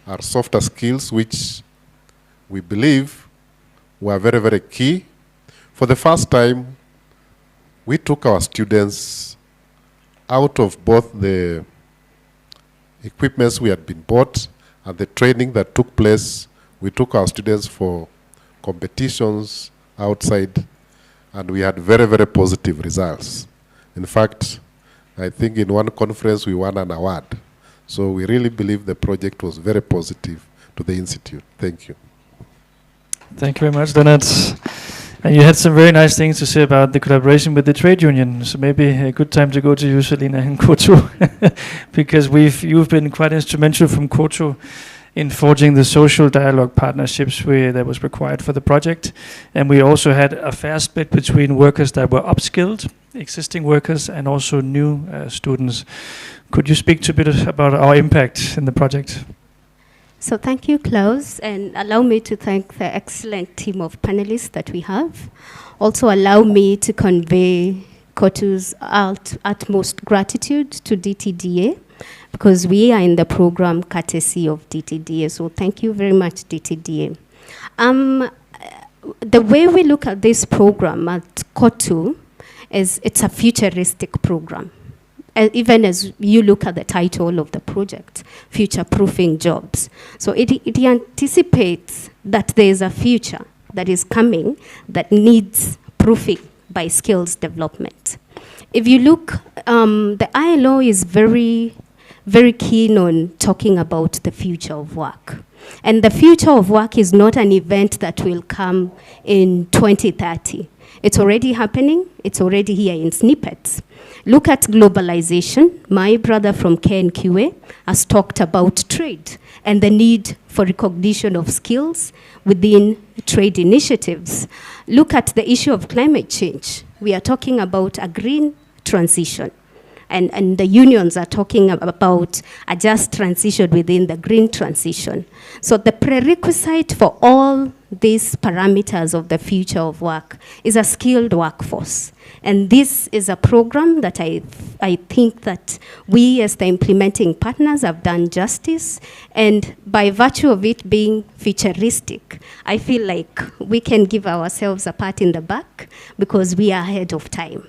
are softer skills which we believe were very, very key. For the first time, we took our students out of both the equipments we had been bought and the training that took place. We took our students for competitions outside, and we had very, very positive results. In fact, I think in one conference we won an award. So we really believe the project was very positive to the institute. Thank you. Thank you very much, Leonard. And you had some very nice things to say about the collaboration with the trade union. So maybe a good time to go to you, Selina, and Kotu, because you've been quite instrumental from Kotu in forging the social dialogue partnerships that was required for the project. And we also had a fair split between workers that were upskilled, existing workers, and also new students. Could you speak a bit about our impact in the project? So thank you, Klaus, and allow me to thank the excellent team of panelists that we have. Also allow me to convey Kotu's utmost gratitude to DTDA, because we are in the program courtesy of DTDA. So thank you very much, DTDA. The way we look at this program at Kotu is it's a futuristic program. Even as you look at the title of the project, future-proofing jobs. So it anticipates that there is a future that is coming that needs proofing by skills development. If you look, the ILO is very, very keen on talking about the future of work. And the future of work is not an event that will come in 2030. It's already happening. It's already here in snippets. Look at globalization. My brother from KEWI has talked about trade and the need for recognition of skills within trade initiatives. Look at the issue of climate change. We are talking about a green transition. And the unions are talking about a just transition within the green transition. So the prerequisite for all these parameters of the future of work is a skilled workforce. And this is a program that I think that we as the implementing partners have done justice. And by virtue of it being futuristic, I feel like we can give ourselves a pat in the back because we are ahead of time.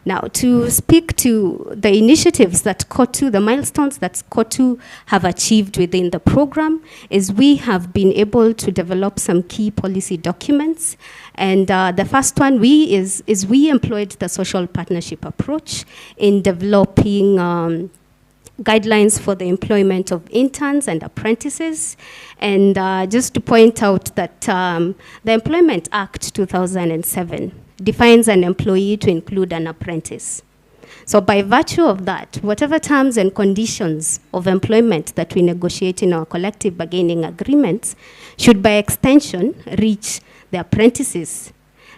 Now, to speak to the initiatives that Kotu, the milestones that Kotu have achieved within the program, is we have been able to develop some key policy documents. And the first one is we employed the social partnership approach in developing guidelines for the employment of interns and apprentices. And just to point out that the Employment Act 2007 defines an employee to include an apprentice. So by virtue of that, whatever terms and conditions of employment that we negotiate in our collective bargaining agreements should by extension reach the apprentices.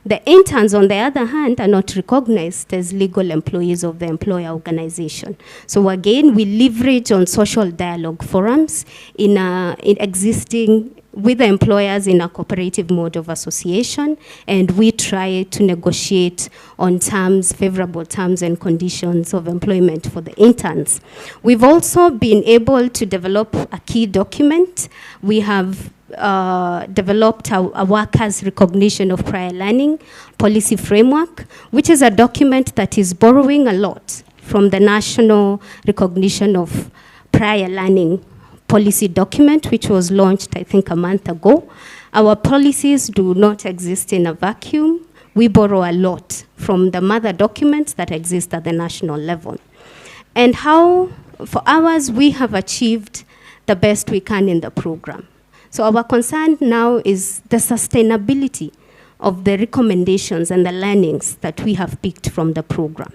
The interns, on the other hand, are not recognized as legal employees of the employer organization. So again, we leverage on social dialogue forums in existing with the employers in a cooperative mode of association, and we try to negotiate on terms, favorable terms and conditions of employment for the interns. We've also been able to develop a key document. We have developed a workers' recognition of prior learning policy framework, which is a document that is borrowing a lot from the National Recognition of Prior Learning policy document, which was launched, I think, a month ago. Our policies do not exist in a vacuum. We borrow a lot from the mother documents that exist at the national level. And how, for ours, we have achieved the best we can in the program. So our concern now is the sustainability of the recommendations and the learnings that we have picked from the program.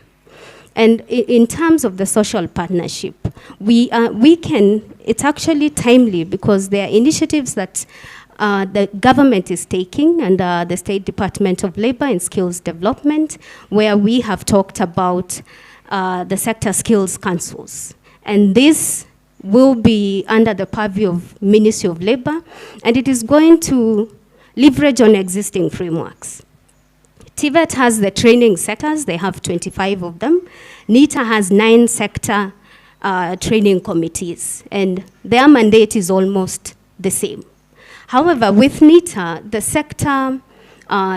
And in terms of the social partnership, it's actually timely because there are initiatives that the government is taking and the State Department of Labor and Skills Development, where we have talked about the sector skills councils. And this will be under the purview of Ministry of Labor, and it is going to leverage on existing frameworks. TVET has the training sectors, they have 25 of them. NITA has 9 sector training committees, and their mandate is almost the same. However, with NITA, the sector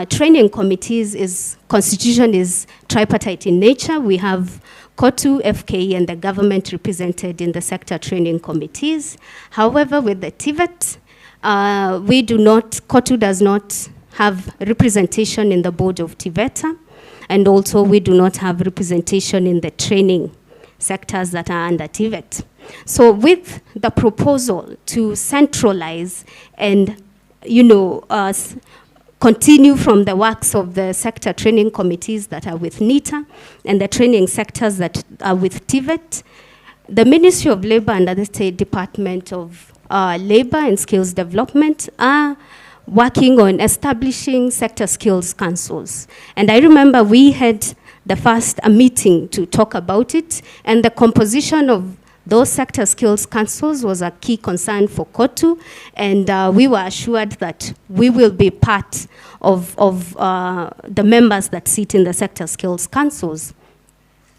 training committees constitution is tripartite in nature. We have KOTU, FKE, and the government represented in the sector training committees. However, with the TVET, KOTU does not have representation in the board of TVET, and also we do not have representation in the training sectors that are under TVET. So with the proposal to centralize and, continue from the works of the sector training committees that are with NITA and the training sectors that are with TVET, the Ministry of Labor and the State Department of Labor and Skills Development are working on establishing sector skills councils. And I remember we had the first meeting to talk about it, and the composition of those sector skills councils was a key concern for KOTU, and we were assured that we will be part of the members that sit in the sector skills councils.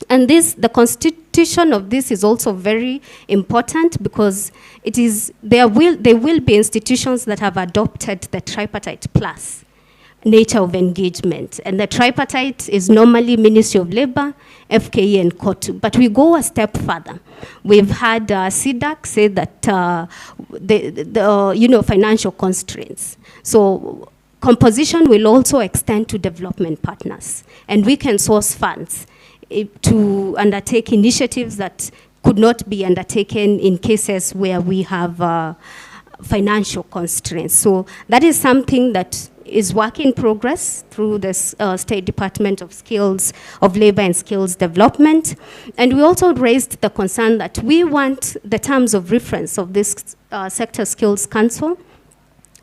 And the constitution of this is also very important because there will be institutions that have adopted the tripartite plus nature of engagement. And the tripartite is normally Ministry of Labor, FKE, and KOTU. But we go a step further. We've had CDAC say that financial constraints. So composition will also extend to development partners. And we can source funds to undertake initiatives that could not be undertaken in cases where we have financial constraints. So that is something that is work in progress through the State Department of Labor and Skills Development. And we also raised the concern that we want the terms of reference of this Sector Skills Council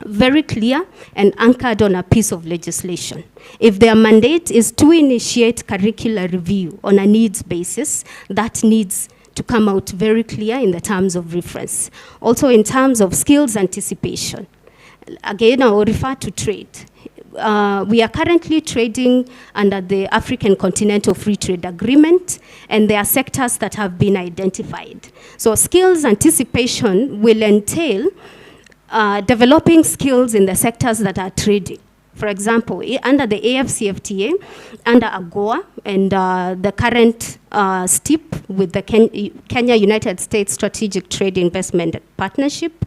very clear and anchored on a piece of legislation. If their mandate is to initiate curricular review on a needs basis, that needs to come out very clear in the terms of reference. Also in terms of skills anticipation. Again, I will refer to trade. We are currently trading under the African Continental Free Trade Agreement, and there are sectors that have been identified. So skills anticipation will entail developing skills in the sectors that are trading. For example, under the AFCFTA, under AGOA, and the current STIP with the Kenya-United States Strategic Trade Investment Partnership,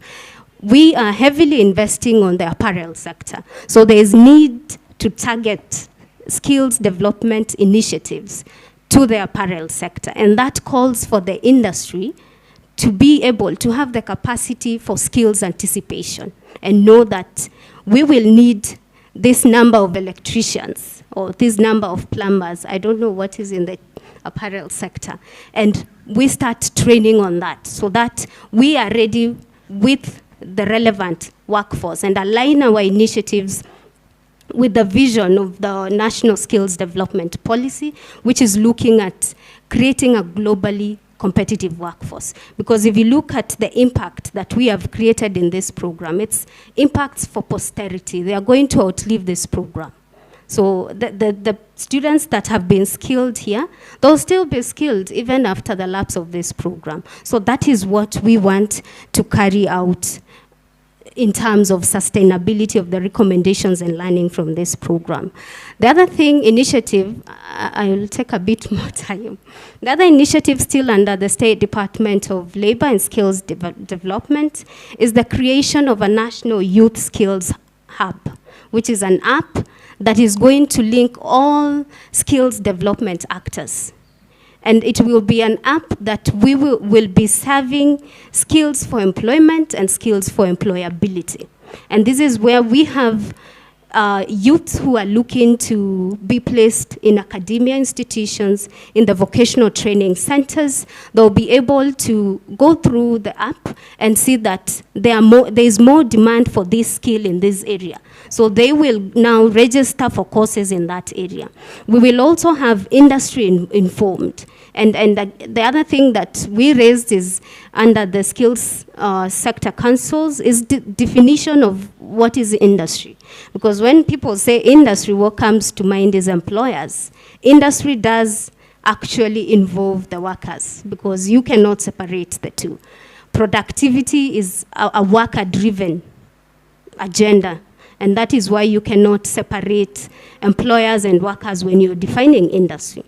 we are heavily investing on the apparel sector. So there is need to target skills development initiatives to the apparel sector. And that calls for the industry to be able to have the capacity for skills anticipation and know that we will need this number of electricians or this number of plumbers. I don't know what is in the apparel sector. And we start training on that so that we are ready with the relevant workforce and align our initiatives with the vision of the National Skills Development Policy, which is looking at creating a globally competitive workforce. Because if you look at the impact that we have created in this program, it's impacts for posterity. They are going to outlive this program. So the students that have been skilled here, they'll still be skilled even after the lapse of this program. So that is what we want to carry out in terms of sustainability of the recommendations and learning from this program. The other thing, initiative, I will take a bit more time. The other initiative still under the State Department of Labor and Skills Development is the creation of a national youth skills hub, which is an app that is going to link all skills development actors. And it will be an app that we will be serving skills for employment and skills for employability. And this is where we have youths who are looking to be placed in academia institutions, in the vocational training centers. They'll be able to go through the app and see that there is more demand for this skill in this area. So they will now register for courses in that area. We will also have industry informed. And the other thing that we raised is under the skills sector councils is the definition of what is industry. Because when people say industry, what comes to mind is employers. Industry does actually involve the workers because you cannot separate the two. Productivity is a worker-driven agenda. And that is why you cannot separate employers and workers when you're defining industry.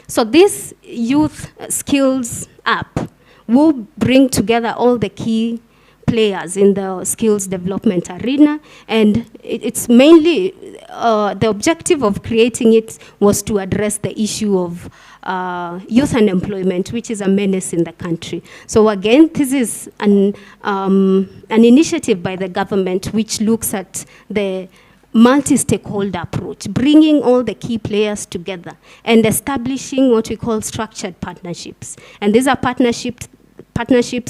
So this youth skills app will bring together all the key players in the skills development arena, and it's mainly, the objective of creating it was to address the issue of youth unemployment, which is a menace in the country. So again, this is an initiative by the government which looks at the multi-stakeholder approach, bringing all the key players together and establishing what we call structured partnerships. And these are partnerships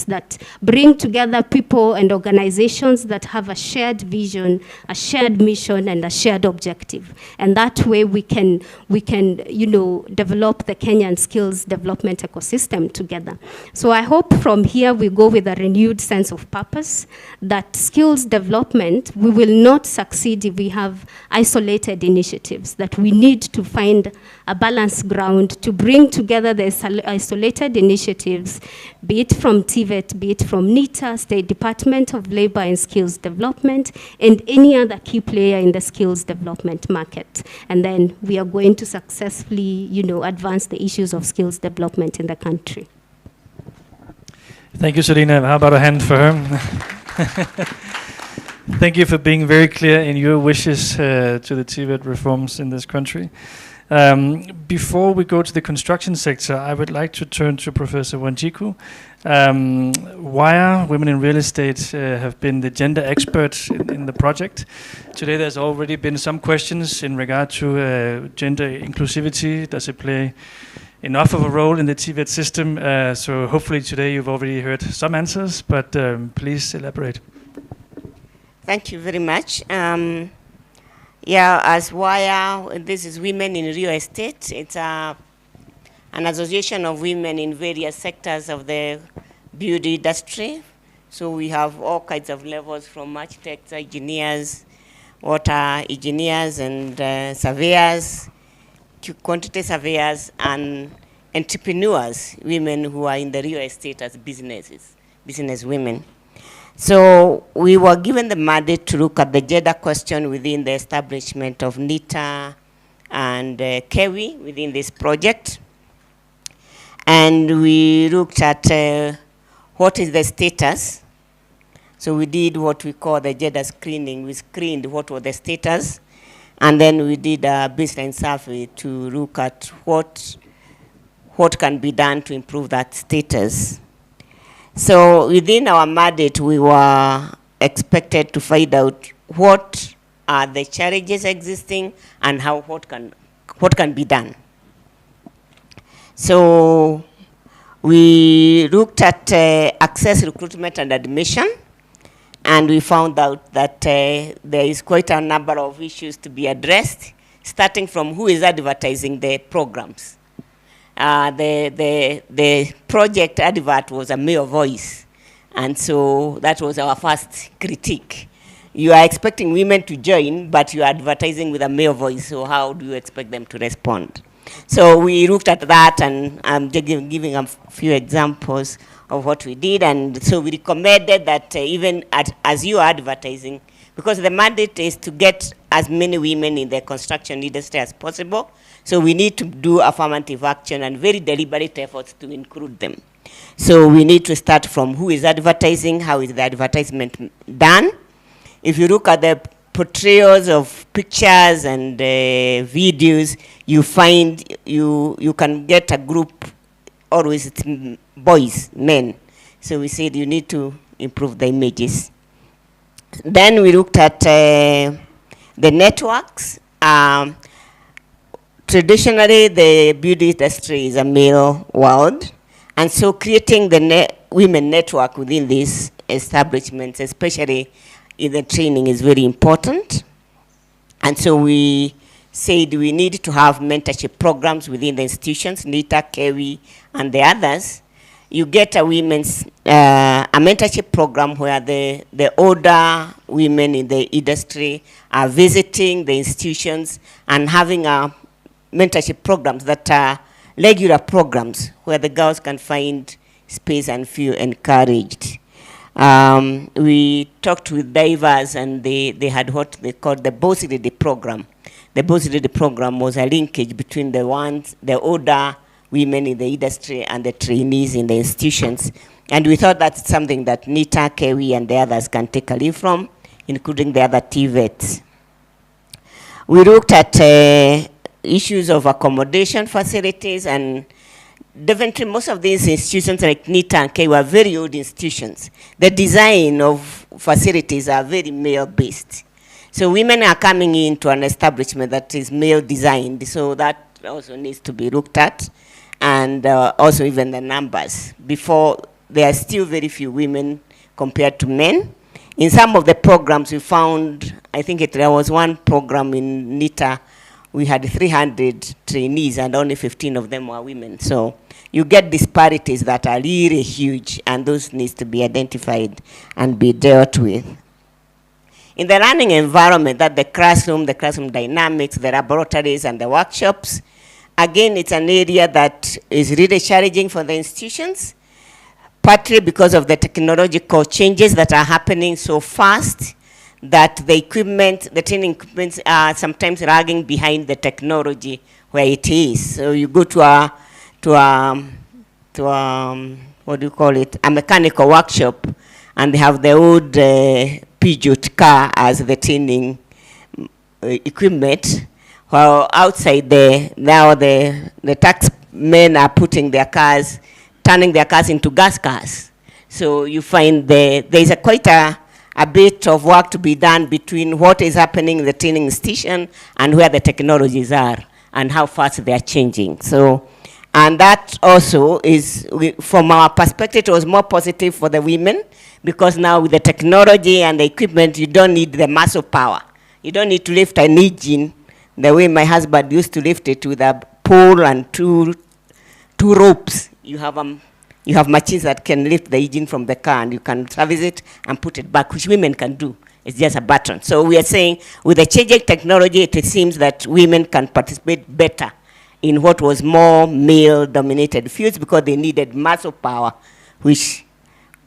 that bring together people and organizations that have a shared vision, a shared mission, and a shared objective. And that way we can develop the Kenyan skills development ecosystem together. So I hope from here we go with a renewed sense of purpose, that skills development, we will not succeed if we have isolated initiatives, that we need to find a balanced ground to bring together the isolated initiatives, be it from TVET, be it from NITA, State Department of Labor and Skills Development, and any other key player in the skills development market. And then we are going to successfully, advance the issues of skills development in the country. Thank you, Selina. How about a hand for her? Thank you for being very clear in your wishes to the TVET reforms in this country. Before we go to the construction sector, I would like to turn to Professor Wanjiku. WIRE, Women in Real Estate, have been the gender experts in the project. Today there's already been some questions in regard to gender inclusivity. Does it play enough of a role in the TVET system? So hopefully today you've already heard some answers, but please elaborate. Thank you very much. As WIRE, this is Women in Real Estate. It's an association of women in various sectors of the beauty industry. So we have all kinds of levels, from architects, engineers, water engineers, and surveyors, quantity surveyors, and entrepreneurs, women who are in the real estate as business women. So we were given the mandate to look at the gender question within the establishment of NITA and KEWI within this project. And we looked at what is the status. So we did what we call the gender screening. We screened what was the status, and then we did a baseline survey to look at what can be done to improve that status. So within our mandate, we were expected to find out what are the challenges existing and what can be done. So we looked at access, recruitment, and admission, and we found out that there is quite a number of issues to be addressed, starting from who is advertising the programs. The project advert was a male voice, and so that was our first critique. You are expecting women to join, but you are advertising with a male voice, so how do you expect them to respond? So we looked at that, and I'm giving a few examples of what we did. And so we recommended that even as you are advertising, because the mandate is to get as many women in the construction industry as possible, so we need to do affirmative action and very deliberate efforts to include them. So we need to start from who is advertising, how is the advertisement done. If you look at the portrayals of pictures and videos, you find you can get a group, always it's boys, men. So we said you need to improve the images. Then we looked at the networks. Traditionally, the beauty industry is a male world, and so creating the women network within these establishments, especially in the training, is very important. And so we said we need to have mentorship programs within the institutions, NITA, KEWI, and the others. You get a women's a mentorship program where the older women in the industry are visiting the institutions and having a mentorship programs that are regular programs where the girls can find space and feel encouraged. We talked with Divérs, and they had what they called the Boss Lady program. The Boss Lady program was a linkage between the older women in the industry and the trainees in the institutions. And we thought that's something that NITA, KEWI, and the others can take a lead from, including the other TVETs. We looked at issues of accommodation facilities, and definitely most of these institutions like NITA and KEWI are very old institutions. The design of facilities are very male-based. So women are coming into an establishment that is male-designed, so that also needs to be looked at. And also even the numbers. Before, there are still very few women compared to men. In some of the programs we found, I think there was one program in NITA, we had 300 trainees and only 15 of them were women. So you get disparities that are really huge, and those needs to be identified and be dealt with. In the learning environment, that the classroom dynamics, the laboratories and the workshops, again, it's an area that is really challenging for the institutions, partly because of the technological changes that are happening so fast that the equipment, the training equipment are sometimes lagging behind the technology where it is. So you go to a what do you call it, a mechanical workshop, and they have the old Peugeot car as the training equipment. While outside now the tax men are putting their cars, turning their cars into gas cars. So you find there's quite a bit of work to be done between what is happening in the training station and where the technologies are and how fast they are changing. So, and that also is, from our perspective, it was more positive for the women, because now with the technology and the equipment, you don't need the muscle power. You don't need to lift an engine the way my husband used to lift it with a pole and two ropes. You have machines that can lift the engine from the car, and you can service it and put it back, which women can do. It's just a button. So we are saying with the changing technology, it seems that women can participate better in what was more male-dominated fields because they needed muscle power, which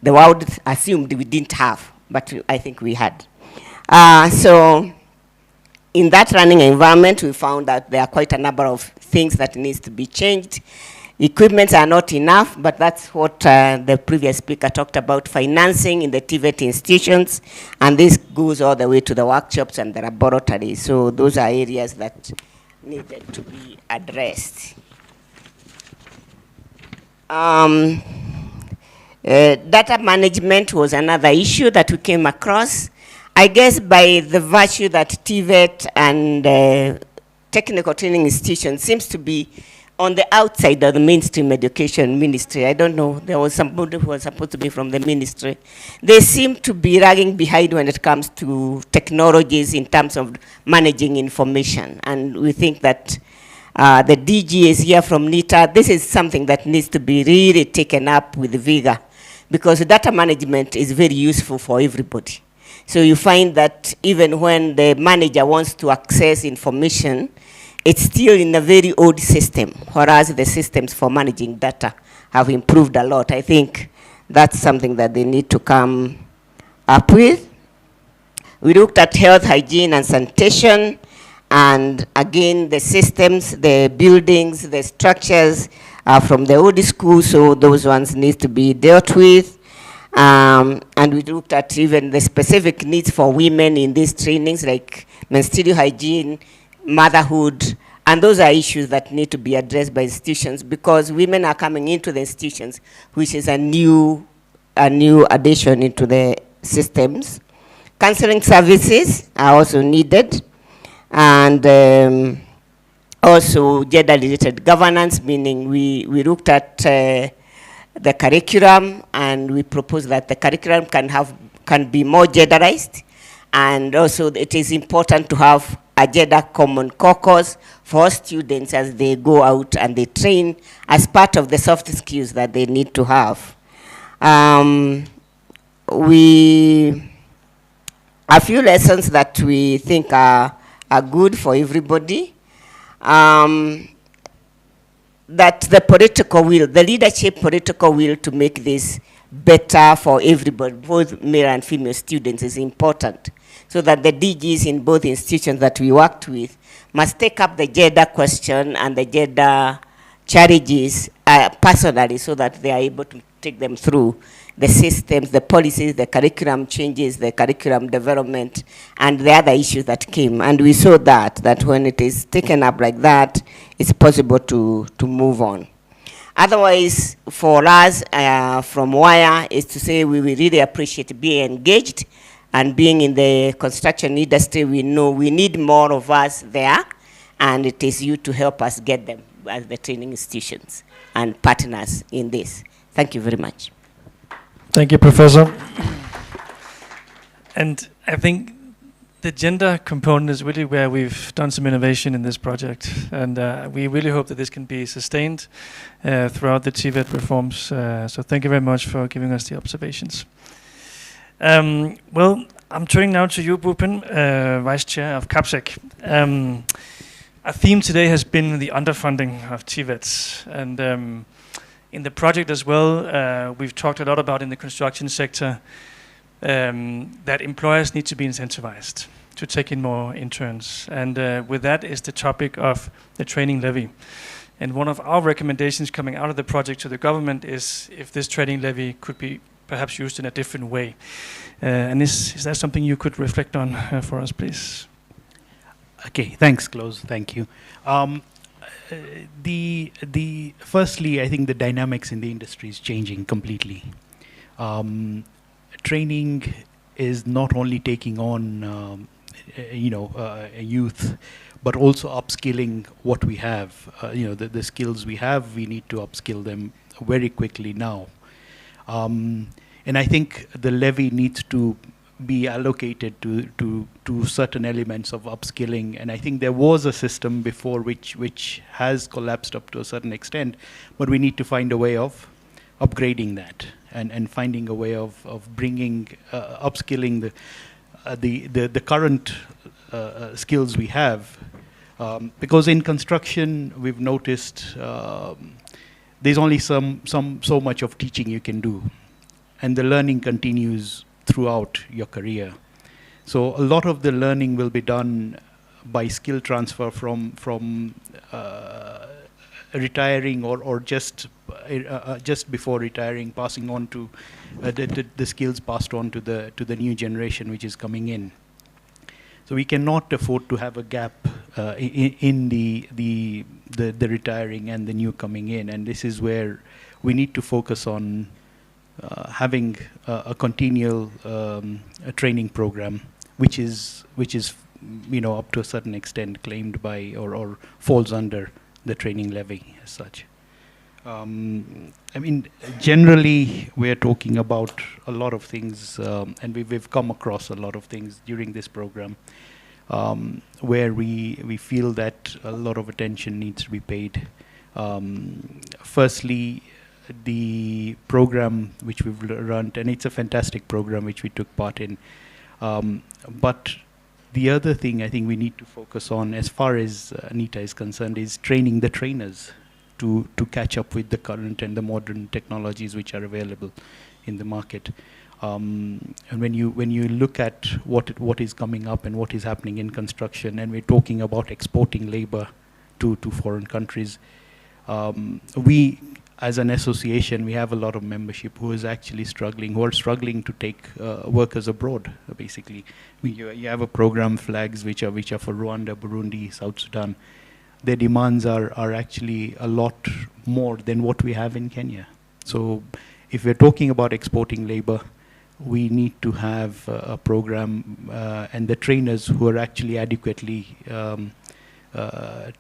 the world assumed we didn't have, but I think we had. So in that running environment, we found that there are quite a number of things that needs to be changed. Equipments are not enough, but that's what the previous speaker talked about, financing in the TVET institutions, and this goes all the way to the workshops and the laboratories. So those are areas that needed to be addressed. Data management was another issue that we came across. I guess by the virtue that TVET and technical training institutions seems to be on the outside of the mainstream education ministry. I don't know, there was somebody who was supposed to be from the ministry. They seem to be lagging behind when it comes to technologies in terms of managing information. And we think that the DG is here from NITA. This is something that needs to be really taken up with vigor, because data management is very useful for everybody. So you find that even when the manager wants to access information, it's still in a very old system, whereas the systems for managing data have improved a lot. I think That's something that they need to come up with. We looked at health, hygiene, and sanitation, and again, the systems, the buildings, the structures are from the old school, so those ones need to be dealt with. And we looked at even the specific needs for women in these trainings, like menstrual hygiene, motherhood, and those are issues that need to be addressed by institutions, because women are coming into the institutions, which is a new addition into the systems. Counseling services are also needed, and also gender-related governance, meaning we looked at the curriculum, and we proposed that the curriculum can be more genderized, and also it is important to have a gender common caucus for students as they go out and they train as part of the soft skills that they need to have. A few lessons that we think are good for everybody. That the political will, the leadership political will to make this better for everybody, both male and female students, is important. So that the DGs in both institutions that we worked with must take up the gender question and the gender challenges personally, so that they are able to take them through the systems, the policies, the curriculum changes, the curriculum development, and the other issues that came. And we saw that when it is taken up like that, it's possible to move on. Otherwise, for us, from WIRE, is to say we will really appreciate being engaged, and being in the construction industry, we know we need more of us there, and it is you to help us get them as the training institutions and partners in this. Thank you very much. Thank you, Professor. And I think the gender component is really where we've done some innovation in this project, and we really hope that this can be sustained throughout the TVET reforms. So thank you very much for giving us the observations. Well, I'm turning now to you, Bhupen, Vice Chair of CAPSEC. Our theme today has been the underfunding of TVETs, and in the project as well, we've talked a lot about in the construction sector that employers need to be incentivized to take in more interns. And with that is the topic of the training levy. And one of our recommendations coming out of the project to the government is if this training levy could be perhaps used in a different way. And is that something you could reflect on for us, please? Okay, thanks, Klaus. Thank you. Firstly, I think the dynamics in the industry is changing completely. Training is not only taking on, a youth, but also upskilling what we have. The skills we have, we need to upskill them very quickly now. And I think the levy needs to be allocated to certain elements of upskilling. And I think there was a system before which has collapsed up to a certain extent, but we need to find a way of upgrading that and finding a way of bringing, upskilling the current skills we have. Because in construction, we've noticed there's only so much of teaching you can do, and the learning continues throughout your career. So a lot of the learning will be done by skill transfer from retiring or just before retiring, passing on to the skills passed on to the new generation which is coming in. So we cannot afford to have a gap in the retiring and the new coming in, and this is where we need to focus on having a continual training program, which is up to a certain extent claimed by or falls under the training levy as such. Generally we are talking about a lot of things, and we've come across a lot of things during this program where we feel that a lot of attention needs to be paid. Firstly, the program which we've run, and it's a fantastic program which we took part in, but the other thing I think we need to focus on as far as NITA is concerned is training the trainers to catch up with the current and the modern technologies which are available. in the market. And when you look at what is coming up and what is happening in construction, and we're talking about exporting labor to foreign countries, we as an association, we have a lot of membership who are struggling to take workers abroad. Basically, you have a program, flags, which are for Rwanda, Burundi, South Sudan. Their demands are actually a lot more than what we have in Kenya. So if we're talking about exporting labor, we need to have a program and the trainers who are actually adequately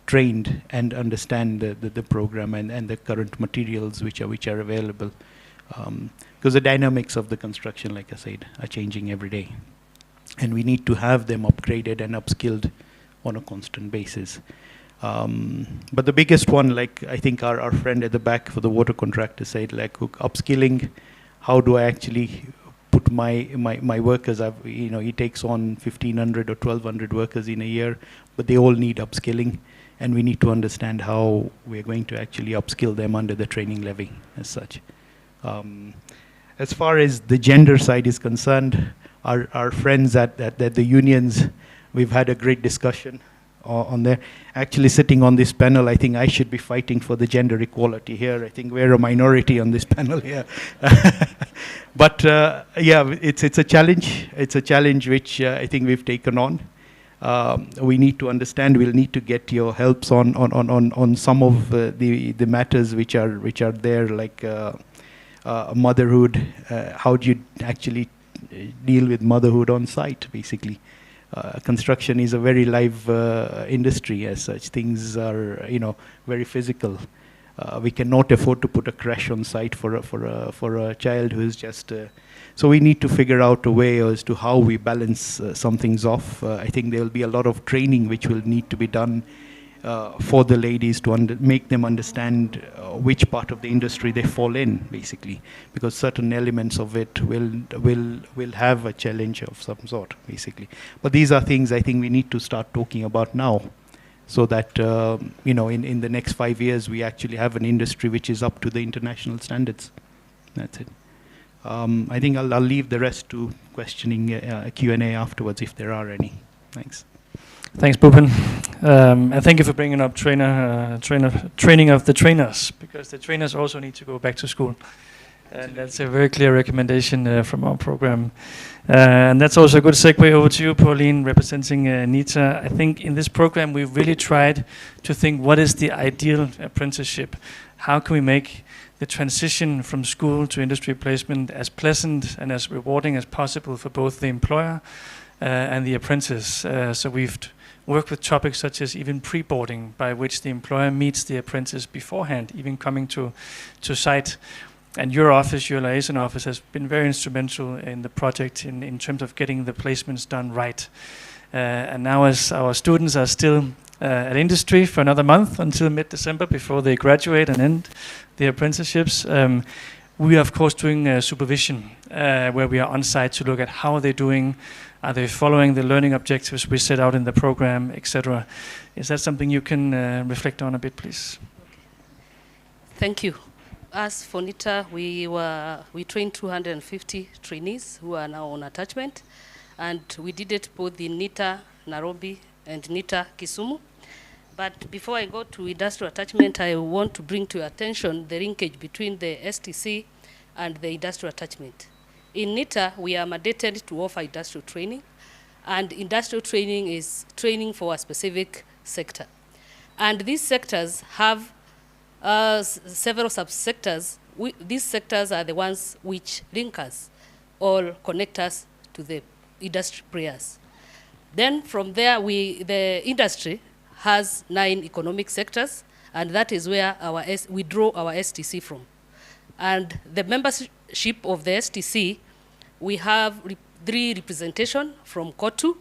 trained and understand the program and the current materials which are available. Because the dynamics of the construction, like I said, are changing every day. And we need to have them upgraded and upskilled on a constant basis. But the biggest one, like I think our friend at the back for the water contractor said, like upskilling, how do I actually put my workers, he takes on 1,500 or 1,200 workers in a year, but they all need upskilling, and we need to understand how we're going to actually upskill them under the training levy as such. As far as the gender side is concerned, our friends at the unions, we've had a great discussion on there. Actually sitting on this panel, I think I should be fighting for the gender equality here. I think we're a minority on this panel here. But yeah, it's a challenge. It's a challenge which I think we've taken on. We need to understand, we'll need to get your helps on some of the matters which are there, like motherhood. How do you actually deal with motherhood on site, basically? Construction is a very live industry as such. Things are, very physical. We cannot afford to put a crash on site for a child who is just. So we need to figure out a way as to how we balance some things off. I think there will be a lot of training which will need to be done for the ladies to make them understand which part of the industry they fall in, basically, because certain elements of it will have a challenge of some sort, basically. But these are things I think we need to start talking about now, so that in the next 5 years we actually have an industry which is up to the international standards. That's it. I think I'll leave the rest to questioning Q&A afterwards if there are any. Thanks. Thanks, Bhupen. And thank you for bringing up training of the trainers, because the trainers also need to go back to school. And that's a very clear recommendation from our program. And that's also a good segue over to you, Pauline, representing NITA. I think in this program we've really tried to think, what is the ideal apprenticeship? How can we make the transition from school to industry placement as pleasant and as rewarding as possible for both the employer and the apprentice? So we've worked with topics such as even pre-boarding, by which the employer meets the apprentice beforehand, even coming to site. And your office, your liaison office, has been very instrumental in the project in terms of getting the placements done right. And now, as our students are still at industry for another month until mid-December before they graduate and end the apprenticeships, we are of course doing supervision, where we are on site to look at how they're doing. Are they following the learning objectives we set out in the program, etc.? Is that something you can reflect on a bit, please? Thank you. As for NITA, we trained 250 trainees who are now on attachment, and we did it both in NITA Nairobi and NITA Kisumu. But before I go to industrial attachment, I want to bring to your attention the linkage between the STC and the industrial attachment. In NITA, we are mandated to offer industrial training, and industrial training is training for a specific sector. And these sectors have several subsectors. These sectors are the ones which link us or connect us to the industry players. Then from there, the industry has 9 economic sectors, and that is where we draw our STC from. And the membership of the STC, we have 3 representation from KOTU,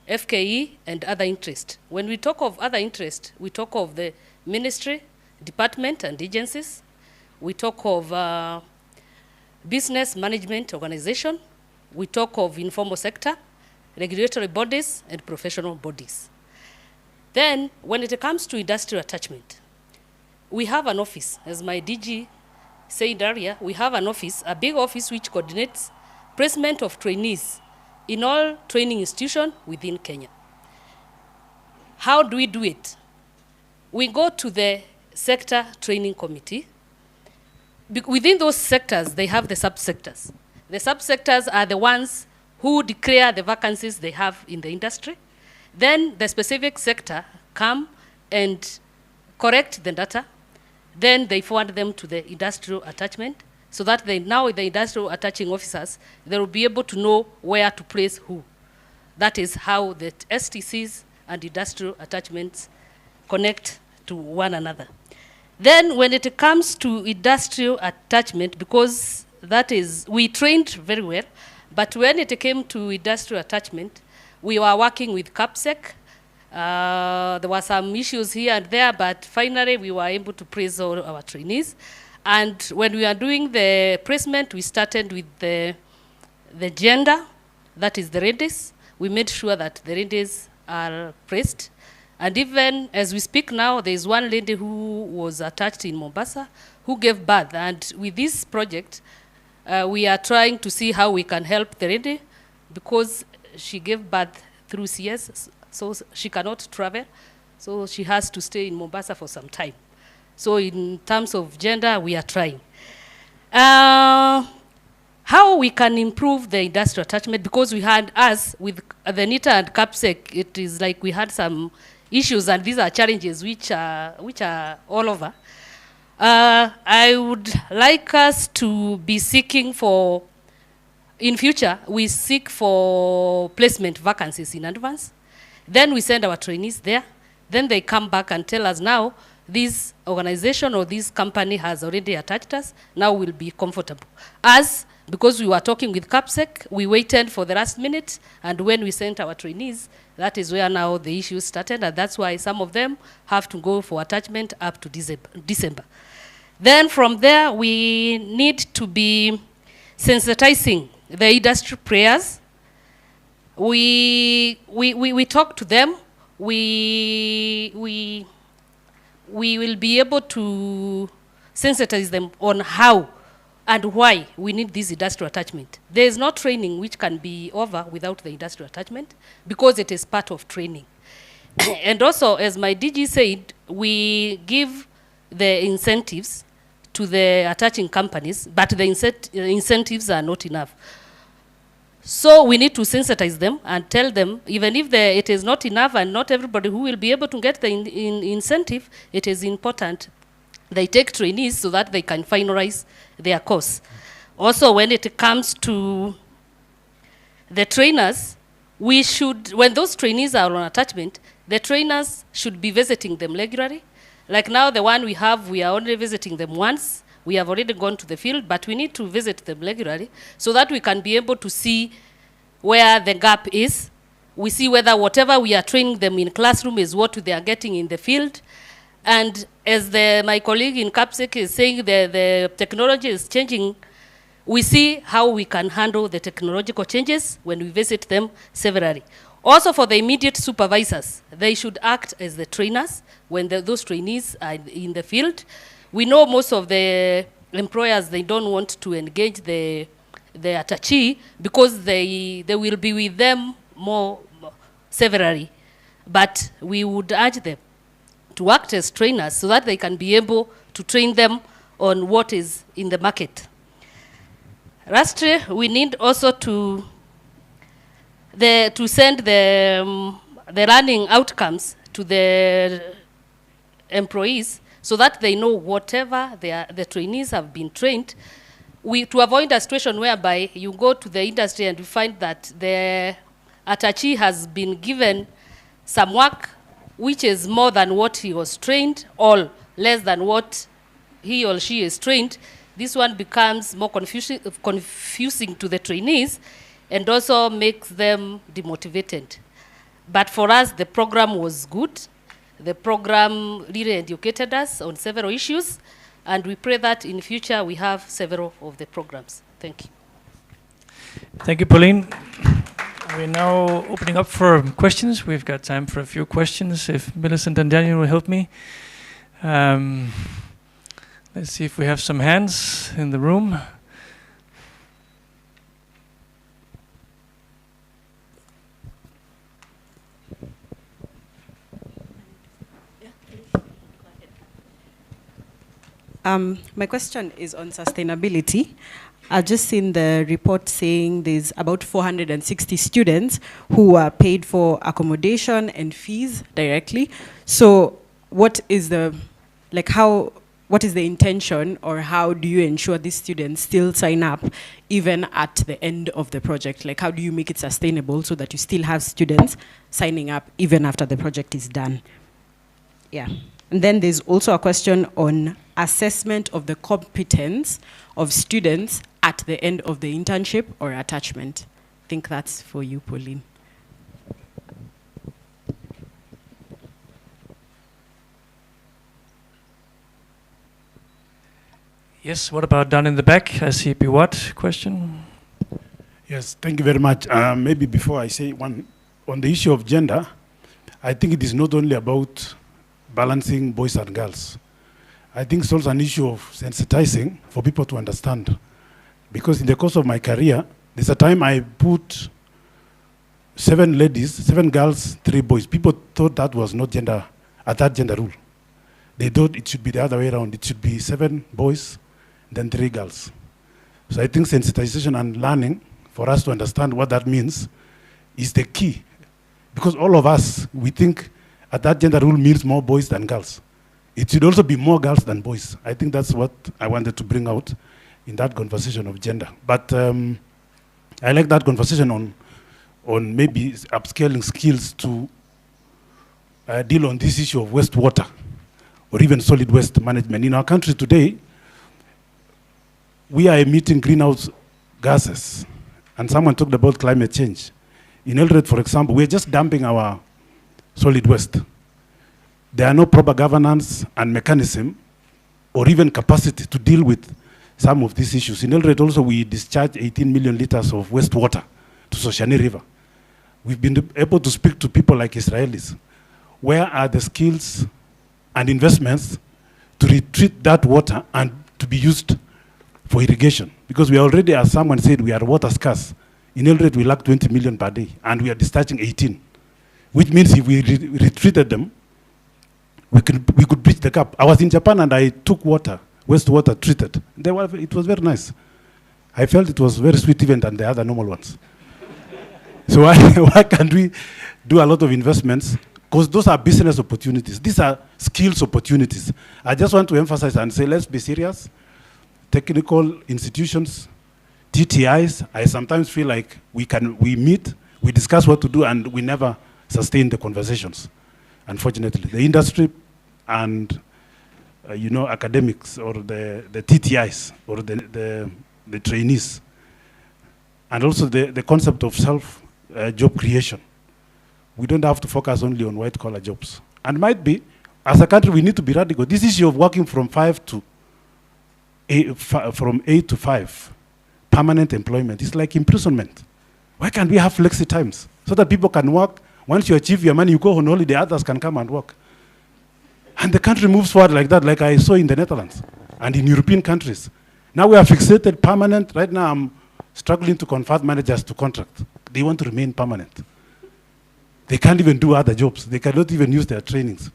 FKE, and other interest. When we talk of other interest, we talk of the ministry, department, and agencies. We talk of business management organization. We talk of informal sector, regulatory bodies, and professional bodies. Then, when it comes to industrial attachment, we have an office, as my DG said earlier, we have an office, a big office which coordinates placement of trainees in all training institutions within Kenya. How do we do it? We go to the sector training committee. Within those sectors, they have the subsectors. The subsectors are the ones who declare the vacancies they have in the industry. Then the specific sector come and correct the data. Then they forward them to the industrial attachment so that now the industrial attaching officers, they will be able to know where to place who. That is how the STCs and industrial attachments connect to one another. Then when it comes to industrial attachment, because that is, we trained very well, but when it came to industrial attachment, we were working with CAPSEC. There were some issues here and there, but finally we were able to place all our trainees. And when we are doing the placement, we started with the gender, that is the ladies. We made sure that the ladies are placed. And even as we speak now, there is one lady who was attached in Mombasa who gave birth. And with this project, we are trying to see how we can help the lady because she gave birth through CS, so she cannot travel. So she has to stay in Mombasa for some time. So in terms of gender, we are trying. How we can improve the industrial attachment, because we had us with the NITA and CAPSEC, it is like we had some issues, and these are challenges which are all over. I would like us to be seeking for, in future, we seek for placement vacancies in advance. Then we send our trainees there. Then they come back and tell us now, this organization or this company has already attached us, now we'll be comfortable. Because we were talking with CAPSEC, we waited for the last minute, and when we sent our trainees, that is where now the issues started, and that's why some of them have to go for attachment up to December. Then from there, we need to be sensitizing the industry players. We talk to them. We will be able to sensitize them on how and why we need this industrial attachment. There is no training which can be over without the industrial attachment because it is part of training. And also, as my DG said, we give the incentives to the attaching companies, but the incentives are not enough. So we need to sensitize them and tell them, even if it is not enough and not everybody who will be able to get the incentive, it is important they take trainees so that they can finalize their course. Also, when it comes to the trainers, we should, when those trainees are on attachment, the trainers should be visiting them regularly. Like now, the one we have, we are only visiting them once. We have already gone to the field, but we need to visit them regularly so that we can be able to see where the gap is. We see whether whatever we are training them in classroom is what they are getting in the field. And as my colleague in CAPSEC is saying, the technology is changing. We see how we can handle the technological changes when we visit them severally. Also for the immediate supervisors, they should act as the trainers when those trainees are in the field. We know most of the employers, they don't want to engage the attachee because they will be with them more severally. But we would urge them to act as trainers so that they can be able to train them on what is in the market. Lastly, we need also to send the learning outcomes to the employees so that they know whatever the trainees have been trained. To avoid a situation whereby you go to the industry and you find that the attachee has been given some work which is more than what he was trained or less than what he or she is trained. This one becomes more confusing to the trainees and also makes them demotivated. But for us, the program was good. The program really educated us on several issues, and we pray that in future we have several of the programs. Thank you. Thank you, Pauline. We're now opening up for questions. We've got time for a few questions. If Millicent and Daniel will help me. Let's see if we have some hands in the room. My question is on sustainability. I've just seen the report saying there's about 460 students who are paid for accommodation and fees directly. So what is the, what is the intention, or how do you ensure these students still sign up even at the end of the project? Like, how do you make it sustainable so that you still have students signing up even after the project is done? Yeah. And then there's also a question on assessment of the competence of students at the end of the internship or attachment. I think that's for you, Pauline. Yes, what about down in the back? I see what question? Yes, thank you very much. Maybe before I say one, on the issue of gender, I think it is not only about balancing boys and girls. I think it's also an issue of sensitizing for people to understand. Because in the course of my career, there's a time I put 7 ladies, 7 girls, 3 boys. People thought that was not gender, that gender rule. They thought it should be the other way around. It should be 7 boys, then 3 girls. So I think sensitization and learning for us to understand what that means is the key. Because all of us, we think that gender rule means more boys than girls. It should also be more girls than boys. I think that's what I wanted to bring out in that conversation of gender. But I like that conversation on maybe upscaling skills to deal on this issue of wastewater or even solid waste management. In our country today, we are emitting greenhouse gases. And someone talked about climate change. In Eldoret, for example, we're just dumping our solid waste. There are no proper governance and mechanism or even capacity to deal with some of these issues. In Eldoret also, we discharge 18 million liters of wastewater to Soshani River. We've been able to speak to people like Israelis. Where are the skills and investments to retreat that water and to be used for irrigation? Because we are already, as someone said, we are water scarce. In Eldoret, we lack 20 million per day, and we are discharging 18, which means if we retreated them, we could bridge the gap. I was in Japan and I took wastewater treated. It was very nice. I felt it was very sweet even than the other normal ones. So why can't we do a lot of investments? Because those are business opportunities. These are skills opportunities. I just want to emphasize and say, let's be serious. Technical institutions, TTIs, I sometimes feel like we meet, we discuss what to do, and we never sustain the conversations. Unfortunately, the industry and academics or the TTIs or the trainees, and also the concept of job creation. We don't have to focus only on white collar jobs. And might be, as a country, we need to be radical. This issue of working from 8 to 5, permanent employment, is like imprisonment. Why can't we have flexi times so that people can work? Once you achieve your money, you go on holiday, others can come and work. And the country moves forward like that, like I saw in the Netherlands and in European countries. Now we are fixated permanent. Right now I'm struggling to convert managers to contract. They want to remain permanent. They can't even do other jobs. They cannot even use their trainings.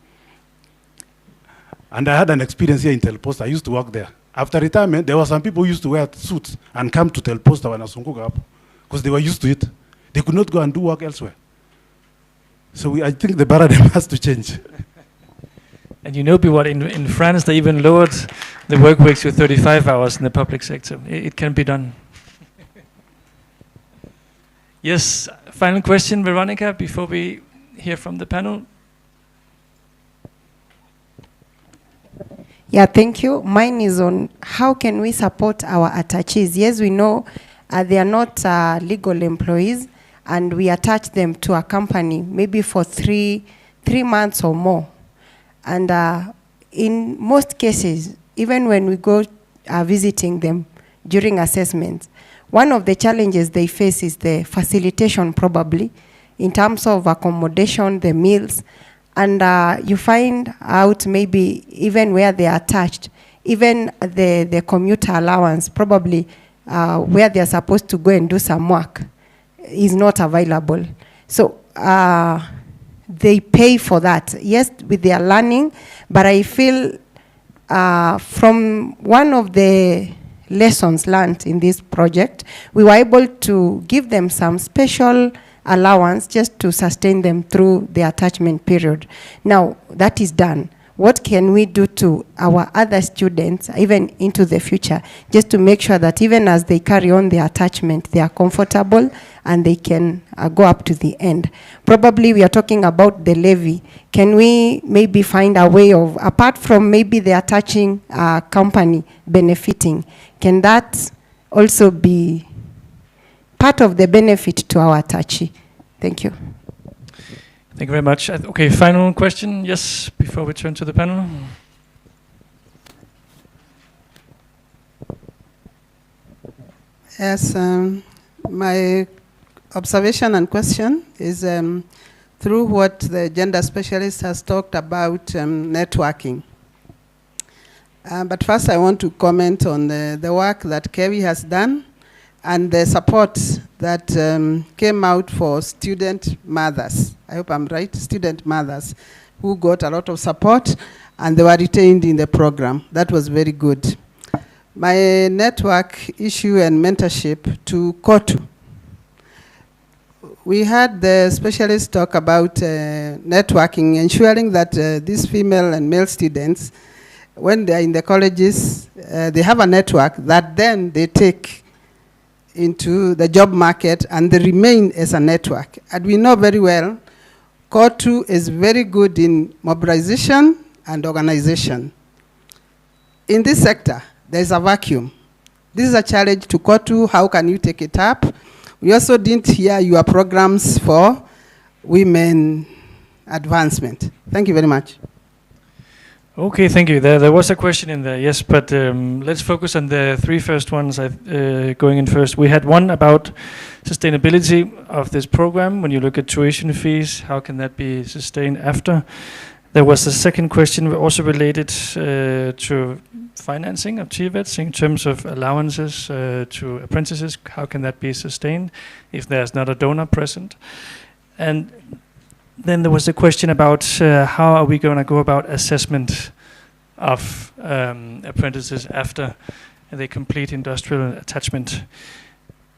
And I had an experience here in Telposta. I used to work there. After retirement, there were some people who used to wear suits and come to Telposta when Asunguga up because they were used to it. They could not go and do work elsewhere. So I think the paradigm has to change. And in France, they even lowered the work weeks to 35 hours in the public sector. It can be done. Yes, final question, Veronica, before we hear from the panel. Yeah, thank you. Mine is on how can we support our attachees. Yes, we know they are not legal employees, and we attach them to a company maybe for three months or more. And in most cases, even when we go visiting them during assessments, one of the challenges they face is the facilitation, probably, in terms of accommodation, the meals. And you find out maybe even where they are attached, even the commuter allowance, probably where they're supposed to go and do some work, is not available. So they pay for that, yes, with their learning, but I feel from one of the lessons learned in this project, we were able to give them some special allowance just to sustain them through the attachment period. Now, that is done. What can we do to our other students, even into the future, just to make sure that even as they carry on the attachment, they are comfortable and they can go up to the end? Probably we are talking about the levy. Can we maybe find a way of, apart from maybe the attaching company benefiting, can that also be part of the benefit to our attachee? Thank you. Thank you very much. Okay, final question, yes, before we turn to the panel. Yes, my observation and question is through what the gender specialist has talked about networking. But first I want to comment on the work that KEWI has done and the support that came out for student mothers. I hope I'm right, student mothers who got a lot of support and they were retained in the program. That was very good. My network issue and mentorship to KOTU. We had the specialists talk about networking, ensuring that these female and male students, when they are in the colleges, they have a network that then they take into the job market and they remain as a network. And we know very well, KOTU is very good in mobilization and organization. In this sector, there is a vacuum. This is a challenge to KOTU. How can you take it up? We also didn't hear your programs for women advancement. Thank you very much. Okay, thank you. There was a question in there, yes, but let's focus on the three first ones going in first. We had one about sustainability of this program. When you look at tuition fees, how can that be sustained after? There was a second question also related to financing of TVETs in terms of allowances to apprentices. How can that be sustained if there's not a donor present? And then there was a question about how are we going to go about assessment of apprentices after they complete industrial attachment.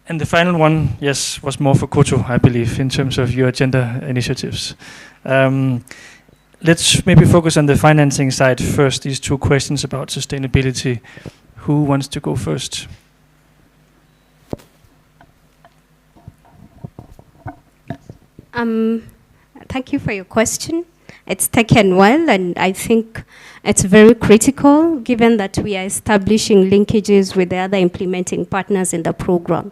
And the final one, yes, was more for KOTU, I believe, in terms of your agenda initiatives. Let's maybe focus on the financing side first, these two questions about sustainability. Who wants to go first? Thank you for your question. It's taken well, and I think it's very critical given that we are establishing linkages with the other implementing partners in the program.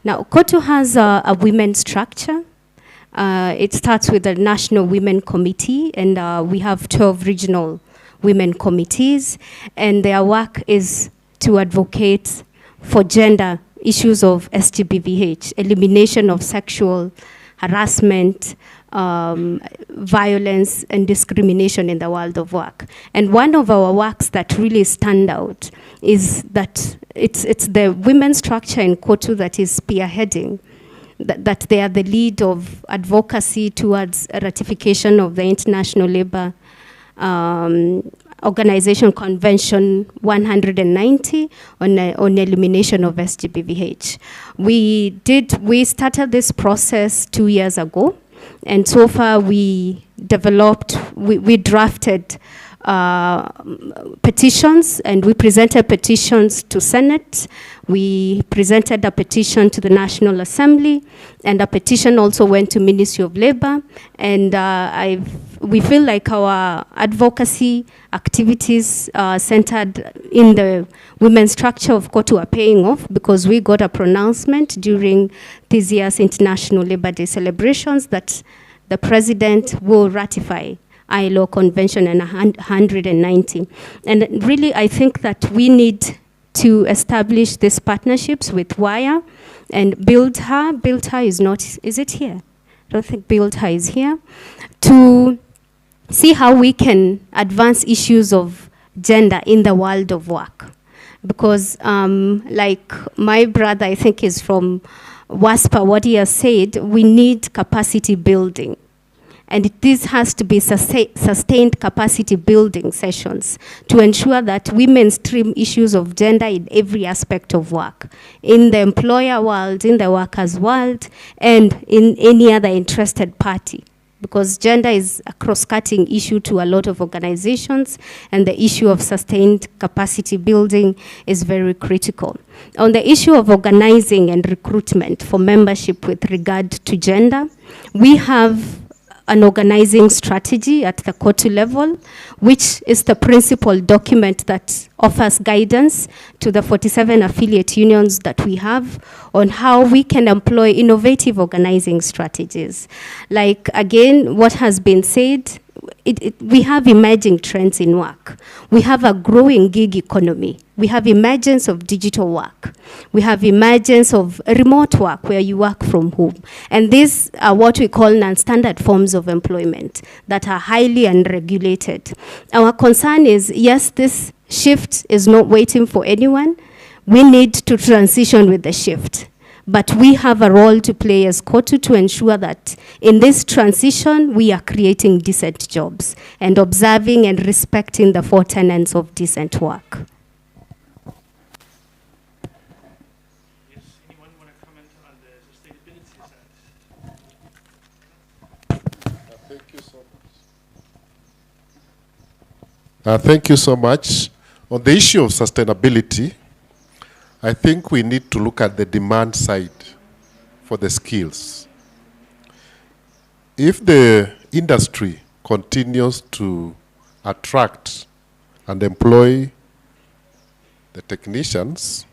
Now, KOTU has a women's structure. It starts with the National Women Committee, and we have 12 regional women committees, and their work is to advocate for gender issues of STBVH, elimination of sexual harassment, violence and discrimination in the world of work. And one of our works that really stand out is that it's the women's structure in KOTU that is spearheading, that they are the lead of advocacy towards ratification of the International Labour Organization Convention 190 on elimination of STBVH. We started this process 2 years ago, and so far we drafted petitions, and we presented petitions to Senate. We presented a petition to the National Assembly, and a petition also went to Ministry of Labor. And we feel like our advocacy activities centered in the women's structure of KOTU are paying off, because we got a pronouncement during this year's International Labor Day celebrations that the President will ratify ILO Convention 190. And really, I think that we need to establish these partnerships with WIRE and BuildHer. BuildHer is not, is it here? I don't think BuildHer is here. To see how we can advance issues of gender in the world of work. Because like my brother, I think is from WASPA, what he has said, we need capacity building. And this has to be sustained capacity building sessions to ensure that we mainstream issues of gender in every aspect of work, in the employer world, in the workers' world, and in any other interested party. Because gender is a cross-cutting issue to a lot of organizations, and the issue of sustained capacity building is very critical. On the issue of organizing and recruitment for membership with regard to gender, we have an organizing strategy at the COTU level, which is the principal document that offers guidance to the 47 affiliate unions that we have on how we can employ innovative organizing strategies. Like, again, what has been said, we have emerging trends in work. We have a growing gig economy. We have emergence of digital work. We have emergence of remote work where you work from home. And these are what we call non-standard forms of employment that are highly unregulated. Our concern is, yes, this shift is not waiting for anyone. We need to transition with the shift. But we have a role to play as COTU to ensure that in this transition, we are creating decent jobs and observing and respecting the 4 tenets of decent work. Yes, anyone want to comment on the sustainability side? Thank you so much. Thank you so much. On the issue of sustainability, I think we need to look at the demand side for the skills. If the industry continues to attract and employ the technicians,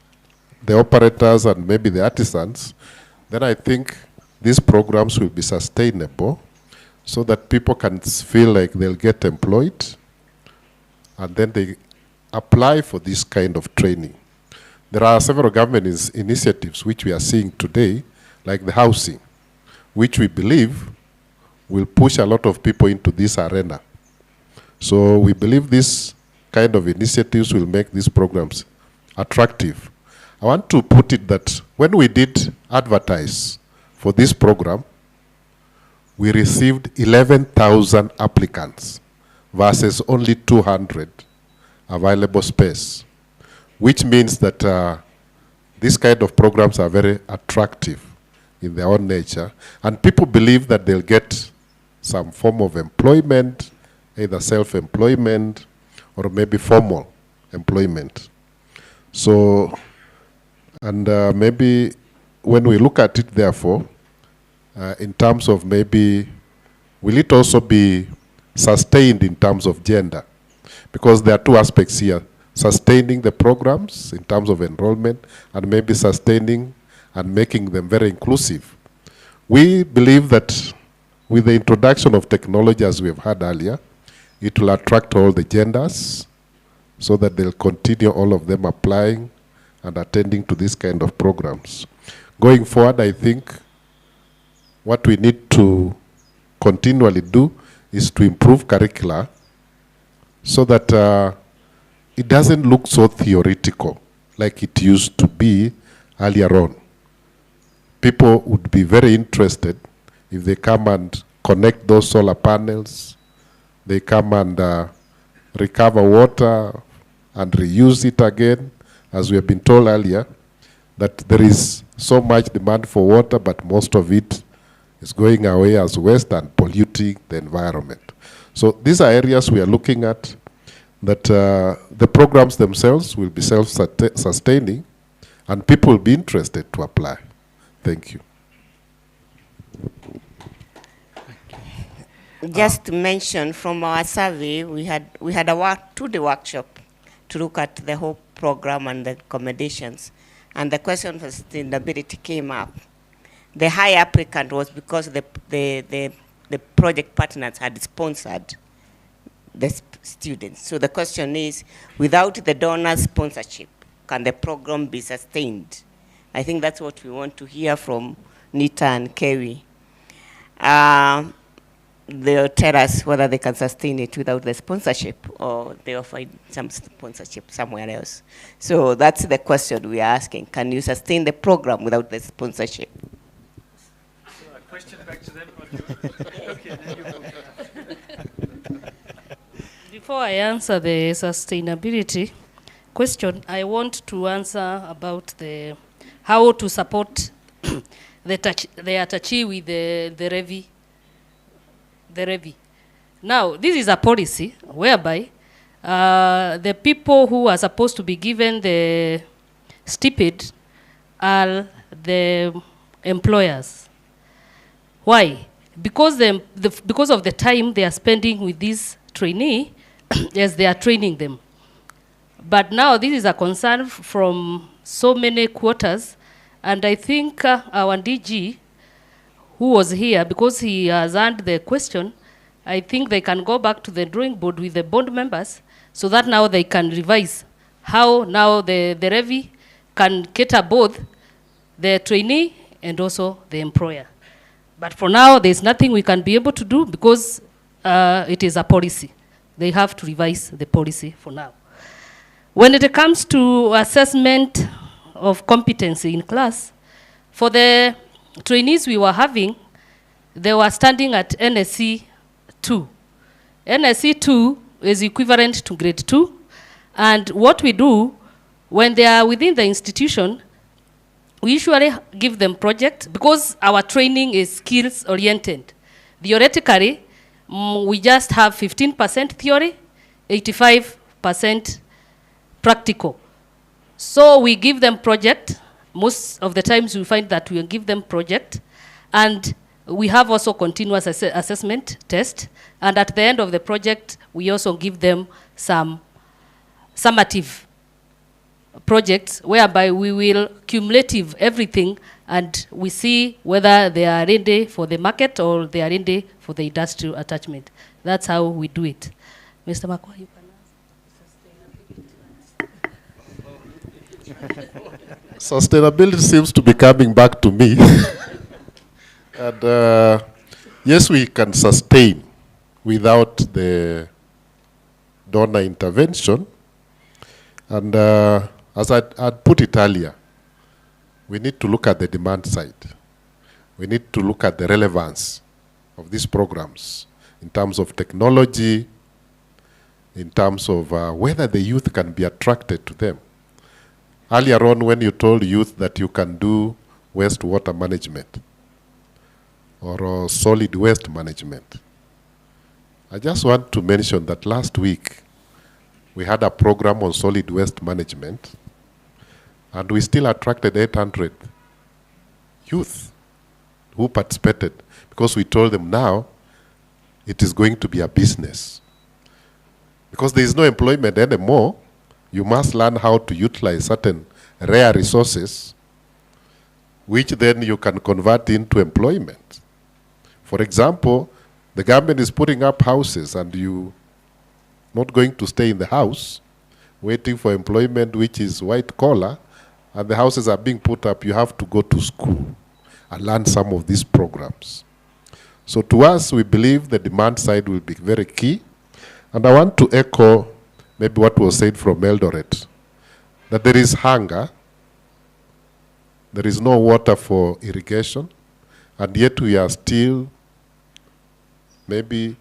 the operators, and maybe the artisans, then I think these programs will be sustainable so that people can feel like they'll get employed and then they apply for this kind of training. There are several government initiatives which we are seeing today, like the housing, which we believe will push a lot of people into this arena. So we believe this kind of initiatives will make these programs attractive. I want to put it that when we did advertise for this program, we received 11,000 applicants versus only 200 available space, which means that these kind of programs are very attractive in their own nature, and people believe that they'll get some form of employment, either self-employment or maybe formal employment. So, and maybe when we look at it, therefore, in terms of maybe, will it also be sustained in terms of gender? Because there are two aspects here: sustaining the programs in terms of enrollment, and maybe sustaining and making them very inclusive. We believe that with the introduction of technology, as we have had earlier, it will attract all the genders so that they'll continue all of them applying and attending to this kind of programs. Going forward, I think what we need to continually do is to improve curricula so that it doesn't look so theoretical like it used to be earlier on. People would be very interested if they come and connect those solar panels, they come and recover water and reuse it again. As we have been told earlier, that there is so much demand for water, but most of it is going away as waste and polluting the environment. So these are areas we are looking at, that the programs themselves will be self-sustaining and people will be interested to apply. Thank you. Just to mention, from our survey, we had a two-day workshop to look at the whole program and the accommodations, and the question for sustainability came up. The high applicant was because the project partners had sponsored the students. So the question is, without the donor sponsorship, can the program be sustained? I think that's what we want to hear from NITA and KEWI. they'll tell us whether they can sustain it without the sponsorship, or they'll find some sponsorship somewhere else. So that's the question we are asking. Can you sustain the program without the sponsorship? So a question back to them. Okay, then you go. Before I answer the sustainability question, I want to answer about the how to support the attaché with the levy. Now, this is a policy whereby the people who are supposed to be given the stipend are the employers. Why? Because because of the time they are spending with this trainee as they are training them. But now this is a concern from so many quarters, and I think our DG, who was here, because he has answered the question, I think they can go back to the drawing board with the board members so that now they can revise how now the levy can cater both the trainee and also the employer. But for now, there's nothing we can be able to do because it is a policy. They have to revise the policy for now. When it comes to assessment of competency in class, for the trainees we were having, they were standing at NSC 2. NSC 2 is equivalent to grade 2. And what we do, when they are within the institution, we usually give them projects because our training is skills-oriented. Theoretically, we just have 15% theory, 85% practical. So we give them project. Most of the times we find that we give them project. And we have also continuous assessment test. And at the end of the project, we also give them some summative projects whereby we will cumulative everything and we see whether they are ready for the market or they are ready for the industrial attachment. That's how we do it. Mr. Makwa, you can answer. Sustainability seems to be coming back to me. And yes, we can sustain without the donor intervention. And as I'd put it earlier, we need to look at the demand side. We need to look at the relevance of these programs in terms of technology, in terms of whether the youth can be attracted to them. Earlier on, when you told youth that you can do wastewater management or solid waste management, I just want to mention that last week we had a program on solid waste management, and we still attracted 800 youth who participated because we told them now it is going to be a business. Because there is no employment anymore, you must learn how to utilize certain rare resources which then you can convert into employment. For example, the government is putting up houses and you not going to stay in the house waiting for employment which is white collar, and the houses are being put up, you have to go to school and learn some of these programs. So to us, we believe the demand side will be very key. And I want to echo maybe what was said from Eldoret, that there is hunger, there is no water for irrigation, and yet we are still maybe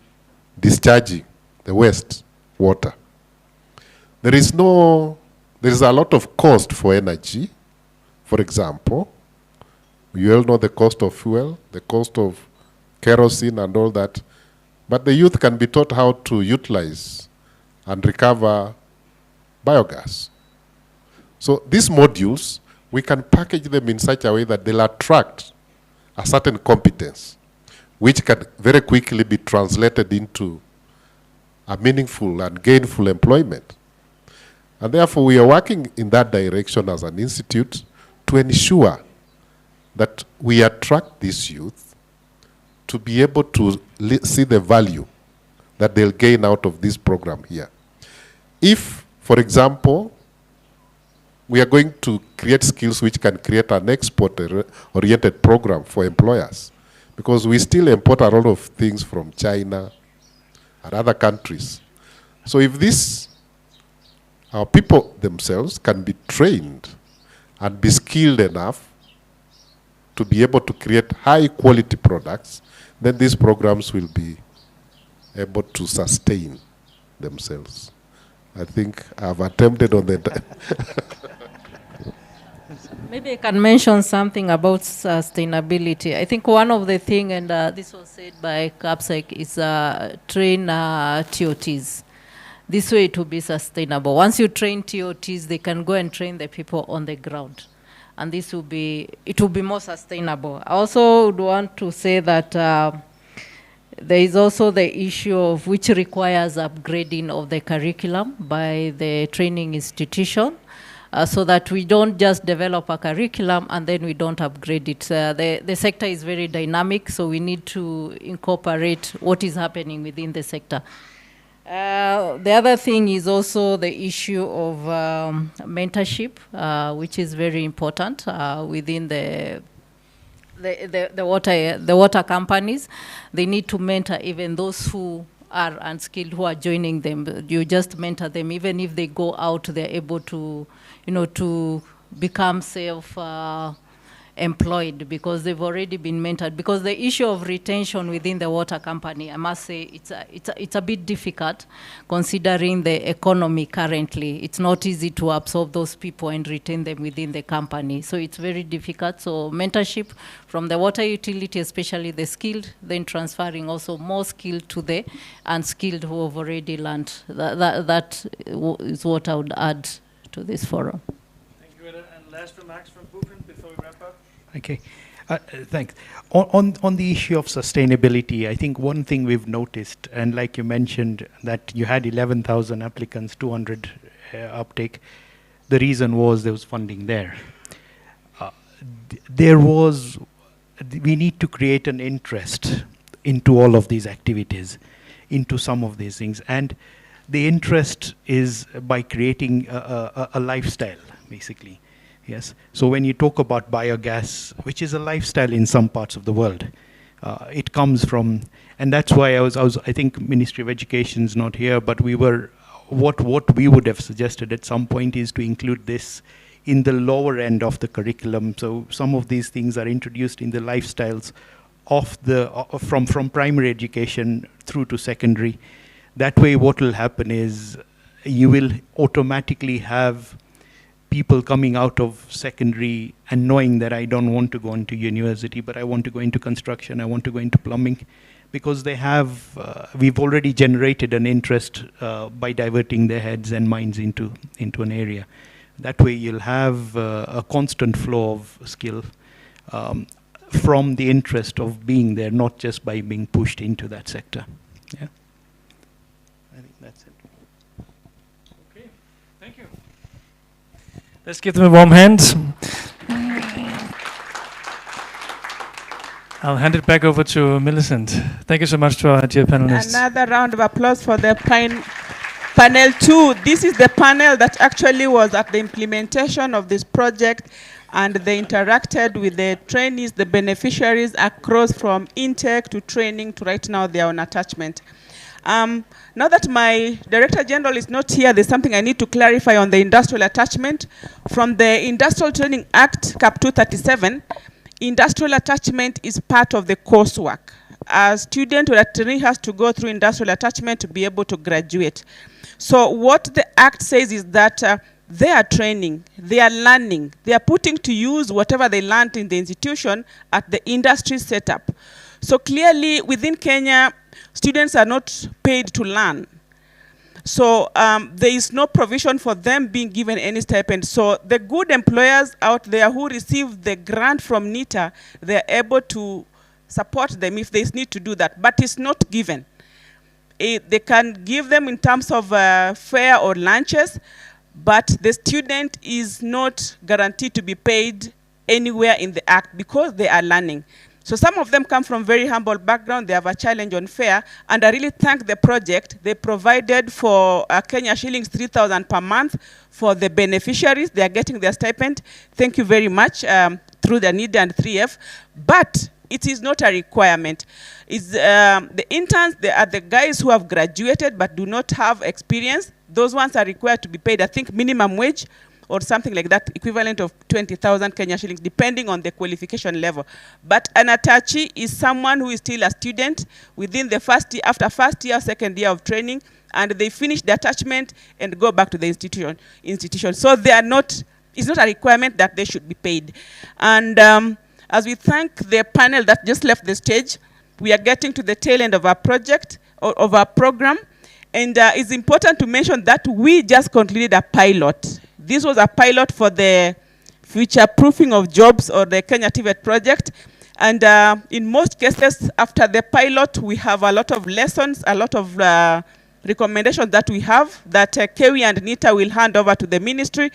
discharging the waste water. There is a lot of cost for energy. For example, you all know the cost of fuel, the cost of kerosene and all that. But the youth can be taught how to utilize and recover biogas. So these modules, we can package them in such a way that they'll attract a certain competence, which can very quickly be translated into a meaningful and gainful employment. And therefore, we are working in that direction as an institute to ensure that we attract these youth to be able to see the value that they'll gain out of this program here. If, for example, we are going to create skills which can create an export-oriented program for employers, because we still import a lot of things from China and other countries. So if our people themselves can be trained and be skilled enough to be able to create high quality products, then these programs will be able to sustain themselves. I think I've attempted on the... Maybe I can mention something about sustainability. I think one of the things, and this was said by CAPSEC, is train TOTs. This way it will be sustainable. Once you train TOTs, they can go and train the people on the ground. And this will be, it will be more sustainable. I also would want to say that there is also the issue of which requires upgrading of the curriculum by the training institution, so that we don't just develop a curriculum and then we don't upgrade it. The sector is very dynamic, so we need to incorporate what is happening within the sector. The other thing is also the issue of mentorship, which is very important within the water companies. They need to mentor even those who are unskilled, who are joining them. You just mentor them. Even if they go out, they're able to, to become self-employed because they've already been mentored. Because the issue of retention within the water company, I must say, it's a bit difficult considering the economy currently. It's not easy to absorb those people and retain them within the company. So it's very difficult. So mentorship from the water utility, especially the skilled, then transferring also more skilled to the unskilled who have already learned. That is what I would add to this forum. Thank you, Eda. And last remarks from Bhupen before we wrap up. Okay, thanks. On the issue of sustainability, I think one thing we've noticed, and like you mentioned, that you had 11,000 applicants, 200 uptake. The reason was there was funding there. We need to create an interest into all of these activities, into some of these things. And the interest is by creating a lifestyle, basically. Yes. So when you talk about biogas, which is a lifestyle in some parts of the world, it comes from, and that's why I think Ministry of Education is not here, but what we would have suggested at some point is to include this in the lower end of the curriculum. So some of these things are introduced in the lifestyles of from primary education through to secondary. That way what will happen is you will automatically have people coming out of secondary and knowing that I don't want to go into university, but I want to go into construction, I want to go into plumbing, because they have, we've already generated an interest by diverting their heads and minds into an area. That way you'll have a constant flow of skill from the interest of being there, not just by being pushed into that sector. Yeah. I think that's it. Okay, thank you. Let's give them a warm hand. I'll hand it back over to Millicent. Thank you so much to our dear panelists. Another round of applause for the panel 2. This is the panel that actually was at the implementation of this project, and they interacted with the trainees, the beneficiaries across from intake to training to right now they are on attachment. Now that my Director General is not here, there's something I need to clarify on the industrial attachment. From the Industrial Training Act, Cap 237, industrial attachment is part of the coursework. A student or a trainee has to go through industrial attachment to be able to graduate. So what the Act says is that they are training, they are learning, they are putting to use whatever they learned in the institution at the industry setup. So clearly within Kenya, students are not paid to learn. So there is no provision for them being given any stipend. So the good employers out there who receive the grant from NITA, they're able to support them if they need to do that, but it's not given. They can give them in terms of fare or lunches, but the student is not guaranteed to be paid anywhere in the Act because they are learning. So some of them come from very humble background. They have a challenge on fare, and I really thank the project. They provided for Kenya shillings 3,000 per month for the beneficiaries. They are getting their stipend. Thank you very much through the NITA and 3F. But it is not a requirement. It's, the interns, they are the guys who have graduated but do not have experience. Those ones are required to be paid, I think, minimum wage or something like that, equivalent of 20,000 Kenya shillings, depending on the qualification level. But an attaché is someone who is still a student within the first year, after first year, second year of training, and they finish the attachment and go back to the institution. So they are not, it's not a requirement that they should be paid. And as we thank the panel that just left the stage, we are getting to the tail end of our project, or of our program. And it's important to mention that we just concluded a pilot. This was a pilot for the future proofing of jobs, or the Kenya TVET project. And in most cases, after the pilot, we have a lot of lessons, a lot of recommendations that we have that KEWI and NITA will hand over to the ministry.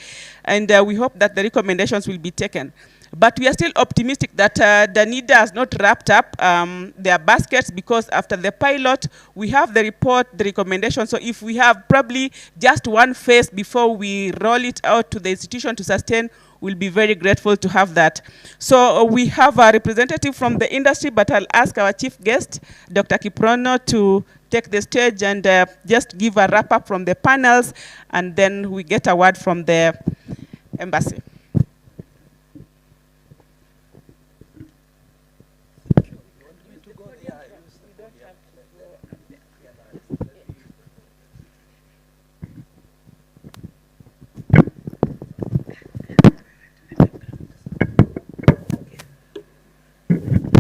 And we hope that the recommendations will be taken. But we are still optimistic that DANIDA has not wrapped up their baskets, because after the pilot, we have the report, the recommendations. So if we have probably just one phase before we roll it out to the institution to sustain, we'll be very grateful to have that. So we have a representative from the industry, but I'll ask our chief guest, Dr. Kiprono, to take the stage and just give a wrap up from the panels, and then we get a word from the embassy.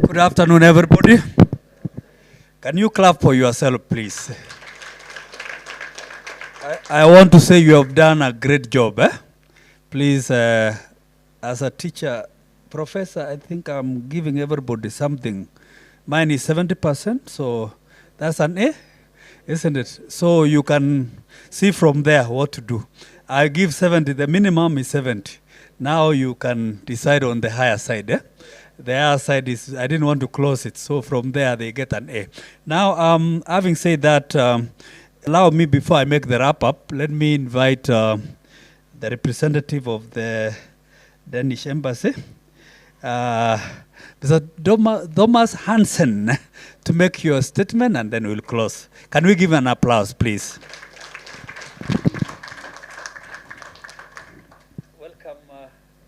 Good afternoon, everybody. Can you clap for yourself, please? I want to say you have done a great job. Please, as a teacher, professor, I think I'm giving everybody something. Mine is 70%, so that's an A, isn't it? So you can see from there what to do. I give 70, the minimum is 70. Now you can decide on the higher side. The other side is, I didn't want to close it, so from there they get an A. Now, having said that, allow me, before I make the wrap up, let me invite the representative of the Danish Embassy, Mr. Thomas Hansen, to make your statement, and then we'll close. Can we give an applause, please? Welcome.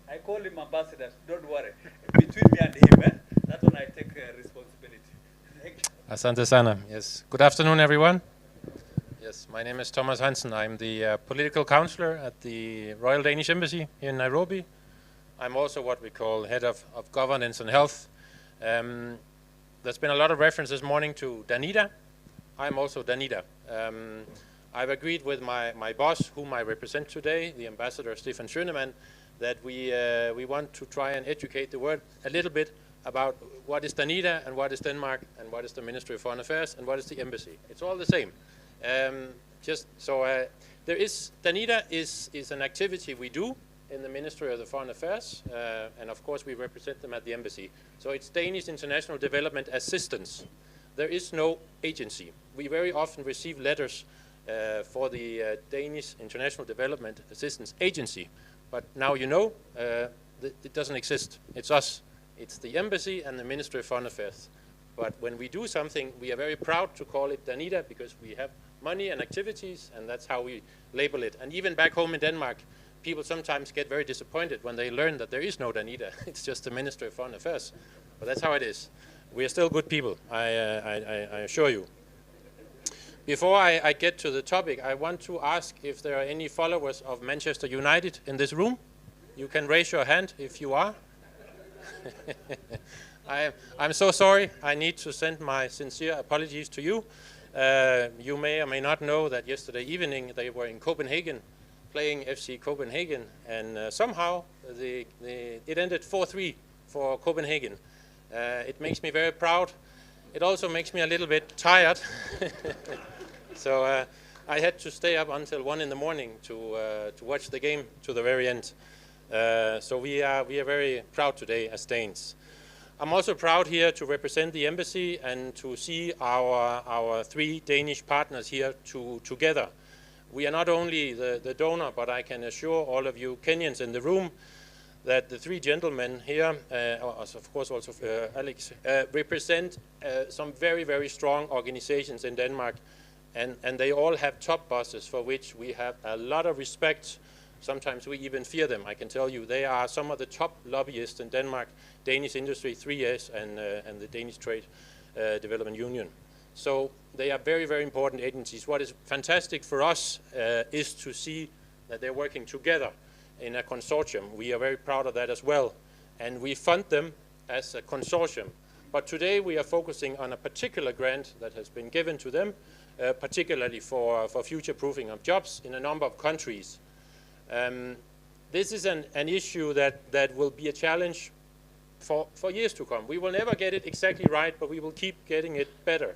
I call him ambassador, don't worry. Between me and him, that one I take responsibility. Thank you. Asante sana. Yes. Good afternoon, everyone. Yes, my name is Thomas Hansen. I'm the political counselor at the Royal Danish Embassy here in Nairobi. I'm also what we call head of governance and health. There's been a lot of reference this morning to DANIDA. I'm also DANIDA. I've agreed with my boss, whom I represent today, the ambassador Stefan Schönemann, that we want to try and educate the world a little bit about what is DANIDA and what is Denmark and what is the Ministry of Foreign Affairs and what is the embassy. It's all the same. Just so there is, DANIDA is an activity we do in the Ministry of the Foreign Affairs, and of course we represent them at the embassy. So it's Danish International Development Assistance. There is no agency. We very often receive letters for the Danish International Development Assistance Agency. But now you know, it doesn't exist. It's us. It's the embassy and the Ministry of Foreign Affairs. But when we do something, we are very proud to call it DANIDA, because we have money and activities, and that's how we label it. And even back home in Denmark, people sometimes get very disappointed when they learn that there is no DANIDA. It's just the Ministry of Foreign Affairs. But that's how it is. We are still good people, I assure you. Before I get to the topic, I want to ask if there are any followers of Manchester United in this room. You can raise your hand if you are. I'm so sorry. I need to send my sincere apologies to you. You may or may not know that yesterday evening they were in Copenhagen playing FC Copenhagen, and somehow it ended 4-3 for Copenhagen. It makes me very proud. It also makes me a little bit tired. So I had to stay up until 1 in the morning to watch the game to the very end. So we are very proud today as Danes. I'm also proud here to represent the embassy and to see our 3 Danish partners here together. We are not only the donor, but I can assure all of you Kenyans in the room that the three gentlemen here, of course also Alex, represent some very, very strong organizations in Denmark, and they all have top bosses for which we have a lot of respect. Sometimes we even fear them, I can tell you. They are some of the top lobbyists in Denmark, Danish Industry, 3S, and the Danish Trade Development Union. So they are very, very important agencies. What is fantastic for us is to see that they're working together in a consortium. We are very proud of that as well. And we fund them as a consortium. But today we are focusing on a particular grant that has been given to them, particularly for future-proofing of jobs in a number of countries. This is an issue that will be a challenge for years to come. We will never get it exactly right, but we will keep getting it better.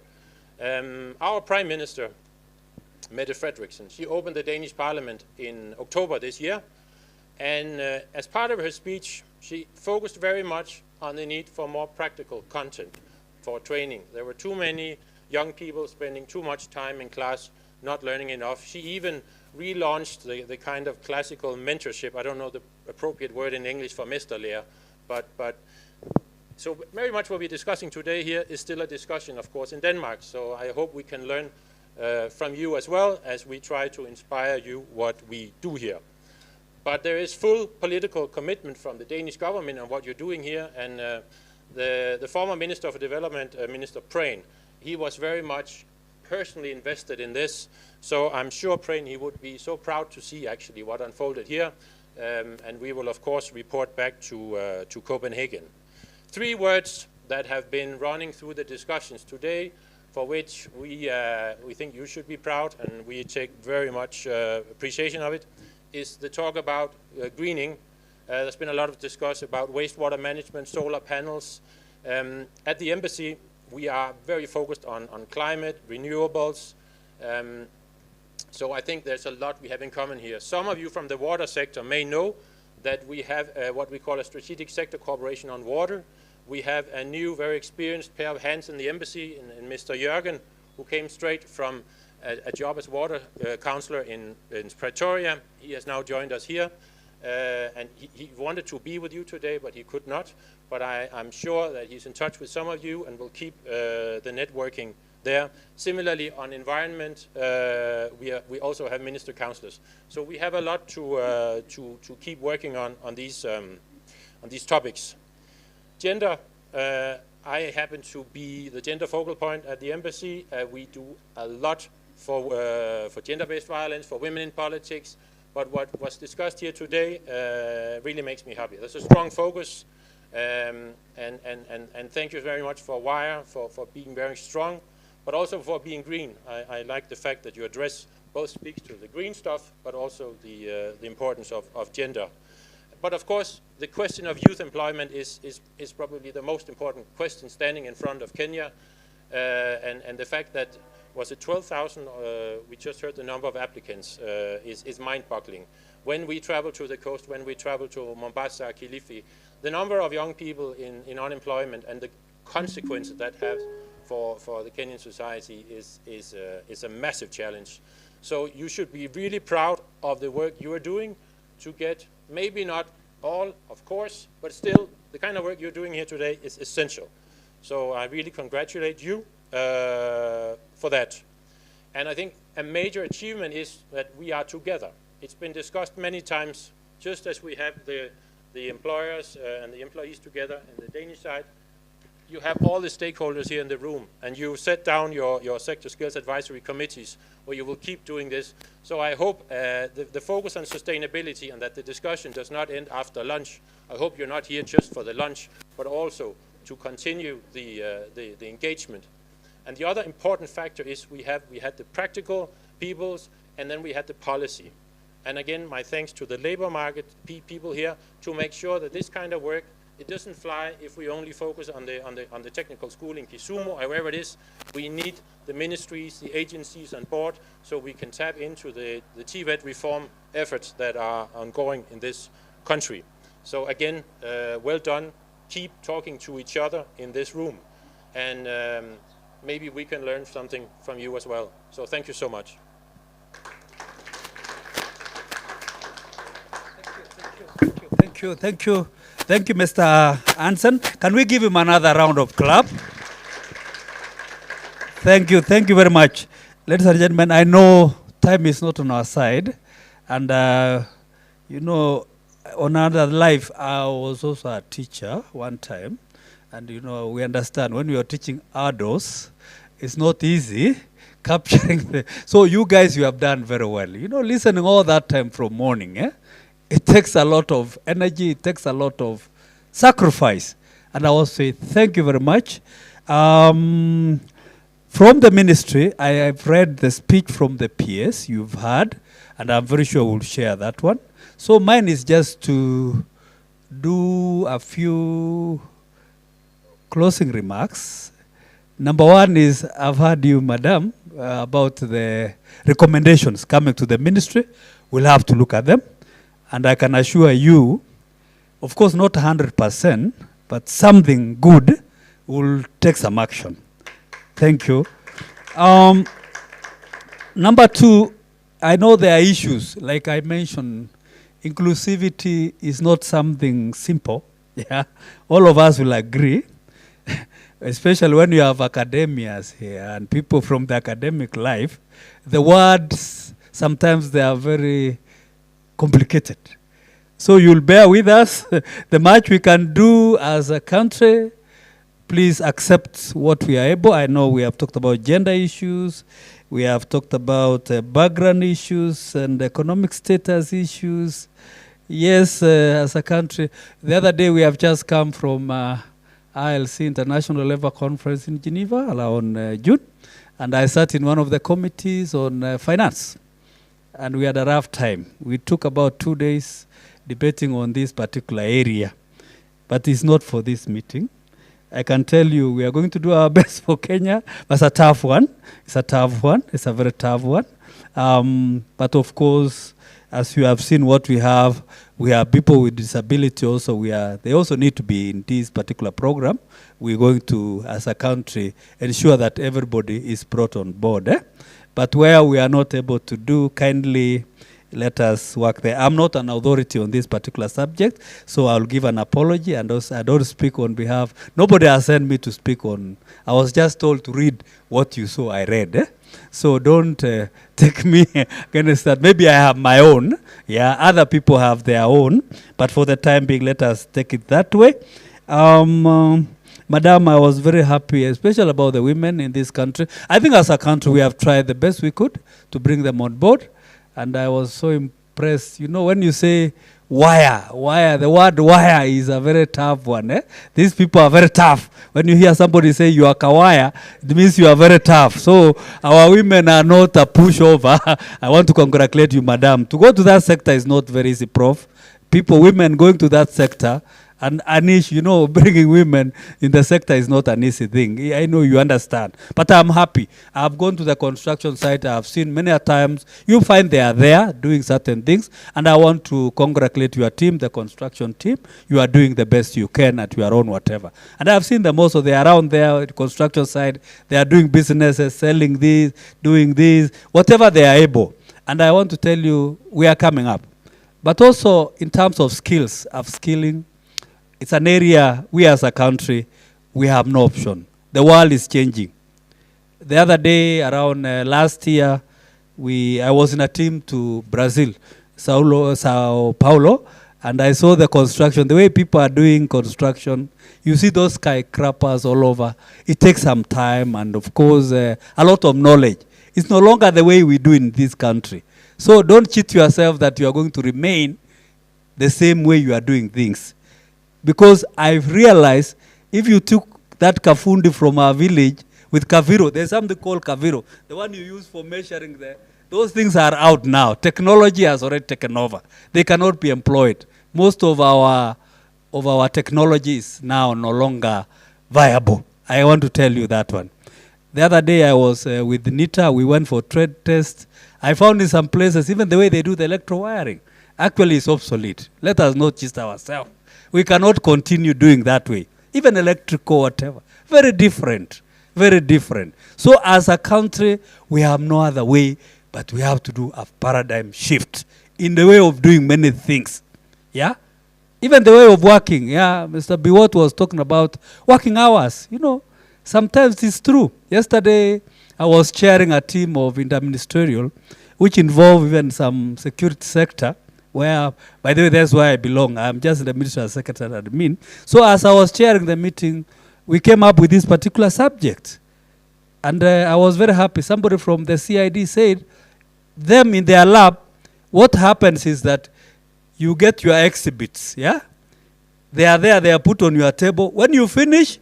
Our Prime Minister, Mette Frederiksen, she opened the Danish Parliament in October this year, and as part of her speech, she focused very much on the need for more practical content for training. There were too many young people spending too much time in class, not learning enough. She even relaunched the kind of classical mentorship. I don't know the appropriate word in English for mesterlærer, but so very much what we're discussing today here is still a discussion, of course, in Denmark. So I hope we can learn from you as well as we try to inspire you what we do here. But there is full political commitment from the Danish government on what you're doing here, and the former Minister for Development, Minister Prehn, he was very much personally invested in this. So I'm sure Prehn, he would be so proud to see actually what unfolded here, and we will of course report back to Copenhagen. Three words that have been running through the discussions today, for which we think you should be proud, and we take very much appreciation of it, is the talk about greening. There's been a lot of discussion about wastewater management, solar panels. At the embassy, we are very focused on climate, renewables. So I think there's a lot we have in common here. Some of you from the water sector may know that we have what we call a strategic sector cooperation on water. We have a new, very experienced pair of hands in the embassy, and Mr. Jørgen, who came straight from a job as water counselor in Pretoria. He has now joined us here, and he wanted to be with you today, but he could not. But I'm sure that he's in touch with some of you and will keep the networking there. Similarly, on environment, we also have minister counselors. So we have a lot to keep working on these topics. Gender. I happen to be the gender focal point at the embassy. We do a lot for gender-based violence, for women in politics, but what was discussed here today really makes me happy. There's a strong focus, and thank you very much for WIRE, for being very strong, but also for being green. I like the fact that you address, both speaks to the green stuff, but also the importance of gender. But of course, the question of youth employment is probably the most important question standing in front of Kenya, and the fact that was it 12,000, we just heard the number of applicants, is mind-boggling. When we travel to the coast, when we travel to Mombasa, Kilifi, the number of young people in unemployment and the consequences that has for the Kenyan society is a massive challenge. So you should be really proud of the work you are doing to get, maybe not all, of course, but still the kind of work you're doing here today is essential. So I really congratulate you for that. And I think a major achievement is that we are together. It's been discussed many times, just as we have the employers and the employees together in the Danish side, you have all the stakeholders here in the room, and you set down your sector skills advisory committees where you will keep doing this. So I hope the focus on sustainability and that the discussion does not end after lunch. I hope you're not here just for the lunch, but also to continue the engagement. And the other important factor is we had the practical peoples, and then we had the policy. And again, my thanks to the labor market people here to make sure that this kind of work, it doesn't fly if we only focus on the technical school in Kisumu or wherever it is. We need the ministries, the agencies on board, so we can tap into the TVET reform efforts that are ongoing in this country. So again, well done. Keep talking to each other in this room, and maybe we can learn something from you as well. So thank you so much. Thank you you, thank you. Thank you, Mr. Hansen. Can we give him another round of clap? Thank you very much. Ladies and gentlemen, I know time is not on our side. And, you know, on another life, I was also a teacher one time. And, you know, we understand when we are teaching adults, it's not easy capturing the... So you guys, you have done very well. You know, listening all that time from morning, it takes a lot of energy, it takes a lot of sacrifice. And I will say thank you very much. From the ministry, I have read the speech from the PS you've heard, and I'm very sure we'll share that one. So mine is just to do a few closing remarks. Number one is, I've heard you, Madam, about the recommendations coming to the ministry. We'll have to look at them. And I can assure you, of course, not 100%, but something good will take some action. Thank you. Number two, I know there are issues. Like I mentioned, inclusivity is not something simple. Yeah, all of us will agree. Especially when you have academias here and people from the academic life, the words, sometimes they are very complicated. So you'll bear with us. The much we can do as a country, please accept what we are able. I know we have talked about gender issues. We have talked about background issues and economic status issues. Yes, as a country. The other day we have just come from ILC, International Labour Conference in Geneva, around June. And I sat in one of the committees on finance. And we had a rough time. We took about 2 days debating on this particular area. But it's not for this meeting. I can tell you we are going to do our best for Kenya. But it's a tough one. It's a tough one. It's a very tough one. But of course, as you have seen what we have people with disability also. They also need to be in this particular program. We're going to, as a country, ensure that everybody is brought on board. But where we are not able to do, kindly let us work there. I'm not an authority on this particular subject, so I'll give an apology, and also I don't speak on behalf. Nobody has sent me to speak on. I was just told to read what you saw I read. So don't take me against that. Maybe I have my own. Yeah, other people have their own. But for the time being, let us take it that way. Madam, I was very happy, especially about the women in this country. I think as a country, we have tried the best we could to bring them on board. And I was so impressed. You know, when you say wire, the word wire is a very tough one. These people are very tough. When you hear somebody say you are kawaya, it means you are very tough. So our women are not a pushover. I want to congratulate you, madam. To go to that sector is not very easy, Prof. Women going to that sector, and Anish, you know, bringing women in the sector is not an easy thing. I know you understand. But I'm happy. I've gone to the construction site. I've seen many a times. You find they are there doing certain things. And I want to congratulate your team, the construction team. You are doing the best you can at your own whatever. And I've seen them also. They are around there at the construction site. They are doing businesses, selling this, doing this, whatever they are able. And I want to tell you, we are coming up. But also in terms of skills, upskilling, it's an area we as a country, we have no option. The world is changing. The other day, around last year, I was in a team to Brazil, Sao Paulo, and I saw the construction, the way people are doing construction. You see those skyscrapers all over. It takes some time and, of course, a lot of knowledge. It's no longer the way we do in this country. So don't cheat yourself that you are going to remain the same way you are doing things. Because I've realized if you took that kafundi from our village with kaviro, there's something called kaviro, the one you use for measuring those things are out now. Technology has already taken over. They cannot be employed. Most of our technology is now no longer viable. I want to tell you that one. The other day I was with NITA. We went for trade test. I found in some places, even the way they do the electro wiring, actually is obsolete. Let us not cheat ourselves. We cannot continue doing that way. Even electrical, whatever. Very different. Very different. So as a country, we have no other way, but we have to do a paradigm shift in the way of doing many things. Yeah? Even the way of working, yeah, Mr. Biwot was talking about working hours. You know, sometimes it's true. Yesterday, I was chairing a team of interministerial, which involved even some security sector, where, by the way, that's where I belong. I'm just the Ministry Secretary admin. So as I was chairing the meeting, we came up with this particular subject. And I was very happy. Somebody from the CID said, them in their lab, what happens is that you get your exhibits, yeah? They are there, they are put on your table. When you finish,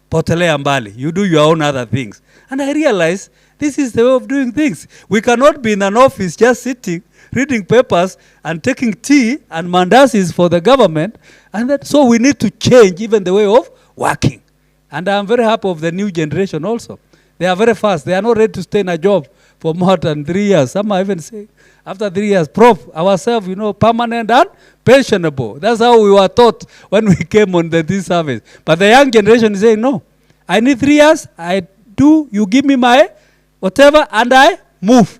potelea mbali, you do your own other things. And I realized this is the way of doing things. We cannot be in an office just sitting, reading papers and taking tea and mandasis for the government. And that, so we need to change even the way of working. And I'm very happy of the new generation also. They are very fast. They are not ready to stay in a job for more than 3 years. Some are even saying, after 3 years, Prof, ourselves, you know, permanent and pensionable. That's how we were taught when we came on this service. But the young generation is saying, no, I need 3 years, I do, you give me my whatever, and I move.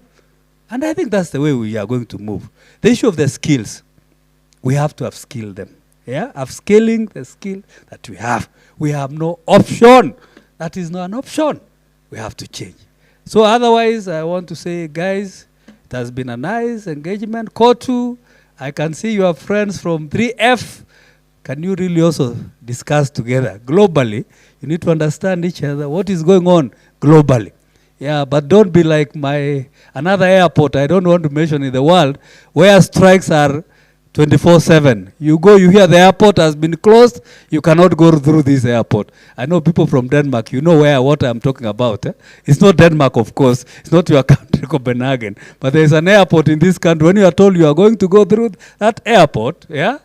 And I think that's the way we are going to move. The issue of the skills, we have to upskill them. Yeah, upskilling the skill that we have. We have no option. That is not an option. We have to change. So otherwise, I want to say, guys, it has been a nice engagement. Kotu, I can see your friends from 3F. Can you really also discuss together globally? You need to understand each other, what is going on globally. Yeah, but don't be like another airport, I don't want to mention in the world, where strikes are 24/7. You go, you hear the airport has been closed, you cannot go through this airport. I know people from Denmark, you know what I'm talking about. Eh? It's not Denmark, of course. It's not your country, Copenhagen. But there's an airport in this country. When you are told you are going to go through that airport, yeah,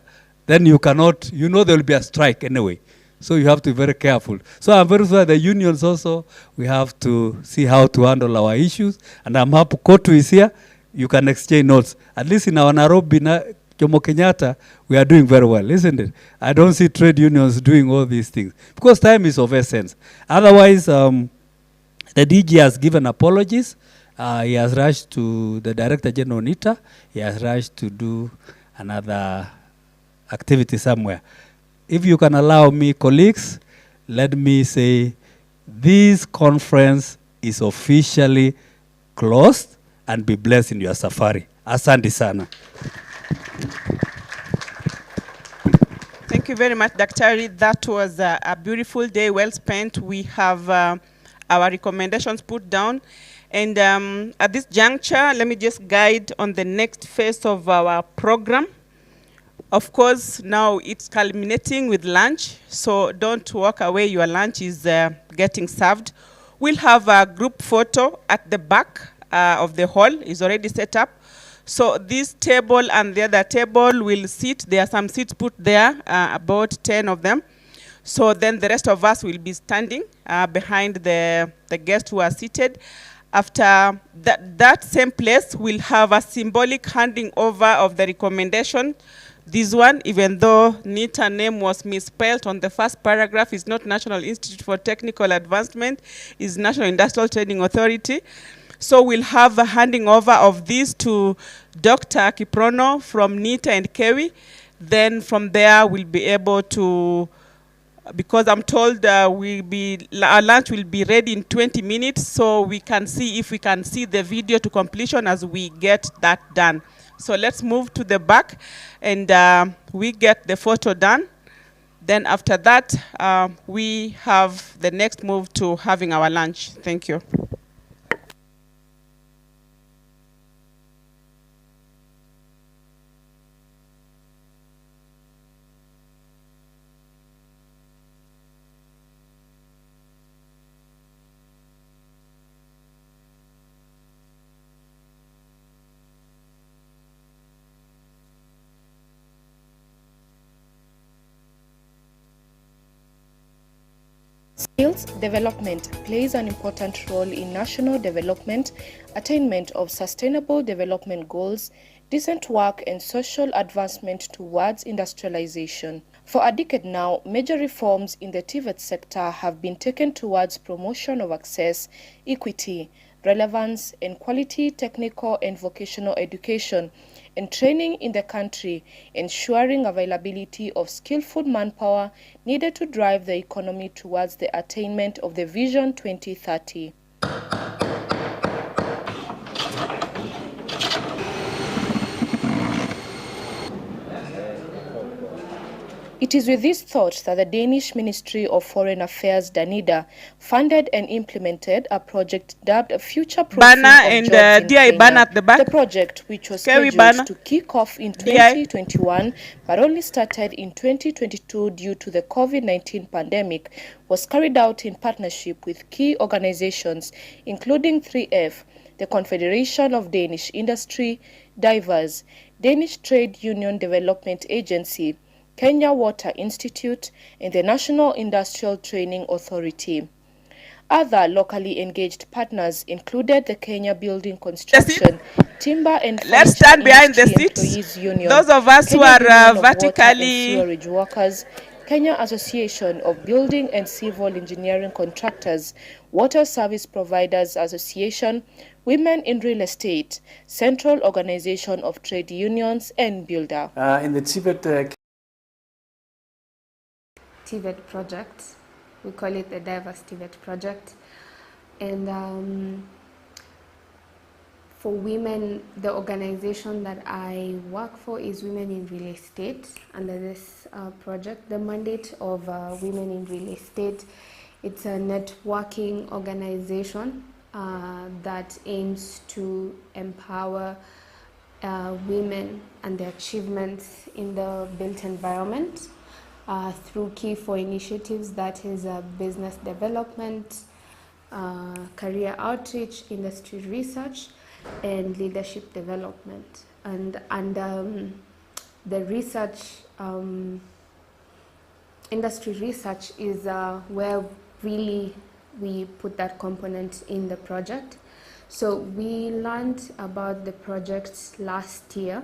then you cannot, you know there will be a strike anyway. So you have to be very careful. So I'm very sure the unions also, we have to see how to handle our issues. And I'm happy Kotu is here. You can exchange notes. At least in our Nairobi, Jomo Kenyatta, we are doing very well, isn't it? I don't see trade unions doing all these things because time is of essence. Otherwise, the DG has given apologies. He has rushed to the Director General NITA. He has rushed to do another activity somewhere. If you can allow me, colleagues, let me say this conference is officially closed, and be blessed in your safari. Asante sana. Thank you very much, Dr. That was a beautiful day, well spent. We have our recommendations put down. And at this juncture, let me just guide on the next phase of our program. Of course, now it's culminating with lunch, so don't walk away. Your lunch is getting served. We'll have a group photo at the back of the hall. It's already set up. So this table and the other table will sit. There are some seats put there, about 10 of them. So then the rest of us will be standing behind the guests who are seated. After that same place, we'll have a symbolic handing over of the recommendation. This one, even though NITA name was misspelled on the first paragraph, is not National Institute for Technical Advancement, is National Industrial Training Authority. So we'll have a handing over of this to Dr. Kiprono from NITA and KEWI. Then from there, we'll be able to, because I'm told our lunch will be ready in 20 minutes, so we can see if we can see the video to completion as we get that done. So let's move to the back, and we get the photo done. Then after that, we have the next move to having our lunch. Thank you. Skills development plays an important role in national development, attainment of sustainable development goals, decent work, and social advancement towards industrialization. For a decade now, major reforms in the TVET sector have been taken towards promotion of access, equity, relevance, and quality technical and vocational education and training in the country, ensuring availability of skillful manpower needed to drive the economy towards the attainment of the Vision 2030. It is with this thought that the Danish Ministry of Foreign Affairs, DANIDA, funded and implemented a project dubbed Future Proofing of Jobs in DI banner at the back. The project, which was KEWI scheduled banner. to kick off in 2021, but only started in 2022 due to the COVID-19 pandemic, was carried out in partnership with key organizations, including 3F, the Confederation of Danish Industry, Divérs, Danish Trade Union Development Agency, Kenya Water Institute, and the National Industrial Training Authority. Other locally engaged partners included the Kenya Building Construction, Timber and Let's stand behind the Industry seats. Employees Union, Those of us who Kenya are Union of Water and vertically Sewerage Workers, Kenya Association of Building and Civil Engineering Contractors, Water Service Providers Association, Women in Real Estate, Central Organization of Trade Unions, and Builder. In the TVET TVET project. We call it the Divérs TVET project. And for women, the organization that I work for is Women in Real Estate. Under this project, the mandate of Women in Real Estate, it's a networking organization that aims to empower women and their achievements in the built environment. Through key 4 initiatives, that is business development, career outreach, industry research, and leadership development. And the research, industry research is where really we put that component in the project. So we learned about the project last year.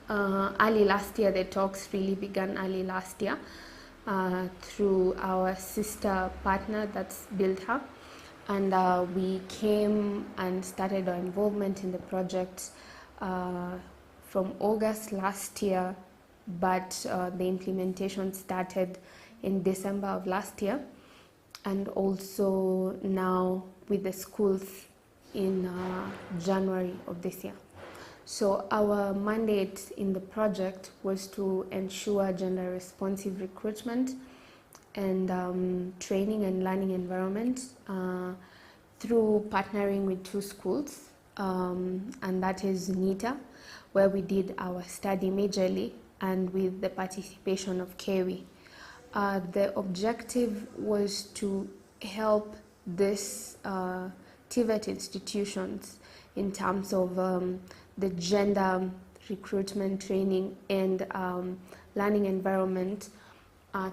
Early last year, the talks really began early last year through our sister partner, that's Builder. And we came and started our involvement in the project from August last year, but the implementation started in December of last year, and also now with the schools in January of this year. So our mandate in the project was to ensure gender responsive recruitment and training and learning environment through partnering with 2 schools, and that is NITA, where we did our study majorly, and with the participation of KEWI. The objective was to help this TVET institutions in terms of the gender recruitment training and learning environment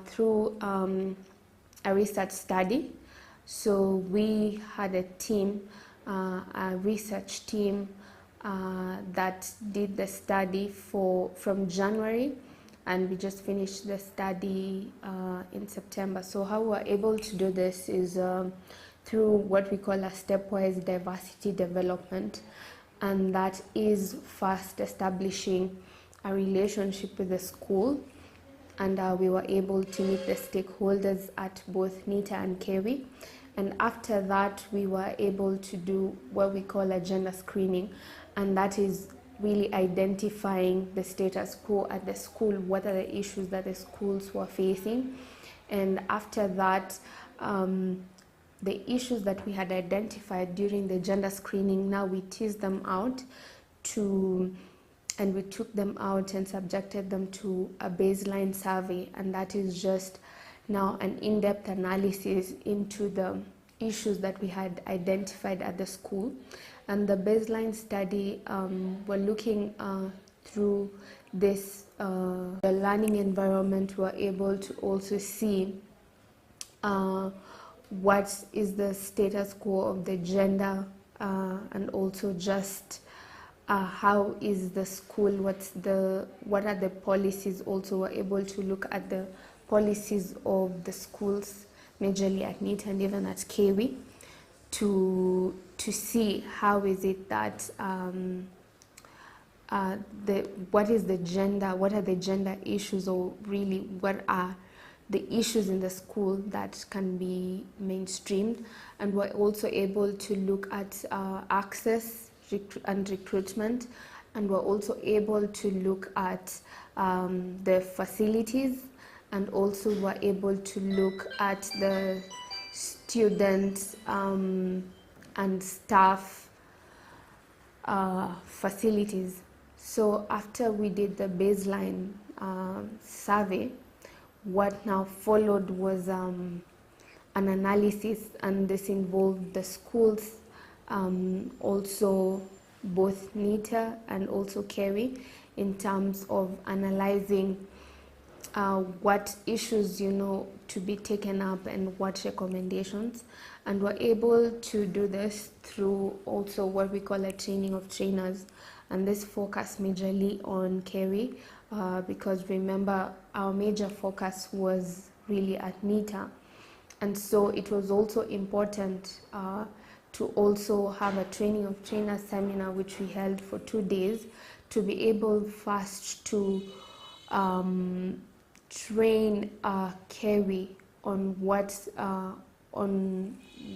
through a research study. So we had a team, a research team that did the study from January, and we just finished the study in September. So how we're able to do this is through what we call a stepwise diversity development. And that is first establishing a relationship with the school, and we were able to meet the stakeholders at both NITA and KEWI. And after that, we were able to do what we call a gender screening, and that is really identifying the status quo at the school, what are the issues that the schools were facing. And after that, the issues that we had identified during the gender screening, now we teased them out and we took them out and subjected them to a baseline survey, and that is just now an in-depth analysis into the issues that we had identified at the school. And the baseline study, we're looking through this, the learning environment, we're able to also see what is the status quo of the gender, and also just how is the school, what are the policies. Also we're able to look at the policies of the schools, majorly at NITA and even at KEWI, to to see how is it that what is the gender, what are the gender issues, or really what are the issues in the school that can be mainstreamed. And we're also able to look at access and recruitment, and we're also able to look at the facilities, and also we're able to look at the students and staff facilities. So after we did the baseline survey, what now followed was an analysis, and this involved the schools, also both NITA and also KEWI, in terms of analyzing what issues, to be taken up and what recommendations. And we're able to do this through also what we call a training of trainers. And this focused majorly on KEWI, because remember, our major focus was really at NITA. And so it was also important to also have a training of trainers seminar, which we held for 2 days, to be able first to train KEWI on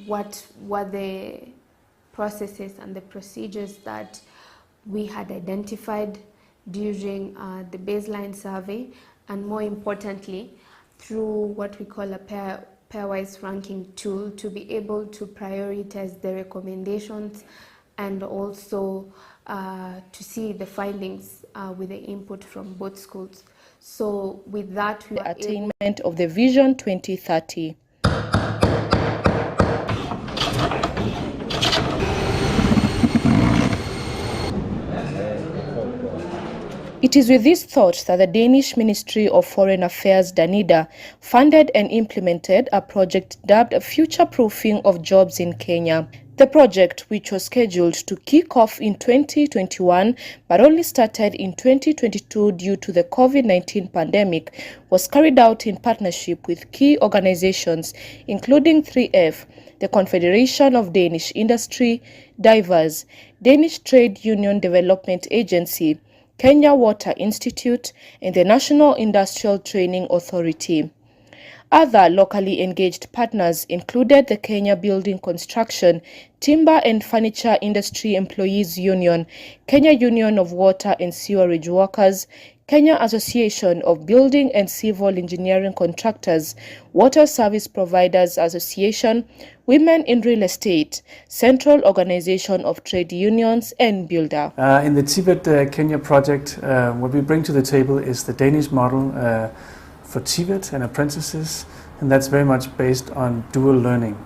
what were the processes and the procedures that we had identified during the baseline survey, and more importantly, through what we call a pairwise ranking tool, to be able to prioritize the recommendations and also to see the findings with the input from both schools. So with that, we the attainment of the Vision 2030. It is with this thought that the Danish Ministry of Foreign Affairs, DANIDA, funded and implemented a project dubbed Future-Proofing of Jobs in Kenya. The project, which was scheduled to kick off in 2021 but only started in 2022 due to the COVID-19 pandemic, was carried out in partnership with key organizations including 3F, the Confederation of Danish Industry, Divérs, Danish Trade Union Development Agency, Kenya Water Institute, and the National Industrial Training Authority. Other locally engaged partners included the Kenya Building Construction, Timber and Furniture Industry Employees Union, Kenya Union of Water and Sewerage Workers, Kenya Association of Building and Civil Engineering Contractors, Water Service Providers Association, Women in Real Estate, Central Organization of Trade Unions, and Builder. In the TVET Kenya project, what we bring to the table is the Danish model for TVET and apprentices, and that's very much based on dual learning.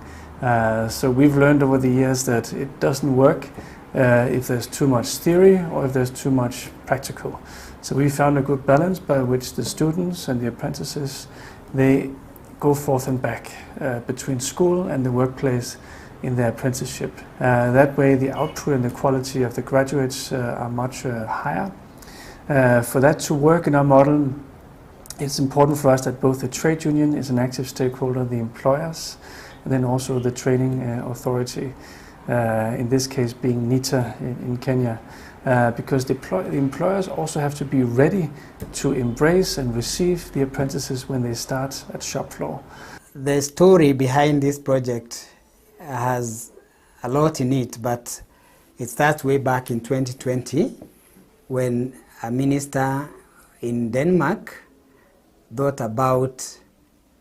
So we've learned over the years that it doesn't work if there's too much theory or if there's too much practical. So we found a good balance by which the students and the apprentices, they go forth and back between school and the workplace in their apprenticeship. That way the output and the quality of the graduates are much higher. For that to work in our model, it's important for us that both the trade union is an active stakeholder, the employers, and then also the training authority, in this case being NITA in Kenya. Because the employers also have to be ready to embrace and receive the apprentices when they start at shop floor. The story behind this project has a lot in it, but it starts way back in 2020 when a minister in Denmark thought about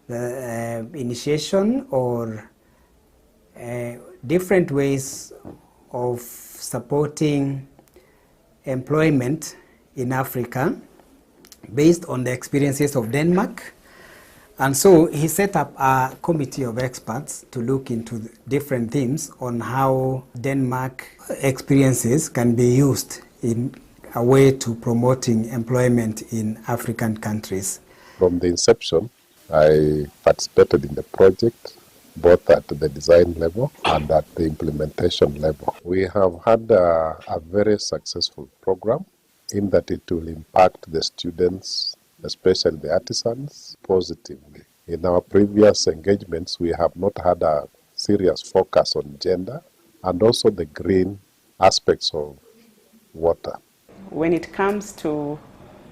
the initiation or different ways of supporting employment in Africa based on the experiences of Denmark. And so he set up a committee of experts to look into different themes on how Denmark experiences can be used in a way to promoting employment in African countries. From the inception, I participated in the project both at the design level and at the implementation level. We have had a very successful program in that it will impact the students, especially the artisans, positively. In our previous engagements, we have not had a serious focus on gender, and also the green aspects of water. When it comes to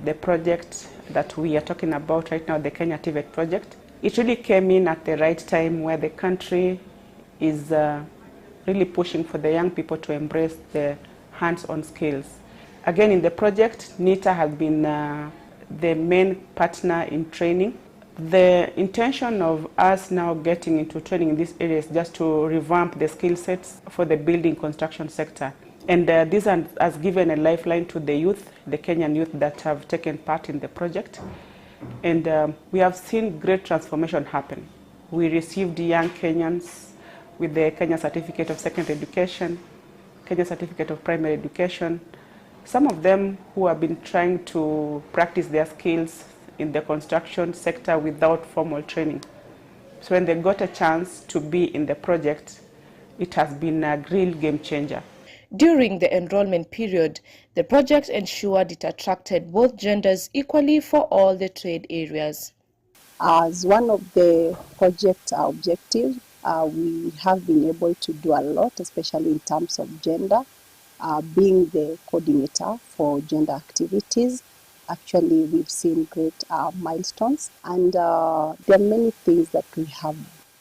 the project that we are talking about right now, the Kenya TVET project, it really came in at the right time where the country is really pushing for the young people to embrace the hands-on skills. Again, in the project, NITA has been the main partner in training. The intention of us now getting into training in this area is just to revamp the skill sets for the building construction sector. And this has given a lifeline to the youth, the Kenyan youth that have taken part in the project. And we have seen great transformation happen. We received young Kenyans with the Kenya Certificate of Secondary Education, Kenya Certificate of Primary Education. Some of them who have been trying to practice their skills in the construction sector without formal training. So when they got a chance to be in the project, it has been a real game changer. During the enrollment period, the project ensured it attracted both genders equally for all the trade areas. As one of the project objectives, we have been able to do a lot, especially in terms of gender, being the coordinator for gender activities. Actually, we've seen great milestones, and there are many things that we have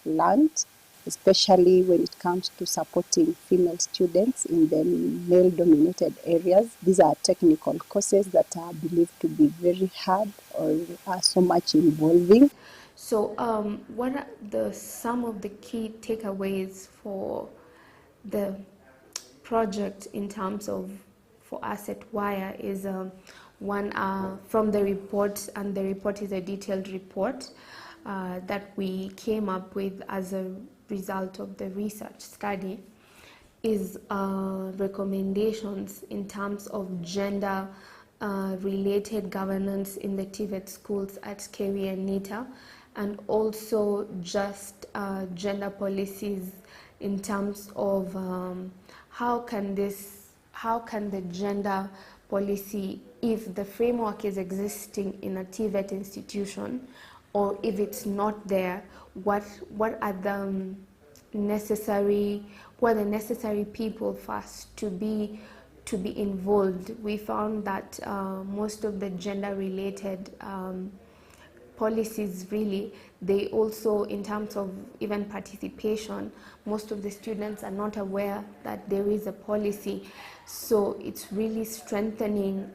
learned, especially when it comes to supporting female students in the male-dominated areas. These are technical courses that are believed to be very hard or are so much involving. So what are some of the key takeaways for the project in terms of for us at WIRE is one from the report, and the report is a detailed report that we came up with as a result of the research study, is recommendations in terms of gender related governance in the TVET schools at KEWI and NITA, and also just gender policies in terms of how can the gender policy, if the framework is existing in a TVET institution, or if it's not there, what are the necessary people first to be involved. We found that most of the gender related policies, really, they also, in terms of even participation, most of the students are not aware that there is a policy. So it's really strengthening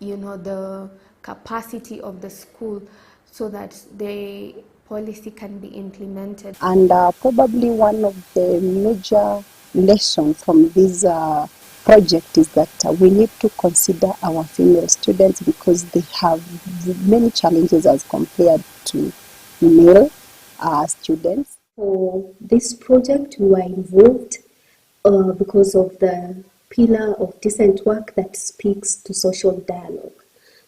the capacity of the school so that the policy can be implemented. And probably one of the major lessons from this project is that we need to consider our female students, because they have many challenges as compared to male students. For this project, we were involved because of the pillar of decent work that speaks to social dialogue.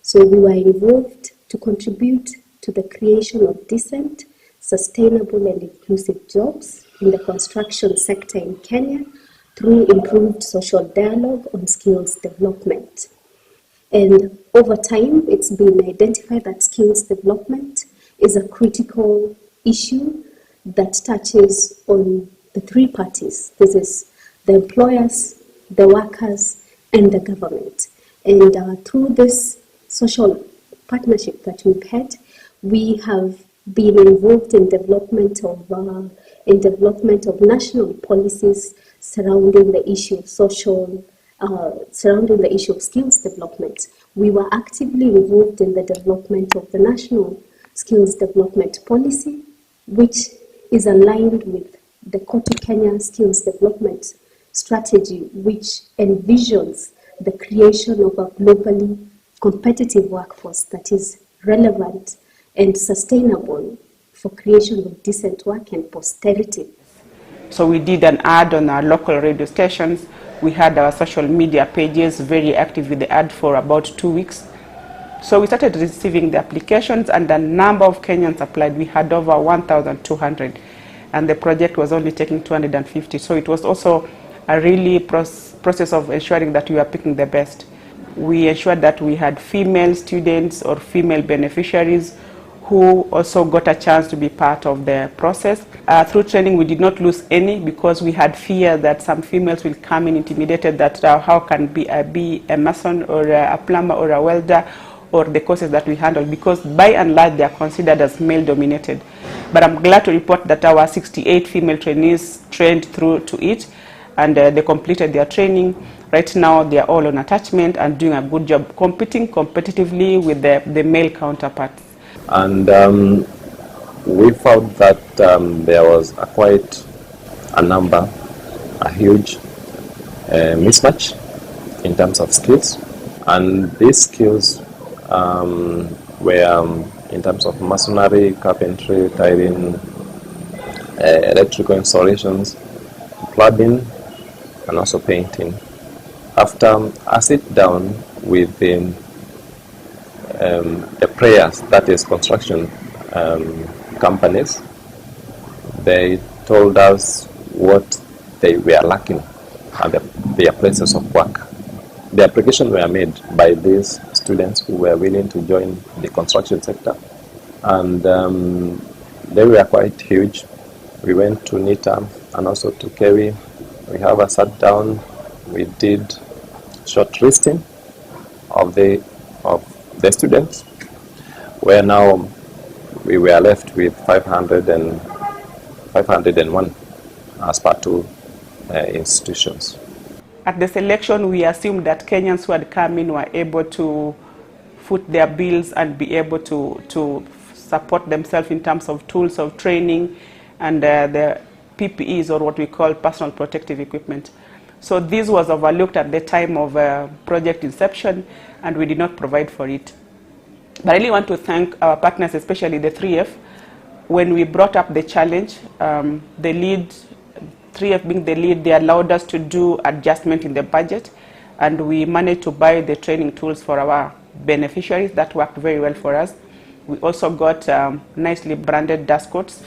So we were involved to contribute to the creation of decent, sustainable and inclusive jobs in the construction sector in Kenya through improved social dialogue on skills development. And over time, it's been identified that skills development is a critical issue that touches on the three parties. This is the employers, the workers, and the government. And through this social partnership that we've had, we have been involved in development of national policies surrounding the issue of surrounding the issue of skills development. We were actively involved in the development of the national skills development policy, which is aligned with the Kotu Kenya skills development strategy, which envisions the creation of a globally competitive workforce that is relevant and sustainable for creation of decent work and posterity. So we did an ad on our local radio stations. We had our social media pages very active with the ad for about 2 weeks. So we started receiving the applications, and a number of Kenyans applied. We had over 1,200, and the project was only taking 250. So it was also a really process of ensuring that we were picking the best. We ensured that we had female students or female beneficiaries who also got a chance to be part of the process. Through training, we did not lose any because we had fear that some females will come in intimidated that how can be a mason or a plumber or a welder or the courses that we handle, because by and large they are considered as male dominated. But I'm glad to report that our 68 female trainees trained through to it, and they completed their training. Right now they are all on attachment and doing a good job competing competitively with the male counterparts. And we found that there was quite a huge mismatch in terms of skills, and these skills were in terms of masonry, carpentry, tiling, electrical installations, plumbing, and also painting. After a sit down with the players, that is construction companies, they told us what they were lacking at their places of work. The applications were made by these students who were willing to join the construction sector, and they were quite huge. We went to NITA and also to KEWI. We have a sat down. We did shortlisting of the students, where now we were left with 501 as per two institutions. At the selection, we assumed that Kenyans who had come in were able to foot their bills and be able to support themselves in terms of tools of training and the PPEs, or what we call personal protective equipment. So this was overlooked at the time of project inception, and we did not provide for it. But I really want to thank our partners, especially the 3F. When we brought up the challenge, the lead, 3F being the lead, they allowed us to do adjustment in the budget, and we managed to buy the training tools for our beneficiaries. That worked very well for us. We also got nicely branded dust coats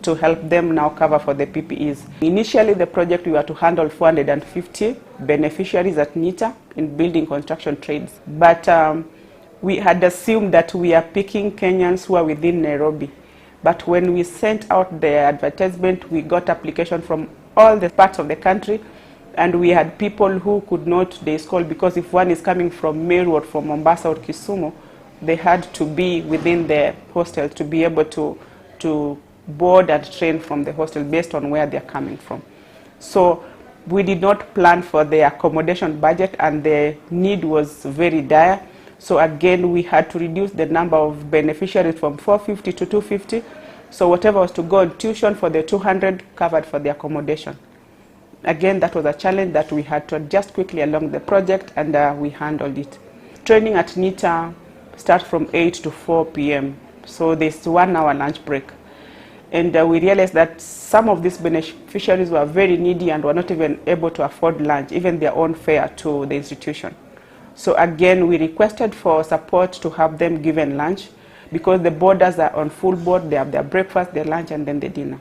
to help them now cover for the PPEs. Initially, the project, we were to handle 450 beneficiaries at NITA in building construction trades. But we had assumed that we are picking Kenyans who are within Nairobi. But when we sent out the advertisement, we got application from all the parts of the country, and we had people who could not day school, because if one is coming from Meru or from Mombasa or Kisumu, they had to be within the hostel to be able to board and train from the hostel based on where they're coming from. So we did not plan for the accommodation budget, and the need was very dire. So again, we had to reduce the number of beneficiaries from 450 to 250. So whatever was to go on tuition for the 200 covered for the accommodation. Again, that was a challenge that we had to adjust quickly along the project, and we handled it. Training at NITA starts from 8 to 4 p.m. So there's 1 hour lunch break. And we realized that some of these beneficiaries were very needy and were not even able to afford lunch, even their own fare to the institution. So again, we requested for support to have them given lunch, because the boarders are on full board. They have their breakfast, their lunch, and then the dinner.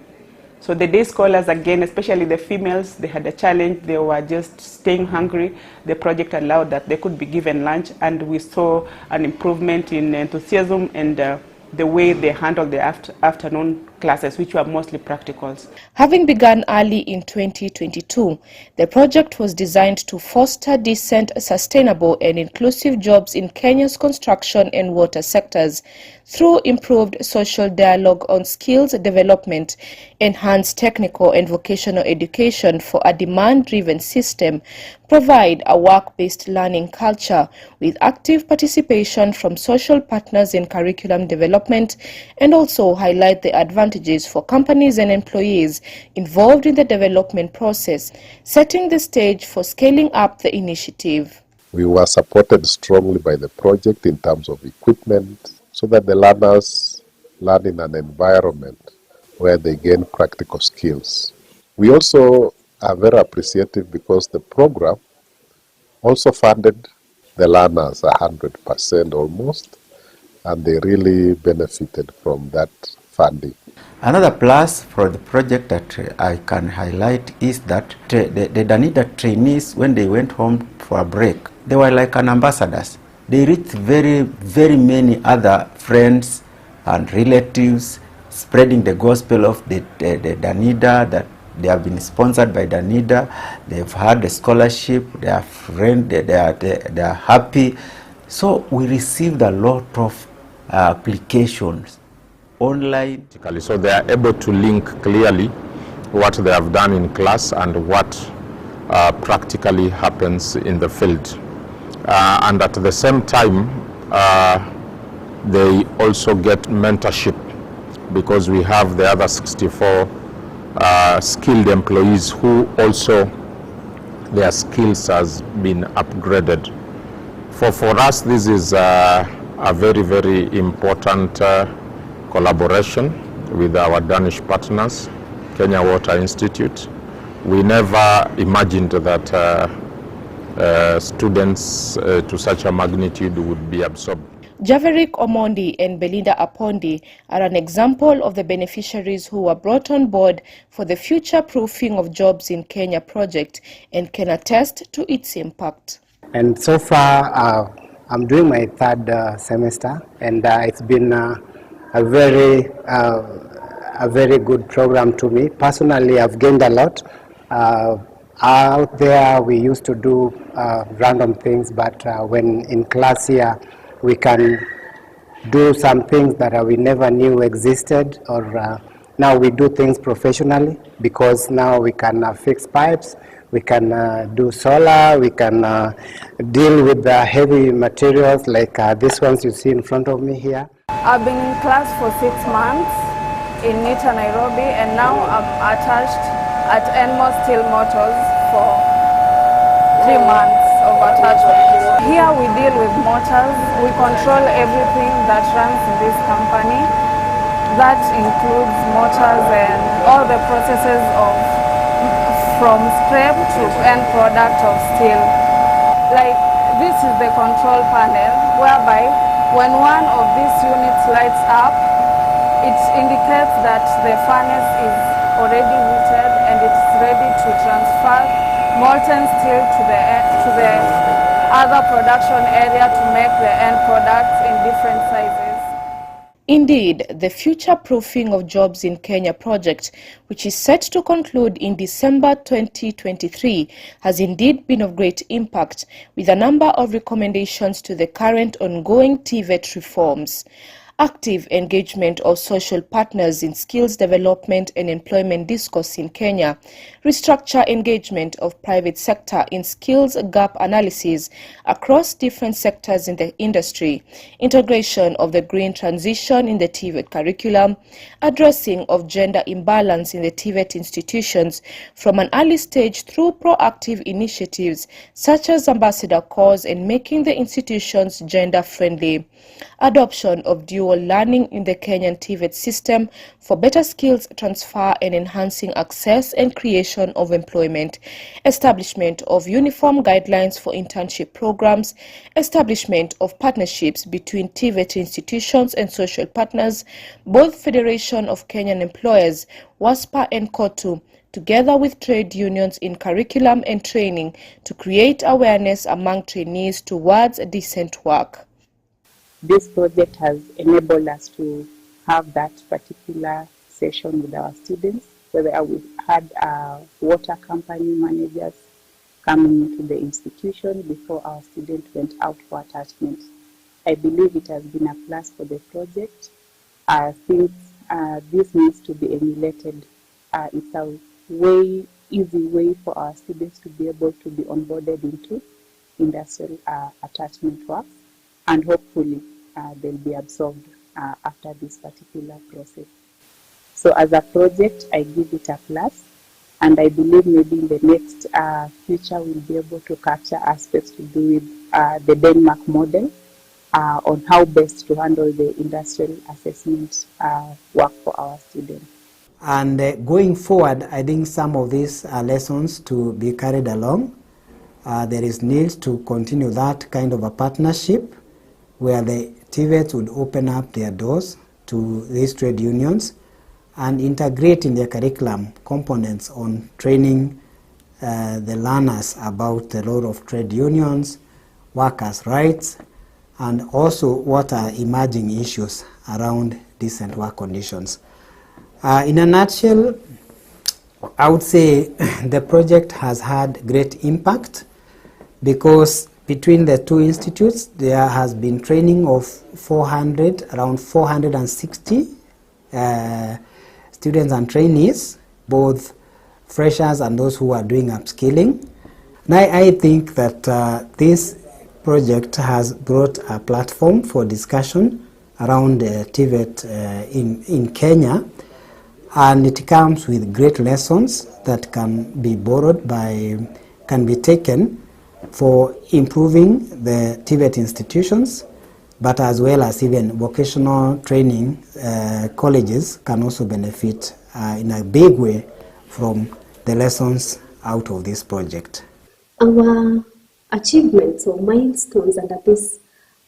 So the day scholars, again, especially the females, they had a challenge. They were just staying hungry. The project allowed that they could be given lunch, and we saw an improvement in enthusiasm and the way they handled the afternoon classes, which were mostly practicals. Having begun early in 2022, the project was designed to foster decent, sustainable and inclusive jobs in Kenya's construction and water sectors through improved social dialogue on skills development, enhanced technical and vocational education for a demand-driven system, provide a work-based learning culture with active participation from social partners in curriculum development, and also highlight the advantages for companies and employees involved in the development process, setting the stage for scaling up the initiative. We were supported strongly by the project in terms of equipment, so that the learners learn in an environment where they gain practical skills. We also are very appreciative because the program also funded the learners 100% almost, and they really benefited from that funding. Another plus for the project that I can highlight is that the DANIDA trainees, when they went home for a break, they were like an ambassadors. They reached very, very many other friends and relatives, spreading the gospel of the DANIDA, that they have been sponsored by DANIDA, they've had a scholarship, they are friends, they are happy. So we received a lot of applications online. So they are able to link clearly what they have done in class and what practically happens in the field. And at the same time, they also get mentorship, because we have the other 64 skilled employees who also their skills has been upgraded. For us, this is a very, very important collaboration with our Danish partners, Kenya Water Institute. We never imagined that students to such a magnitude would be absorbed. Javerick Omondi and Belinda Apondi are an example of the beneficiaries who were brought on board for the Future Proofing of Jobs in Kenya project and can attest to its impact. And so far, I'm doing my third semester, and it's been a very good program to me. Personally, I've gained a lot. Out there, we used to do random things, but when in class here, we can do some things that we never knew existed, or now we do things professionally, because now we can fix pipes, we can do solar, we can deal with the heavy materials like these ones you see in front of me here. I've been in class for 6 months in NITA Nairobi, and now I'm attached at Enmore Steel Motors for 3 months of attachment. Here we deal with motors. We control everything that runs in this company. That includes motors and all the processes of from scrap to end product of steel. Like this is the control panel, whereby when one of these units lights up, it indicates that the furnace is already heated and it's ready to transfer molten steel to the other production area to make the end products in different sizes. Indeed, the Future Proofing of Jobs in Kenya project, which is set to conclude in December 2023, has indeed been of great impact, with a number of recommendations to the current ongoing TVET reforms. Active engagement of social partners in skills development and employment discourse in Kenya, restructure engagement of private sector in skills gap analysis across different sectors in the industry, integration of the green transition in the TVET curriculum, addressing of gender imbalance in the TVET institutions from an early stage through proactive initiatives such as ambassador calls and making the institutions gender friendly, adoption of dual learning in the Kenyan TVET system for better skills transfer and enhancing access and creation of employment, establishment of uniform guidelines for internship programs, establishment of partnerships between TVET institutions and social partners, both Federation of Kenyan Employers, WASPA and KOTU, together with trade unions in curriculum and training to create awareness among trainees towards decent work. This project has enabled us to have that particular session with our students, where we had water company managers coming into the institution before our students went out for attachment. I believe it has been a plus for the project. Since this needs to be emulated, it's a easy way for our students to be able to be onboarded into industrial attachment work, and hopefully they'll be absorbed after this particular process. So as a project, I give it a plus, and I believe maybe in the next future we'll be able to capture aspects to do with the Denmark model on how best to handle the industrial assessment work for our students. And going forward, I think some of these lessons to be carried along. There is need to continue that kind of a partnership where the TVET would open up their doors to these trade unions and integrate in their curriculum components on training the learners about the role of trade unions, workers' rights, and also what are emerging issues around decent work conditions. In a nutshell, I would say the project has had great impact because between the two institutes there has been training of around 460 students and trainees, both freshers and those who are doing upskilling. And I think that this project has brought a platform for discussion around TVET in Kenya, and it comes with great lessons that can be borrowed can be taken for improving the TVET institutions, but as well as even vocational training colleges can also benefit in a big way from the lessons out of this project. Our achievements or milestones under this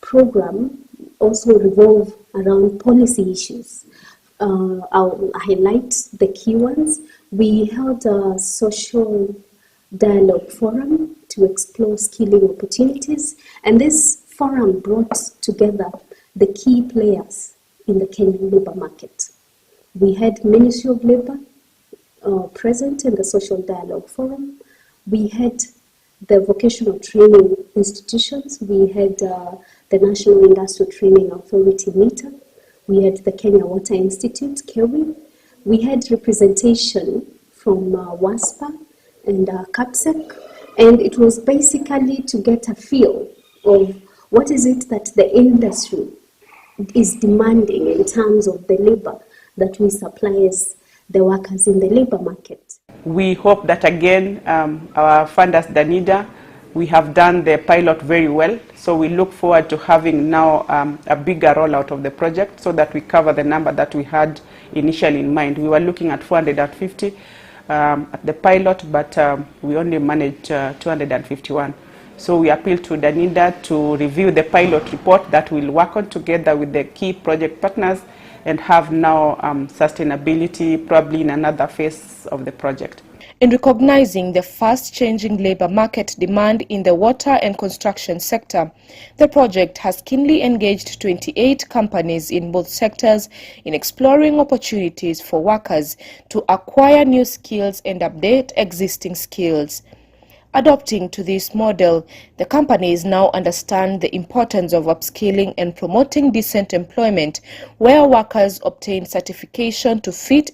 program also revolve around policy issues. I'll highlight the key ones. We held a social dialogue forum to explore skilling opportunities, and this forum brought together the key players in the Kenyan labor market. We had Ministry of Labor present in the social dialogue forum. We had the vocational training institutions. We had the National Industrial Training Authority, NITA. We had the Kenya Water Institute, KEWI. We had representation from WASPA and CAPSEC, and it was basically to get a feel of what is it that the industry is demanding in terms of the labor that we supply as the workers in the labor market. We hope that again, our funders, DANIDA, we have done the pilot very well. So we look forward to having now a bigger rollout of the project so that we cover the number that we had initially in mind. We were looking at 450 at the pilot, but we only managed 251. So we appeal to DANIDA to review the pilot report that we'll work on together with the key project partners and have now sustainability probably in another phase of the project. In recognizing the fast-changing labor market demand in the water and construction sector, the project has keenly engaged 28 companies in both sectors in exploring opportunities for workers to acquire new skills and update existing skills. Adopting to this model, the companies now understand the importance of upskilling and promoting decent employment where workers obtain certification to fit